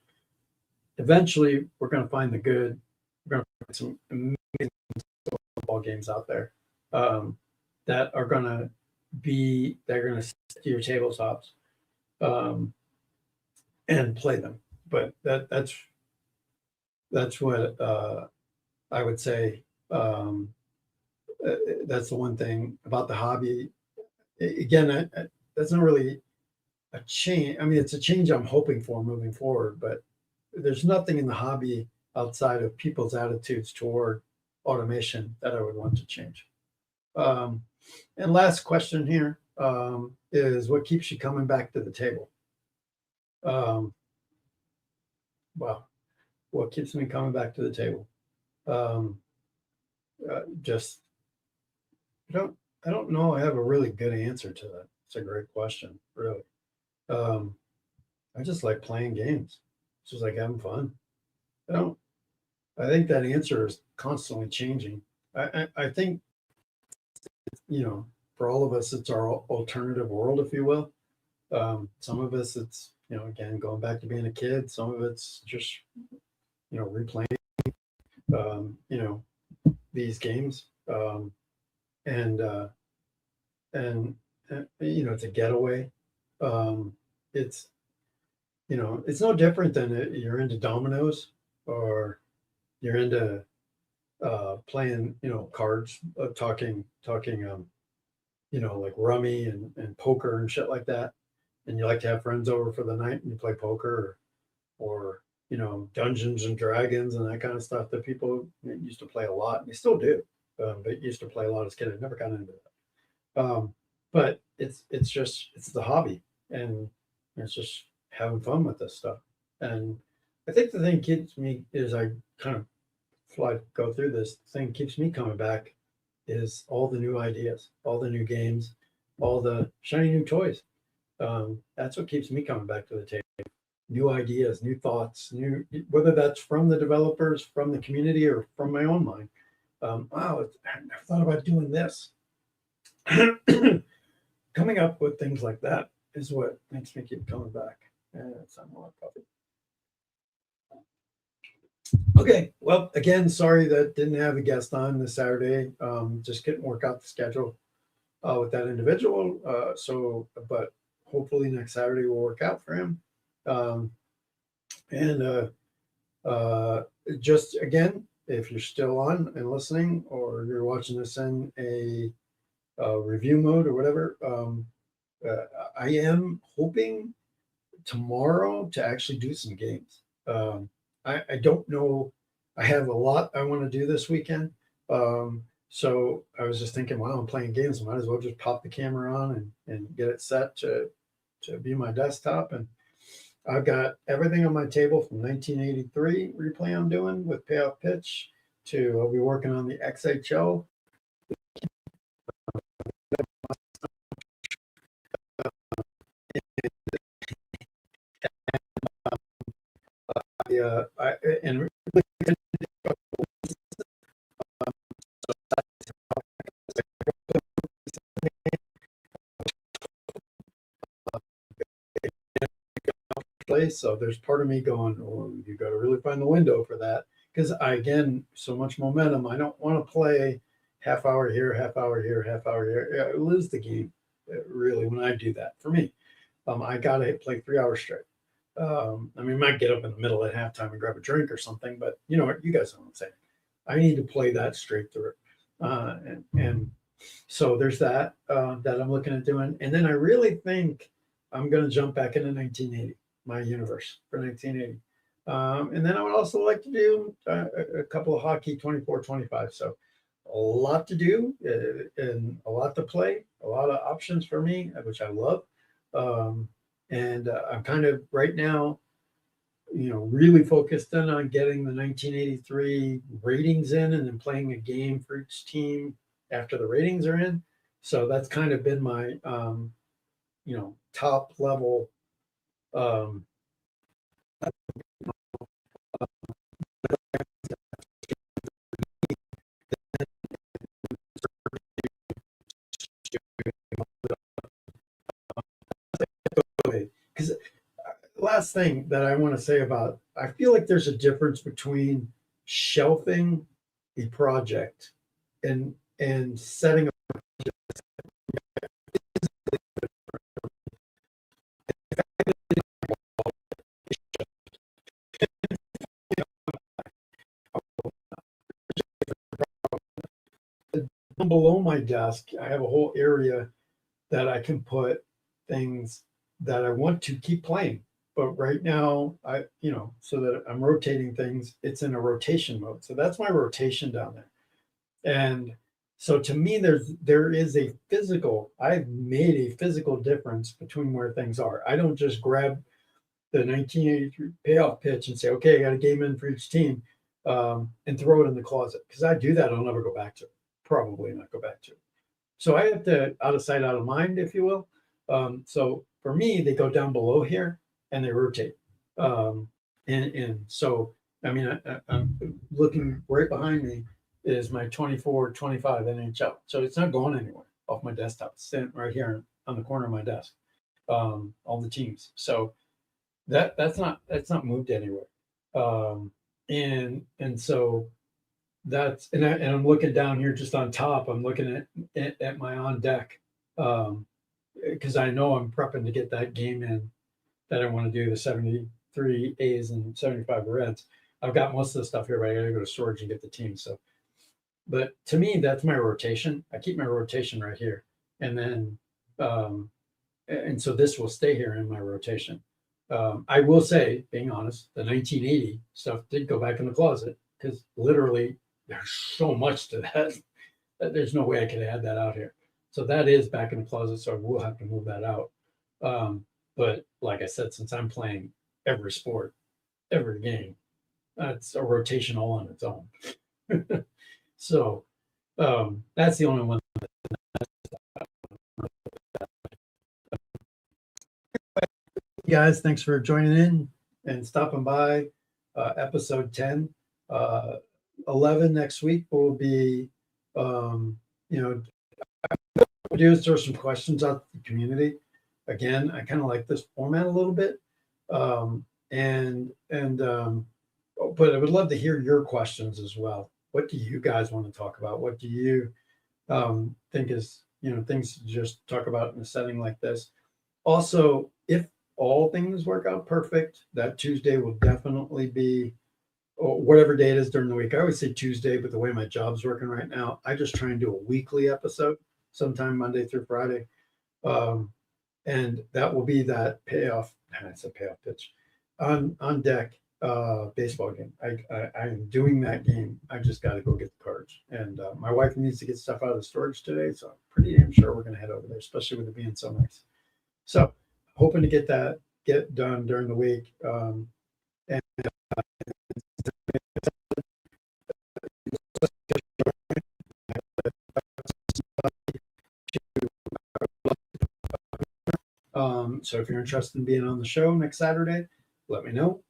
Eventually, we're going to find the good. We're going to find some amazing football games out there, that are going to they're going to sit to your tabletops, and play them. But that's what, I would say. That's the one thing about the hobby. Again, that's not really a change. I mean, it's a change I'm hoping for moving forward, but there's nothing in the hobby outside of people's attitudes toward automation that I would want to change. And last question here, is what keeps you coming back to the table? Well, what keeps me coming back to the table? Just I don't know. I have a really good answer to that. It's a great question, really. I just like playing games. It's just like having fun. I don't. I think that answer is constantly changing. I think, for all of us, it's our alternative world, if you will. Some of us, it's, again, going back to being a kid. Some of it's just, replaying, these games, and it's a getaway. It's it's no different than you're into dominoes, or you're into playing cards, talking like rummy and poker and shit like that, and you like to have friends over for the night and you play poker, or Dungeons and Dragons and that kind of stuff that people used to play a lot, and they still do, but used to play a lot as a kid. I never got into that. But it's the hobby, and it's just having fun with this stuff. And I think the thing keeps me, is I kind of go through this thing, keeps me coming back, is all the new ideas, all the new games, all the shiny new toys. That's what keeps me coming back to the table. New ideas, new thoughts, whether that's from the developers, from the community, or from my own mind. Wow, I never thought about doing this. Coming up with things like that is what makes me keep coming back. It's not more coffee. Okay, well, again, sorry that didn't have a guest on this Saturday. Just couldn't work out the schedule with that individual. But hopefully next Saturday will work out for him. And just again, if you're still on and listening, or you're watching this in a review mode or whatever, I am hoping tomorrow to actually do some games. I don't know. I have a lot I want to do this weekend. So I was just thinking, wow, I'm playing games. I might as well just pop the camera on and get it set to be my desktop. And I've got everything on my table from 1983 replay I'm doing with payoff pitch, to I'll be working on the XHL. And really, place. So there's part of me going, oh, you got to really find the window for that, because again, so much momentum. I don't want to play half hour here, half hour here, half hour here. I lose the game, really, when I do that. For me, I got to play 3 hours straight. I mean, might get up in the middle at halftime and grab a drink or something, but you know what? You guys know what I'm saying. I need to play that straight through. And so there's that I'm looking at doing. And then I really think I'm going to jump back into 1980, my universe for 1980. And then I would also like to do a couple of hockey 24-25. So a lot to do and a lot to play, a lot of options for me, which I love. Um, and I'm kind of right now, really focused in on getting the 1983 ratings in and then playing a game for each team after the ratings are in. So that's kind of been my, top level. Um, because last thing that I want to say about, I feel like there's a difference between shelving a project and setting a below my desk. I have a whole area that I can put things that I want to keep playing. But right now, so that I'm rotating things, it's in a rotation mode. So that's my rotation down there. And so to me, there is a physical, I've made a physical difference between where things are. I don't just grab the 1983 payoff pitch and say, okay, I got a game in for each team, and throw it in the closet. Because I do that, I'll never go back to it. Probably not go back to it. So I have to out of sight, out of mind, if you will. So for me, they go down below here and they rotate. And so, I mean, I'm looking right behind me is my 24-25 NHL. So it's not going anywhere off my desktop. It's sitting right here on the corner of my desk. All the teams. So that's not moved anywhere. Um, and so and I'm looking down here just on top. I'm looking at my on deck, because I know I'm prepping to get that game in that I want to do, the 73 A's and 75 Reds. I've got most of the stuff here, but I got to go to storage and get the team. So, but to me, that's my rotation. I keep my rotation right here, and then and so this will stay here in my rotation. I will say, being honest, the 1980 stuff did go back in the closet because literally there's so much to that that there's no way I could add that out here. So that is back in the closet. So I will have to move that out. But like I said, since I'm playing every sport, every game, that's a rotation all on its own. So that's the only one. Guys, thanks for joining in and stopping by. Episode 10. 11 next week will be, we'll do is throw some questions out to the community. Again, I kind of like this format a little bit. But I would love to hear your questions as well. What do you guys want to talk about? What do you think is, things to just talk about in a setting like this? Also, if all things work out perfect, that Tuesday will definitely be, or whatever day it is during the week. I always say Tuesday, but the way my job's working right now, I just try and do a weekly episode, sometime Monday through Friday. And that will be that payoff. It's a payoff pitch on deck baseball game. I am doing that game. I just got to go get the cards. And my wife needs to get stuff out of the storage today, so I'm pretty damn sure we're going to head over there, especially with it being so nice. So hoping to get done during the week. And so if you're interested in being on the show next Saturday, let me know.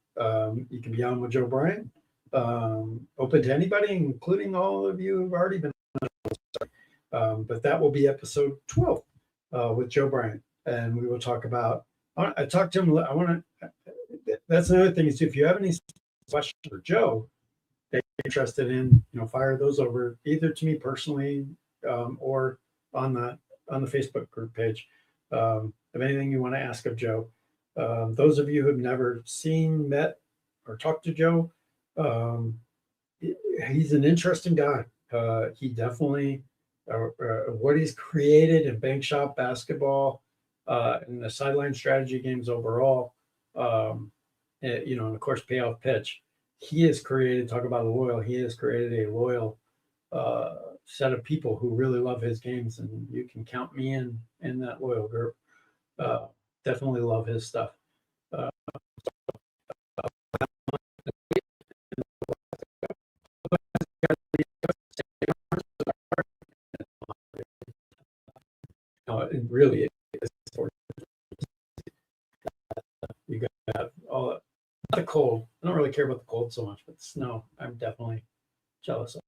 You can be on with Joe Bryant. Open to anybody, including all of you who've already been on. But that will be episode 12 with Joe Bryant. And we will talk about, I talked to him. That's another thing is if you have any questions for Joe that you're interested in, fire those over either to me personally or on the Facebook group page. Of anything you want to ask of Joe. Those of you who have never seen, met, or talked to Joe, he's an interesting guy. He definitely, what he's created in bank shop basketball and the sideline strategy games overall, and of course, payoff pitch. He has created, talk about loyal, he has created a loyal set of people who really love his games, and you can count me in that loyal group. Definitely love his stuff. It really is. You got all the cold. I don't really care about the cold so much, but the snow, I'm definitely jealous of.